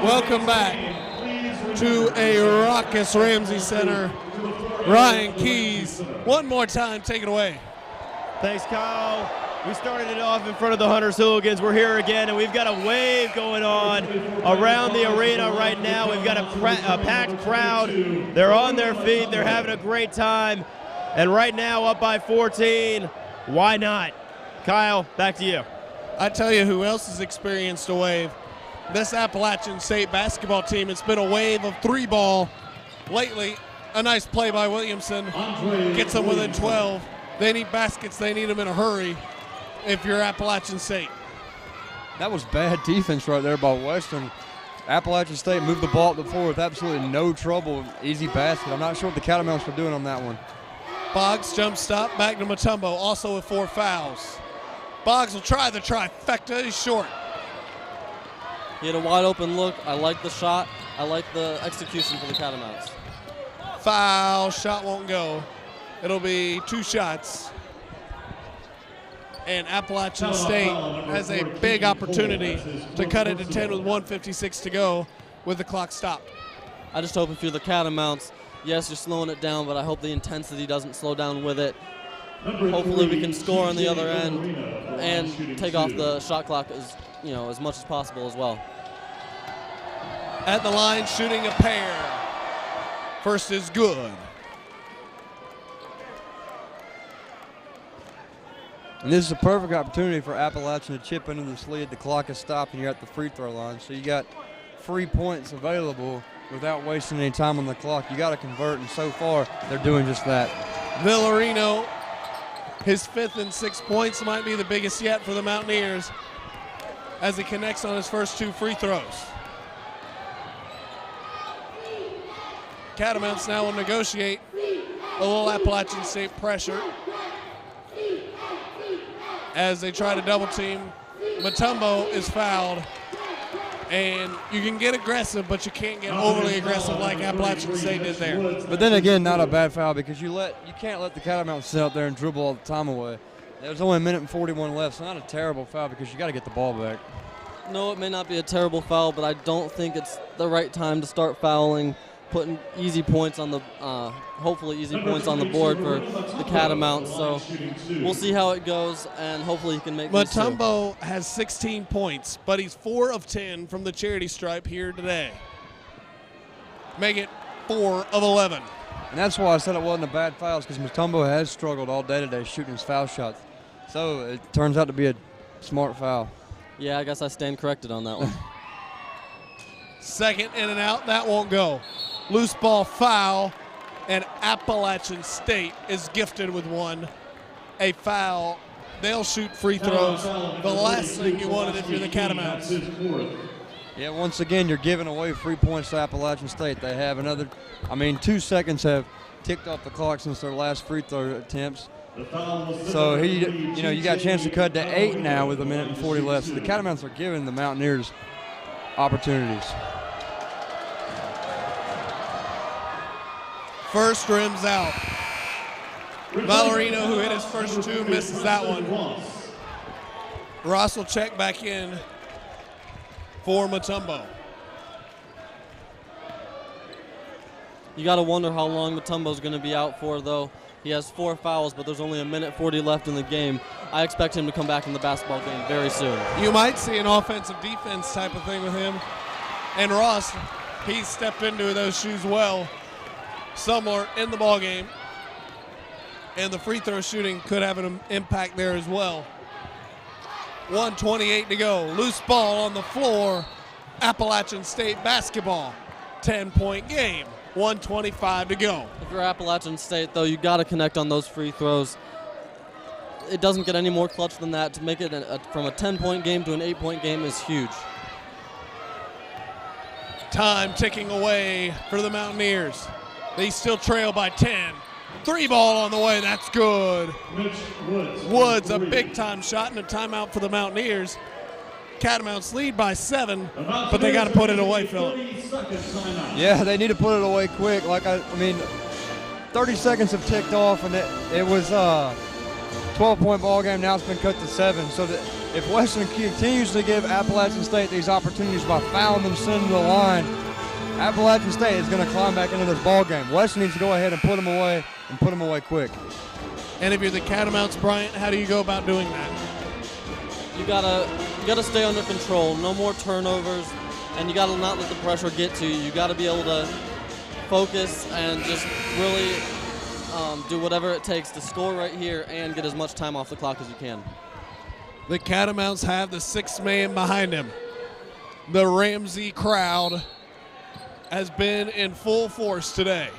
Welcome back to a raucous Ramsey Center. Ryan Keys, one more time, take it away. Thanks, Kyle. We started it off in front of the Hunters Hooligans. We're here again, and we've got a wave going on around the arena right now. We've got a packed crowd. They're on their feet. They're having a great time. And right now, up by 14, why not? Kyle, back to you. I tell you who else has experienced a wave. This Appalachian State basketball team. It's been a wave of 3-ball lately. A nice play by Williamson. Gets them within 12. They need baskets. They need them in a hurry if you're Appalachian State. That was bad defense right there by Western. Appalachian State moved the ball up the floor with absolutely no trouble. Easy basket. I'm not sure what the Catamounts were doing on that one. Boggs jump stop back to Mutombo, also with 4 fouls. Boggs will try the trifecta. He's short. He had a wide open look. I like the shot. I like the execution for the Catamounts. Foul. Shot won't go. It'll be 2 shots. And Appalachian State has a big opportunity to cut it to 10 with 1:56 to go with the clock stopped. I just hope if you're the Catamounts, yes, you're slowing it down, but I hope the intensity doesn't slow down with it. Hopefully we can score on the other end and take off the shot clock as much as possible as well. At the line, shooting a pair. First is good. And this is a perfect opportunity for Appalachian to chip into this lead. The clock is stopped and you're at the free throw line. So you got free points available without wasting any time on the clock. You got to convert, and so far they're doing just that. Villarino, his 5th and 6 points might be the biggest yet for the Mountaineers as he connects on his first 2 free throws. Catamounts now will negotiate a little Appalachian State pressure as they try to double team. Mutombo is fouled, and you can get aggressive, but you can't get overly aggressive like Appalachian State did there. But then again, not a bad foul because you can't let the Catamounts sit out there and dribble all the time away. There's only a minute and 41 left, so not a terrible foul because you got to get the ball back. No, it may not be a terrible foul, but I don't think it's the right time to start fouling, putting easy points on the, hopefully easy points on the board for the Catamounts. So we'll see how it goes, and hopefully he can make these 2. Mutombo has 16 points, but he's 4 of 10 from the charity stripe here today. Make it 4 of 11. And that's why I said it wasn't a bad foul, because Mutombo has struggled all day today shooting his foul shots. So it turns out to be a smart foul. Yeah, I guess I stand corrected on that one. Second in and out, that won't go. Loose ball foul, and Appalachian State is gifted with 1. A foul. They'll shoot free throws. The last thing you wanted if you're the Catamounts. Yeah, once again, you're giving away free points to Appalachian State. They have 2 seconds have ticked off the clock since their last free throw attempts. So you got a chance to cut to 8 now with a minute and 40 left. So the Catamounts are giving the Mountaineers opportunities. First rims out. Villarino, who hit his first 2, misses that one. Ross will check back in for Mutombo. You got to wonder how long Mutombo's going to be out for, though. He has 4 fouls, but there's only a minute 40 left in the game. I expect him to come back in the basketball game very soon. You might see an offensive defense type of thing with him. And Ross, he stepped into those shoes well somewhere in the ball game, and the free throw shooting could have an impact there as well. 1:28 to go. Loose ball on the floor. Appalachian State basketball. 10-point game. 1:25 to go. If you're Appalachian State, though, you got to connect on those free throws. It doesn't get any more clutch than that. To make it from a 10-point game to an 8-point game is huge. Time ticking away for the Mountaineers. They still trail by 10. 3-ball on the way, that's good. Woods, a big-time shot and a timeout for the Mountaineers. Catamounts lead by 7, but they got to put it away, Philip. Yeah, they need to put it away quick. 30 seconds have ticked off, and it was a 12-point ball game. Now it's been cut to 7. So that if Western continues to give Appalachian State these opportunities by fouling them, sending to the line, Appalachian State is going to climb back into this ball game. Western needs to go ahead and put them away, and put them away quick. And if you're the Catamounts, Bryant, how do you go about doing that? You gotta stay under control. No more turnovers, and you gotta not let the pressure get to you. You gotta be able to focus and just really do whatever it takes to score right here and get as much time off the clock as you can. The Catamounts have the sixth man behind him. The Ramsey crowd has been in full force today.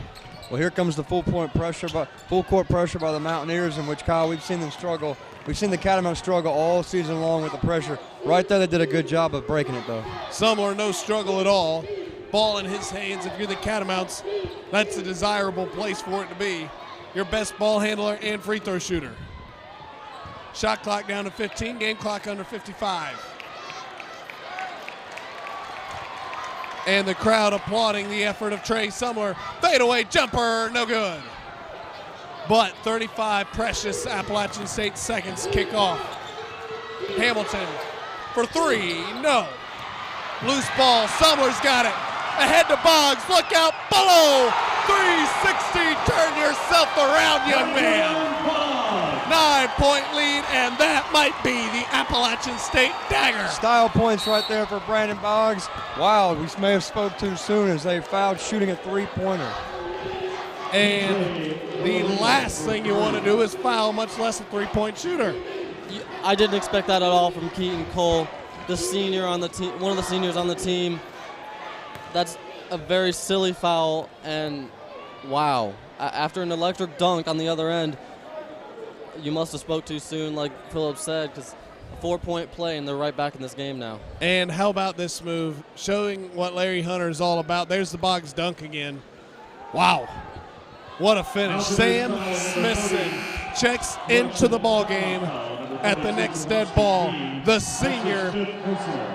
Well, here comes the full court pressure by the Mountaineers, in which, Kyle, we've seen them struggle. We've seen the Catamounts struggle all season long with the pressure. Right there, they did a good job of breaking it, though. Sumler, no struggle at all. Ball in his hands. If you're the Catamounts, that's a desirable place for it to be. Your best ball handler and free throw shooter. Shot clock down to 15, game clock under 55. And the crowd applauding the effort of Trey Sumler. Fadeaway jumper, no good. But 35 precious Appalachian State seconds kick off. Hamilton for three, no. Loose ball, Sumler's got it. Ahead to Boggs, look out, below. 360, turn yourself around, young man. 9-point lead, and that might be the Appalachian State dagger. Style points right there for Brandon Boggs. Wow, we may have spoke too soon as they fouled shooting a three-pointer. And the last thing you want to do is foul, much less a three-point shooter. I didn't expect that at all from Keaton Cole, the senior on the team, one of the seniors on the team. That's a very silly foul, and wow. After an electric dunk on the other end, you must have spoke too soon, like Philip said, because a 4-point play, and they're right back in this game now. And how about this move, showing what Larry Hunter is all about. There's the Boggs dunk again. Wow, what a finish. Sam Smithson checks into the ball game at the next dead ball, the senior.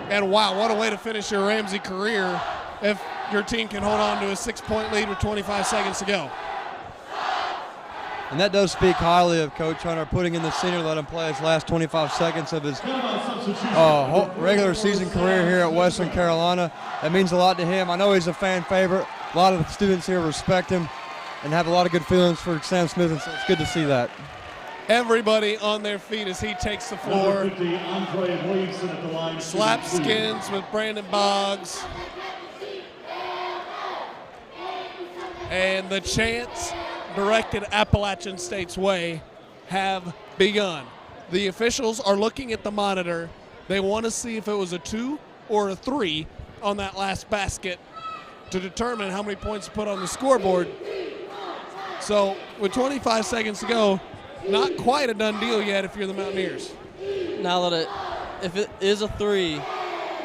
And wow, what a way to finish your Ramsey career if your team can hold on to a 6-point lead with 25 seconds to go. And that does speak highly of Coach Hunter, putting in the senior, let him play his last 25 seconds of his regular season career here at Western Carolina. That means a lot to him. I know he's a fan favorite. A lot of the students here respect him and have a lot of good feelings for Sam Smith, and so it's good to see that. Everybody on their feet as he takes the floor. Slap skins with Brandon Boggs. And the chants directed Appalachian State's way have begun. The officials are looking at the monitor. They want to see if it was a 2 or a 3 on that last basket to determine how many points to put on the scoreboard. So with 25 seconds to go, not quite a done deal yet if you're the Mountaineers. Now that if it is a 3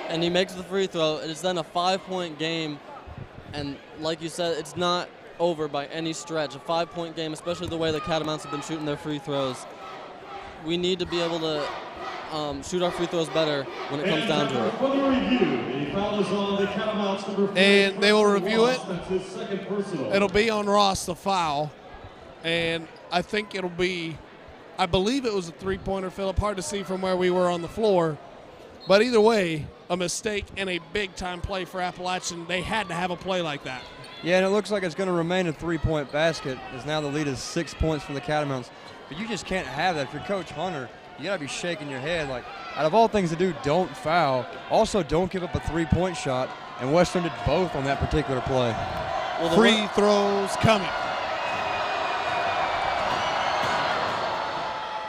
and he makes the free throw, it's then a 5-point game. And like you said, it's not over by any stretch. A 5-point game, especially the way the Catamounts have been shooting their free throws. We need to be able to shoot our free throws better when it comes down to it. And they will review it. It'll be on Ross, the foul. And I think it'll be, I believe it was a 3-pointer, Philip. Hard to see from where we were on the floor. But either way, a mistake and a big-time play for Appalachian. They had to have a play like that. Yeah, and it looks like it's going to remain a 3-point basket, as now the lead is 6 points for the Catamounts. But you just can't have that. If you're Coach Hunter, you got to be shaking your head. Like, out of all things to do, don't foul. Also, don't give up a 3-point shot. And Western did both on that particular play. Well, free throws coming.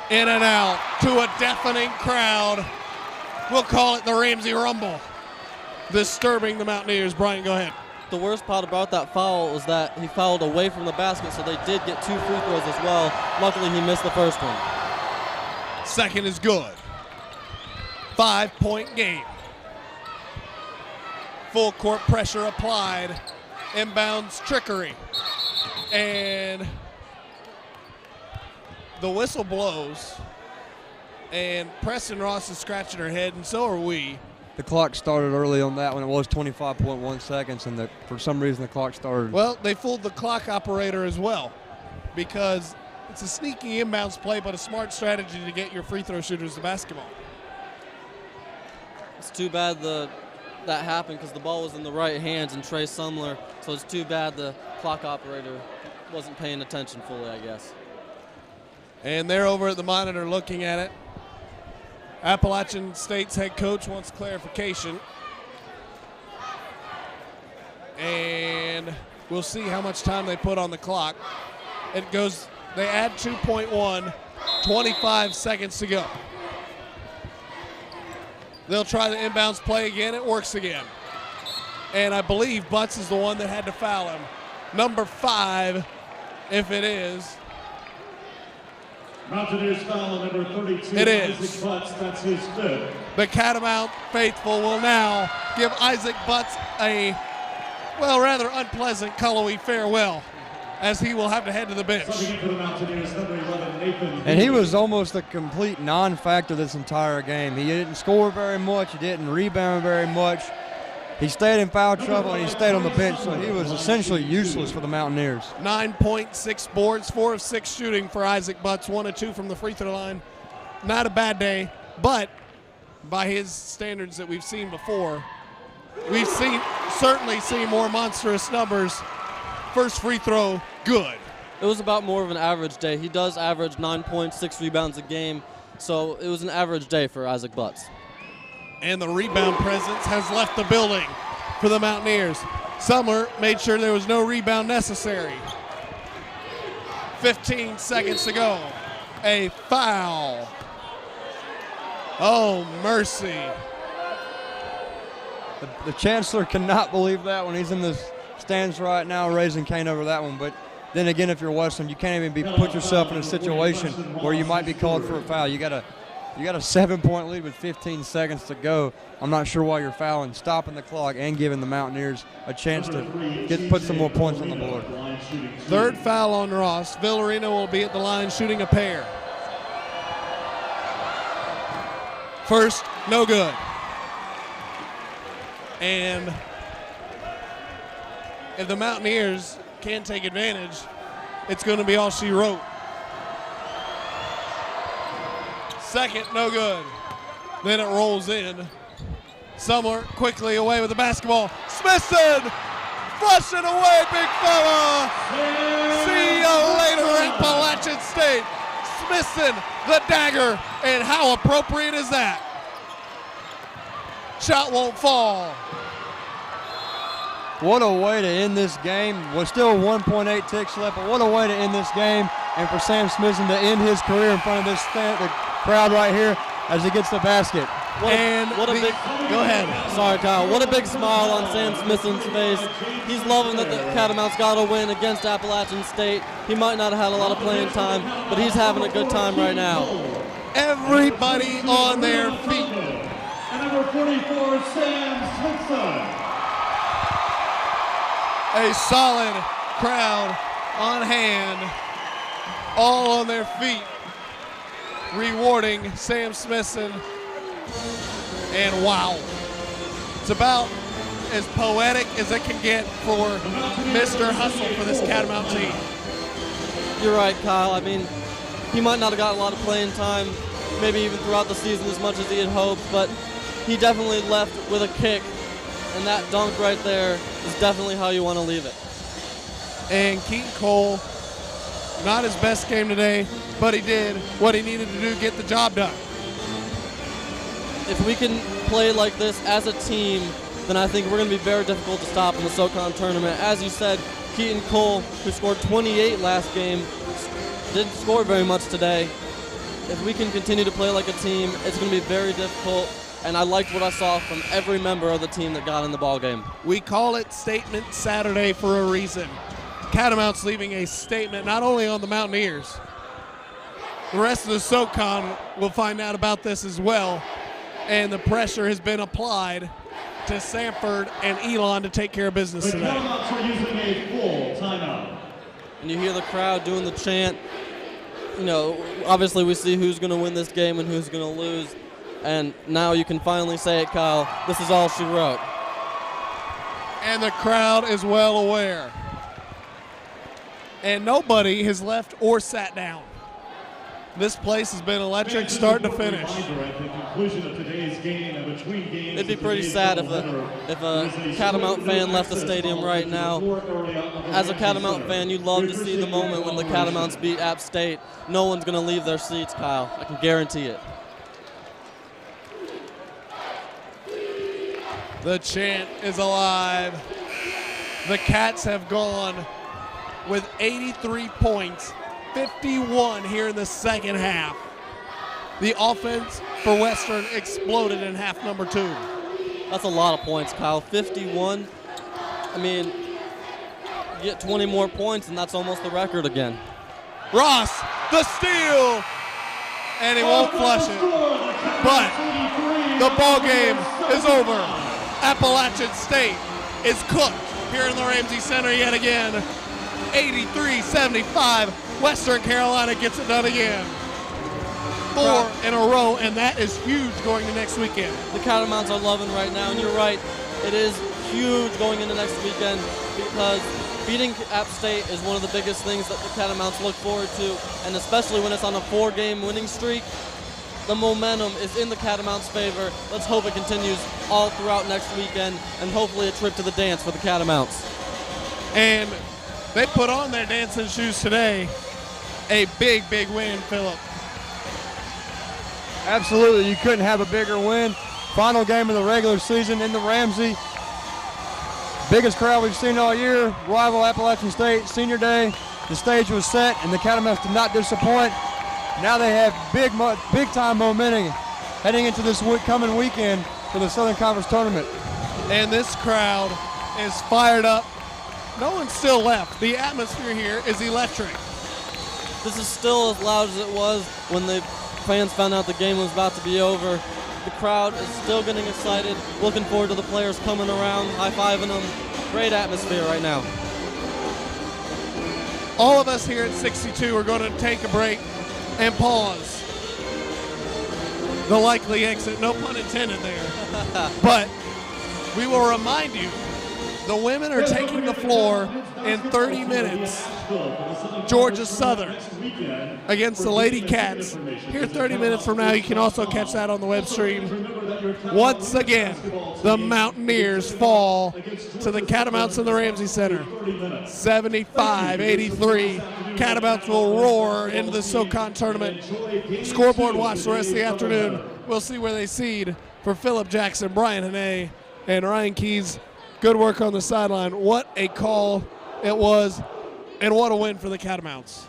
In and out to a deafening crowd. We'll call it the Ramsey Rumble. Disturbing the Mountaineers. Brian, go ahead. The worst part about that foul was that he fouled away from the basket, so they did get 2 free throws as well. Luckily, he missed the first one. Second is good. 5-point game. Full court pressure applied. Inbounds trickery. And the whistle blows. And Preston Ross is scratching her head, and so are we. The clock started early on that one. It was 25.1 seconds, and for some reason the clock started. Well, they fooled the clock operator as well, because it's a sneaky inbounds play, but a smart strategy to get your free throw shooters to basketball. It's too bad that happened because the ball was in the right hands and Trey Sumler, so it's too bad the clock operator wasn't paying attention fully, I guess. And they're over at the monitor looking at it. Appalachian State's head coach wants clarification. And we'll see how much time they put on the clock. It goes, they add 2.1, 25 seconds to go. They'll try the inbounds play again. It works again. And I believe Butts is the one that had to foul him. Number 5, if it is. Mountaineers foul on number 32. It is. Isaac Butts, that's his 5th. The Catamount faithful will now give Isaac Butts a, well, rather unpleasant Cullowhee farewell, as he will have to head to the bench. For the Mountaineers, number 11, Nathan. And he was almost a complete non-factor this entire game. He didn't score very much. He didn't rebound very much. He stayed in foul trouble, and he stayed on the bench, so he was essentially useless for the Mountaineers. 9.6 boards, 4 of 6 shooting for Isaac Butts, 1 of 2 from the free throw line. Not a bad day, but by his standards that we've seen before, we've certainly seen more monstrous numbers. First free throw, good. It was about more of an average day. He does average 9.6 rebounds a game, so it was an average day for Isaac Butts. And the rebound presence has left the building for the Mountaineers. Sumler made sure there was no rebound necessary. 15 seconds to go. A foul. Oh, mercy. The Chancellor cannot believe that when he's in the stands right now, raising Cain over that one. But then again, if you're Western, you can't even put yourself in a situation where you might be called for a foul. You got a 7-point lead with 15 seconds to go. I'm not sure why you're fouling, stopping the clock, and giving the Mountaineers a chance to put some more points on the board. Third foul on Ross. Villarino will be at the line shooting a pair. First, no good. And if the Mountaineers can take advantage, it's going to be all she wrote. Second, no good. Then it rolls in. Sumler quickly away with the basketball. Smithson, flush it away, big fella. See you later, Appalachian State. Smithson, the dagger, and how appropriate is that? Shot won't fall. What a way to end this game. We're still 1.8 ticks left, but what a way to end this game. And for Sam Smithson to end his career in front of the crowd right here as he gets the basket. Go ahead. Sorry, Kyle. What a big smile on Sam Smithson's face. He's loving that the Catamounts got a win against Appalachian State. He might not have had a lot of playing time, but he's having a good time right now. Everybody on their feet. And number 44, Sam Smithson. A solid crowd on hand, all on their feet, rewarding Sam Smithson. And wow, it's about as poetic as it can get for Mr. Hustle for this Catamount team. You're right, Kyle. I mean, he might not have got a lot of playing time, maybe even throughout the season as much as he had hoped, but he definitely left with a kick, and that dunk right there is definitely how you want to leave it. And Keaton Cole, not his best game today, but he did what he needed to do, get the job done. If we can play like this as a team, then I think we're going to be very difficult to stop in the SoCon tournament. As you said, Keaton Cole, who scored 28 last game, didn't score very much today. If we can continue to play like a team, it's going to be very difficult, and I liked what I saw from every member of the team that got in the ball game. We call it Statement Saturday for a reason. Catamounts leaving a statement not only on the Mountaineers. The rest of the SoCon will find out about this as well, and the pressure has been applied to Sanford and Elon to take care of business today. The Catamounts are using a full timeout. And you hear the crowd doing the chant. You know, obviously we see who's going to win this game and who's going to lose. And now you can finally say it, Kyle. This is all she wrote. And the crowd is well aware. And nobody has left or sat down. This place has been electric start to finish. It'd be pretty sad if a Catamount fan left the stadium right now. As a Catamount fan, you'd love to see the moment when the Catamounts beat App State. No one's going to leave their seats, Kyle. I can guarantee it. The chant is alive. The Cats have gone with 83 points, 51 here in the second half. The offense for Western exploded in half number 2. That's a lot of points, Kyle. 51. I mean, you get 20 more points, and that's almost the record again. Ross, the steal, and he won't flush it. But the ball game is over. Appalachian State is cooked here in the Ramsey Center yet again. 83-75. Western Carolina gets it done again. 4 in a row, and that is huge going to next weekend. The Catamounts are loving right now, and you're right. It is huge going into next weekend because beating App State is one of the biggest things that the Catamounts look forward to, and especially when it's on a 4-game winning streak. The momentum is in the Catamounts' favor. Let's hope it continues all throughout next weekend, and hopefully a trip to the dance for the Catamounts. And they put on their dancing shoes today. A big, big win, Philip. Absolutely, you couldn't have a bigger win. Final game of the regular season in the Ramsey. Biggest crowd we've seen all year. Rival Appalachian State, senior day. The stage was set, and the Catamounts did not disappoint. Now they have big time momentum heading into this coming weekend for the Southern Conference Tournament. And this crowd is fired up. No one's still left. The atmosphere here is electric. This is still as loud as it was when the fans found out the game was about to be over. The crowd is still getting excited, looking forward to the players coming around, high-fiving them. Great atmosphere right now. All of us here at 62 are going to take a break and pause. The likely exit, no pun intended there. But we will remind you, the women are taking the floor in 30 minutes. Georgia Southern against the Lady Cats. Here 30 minutes from now, you can also catch that on the web stream. Once again, the Mountaineers fall to the Catamounts in the Ramsey Center. 75-83. Catamounts will roar into the SoCon tournament. Scoreboard watch the rest of the afternoon. We'll see where they seed. For Philip Jackson, Brian Hane, and Ryan Keys, good work on the sideline. What a call it was, and what a win for the Catamounts.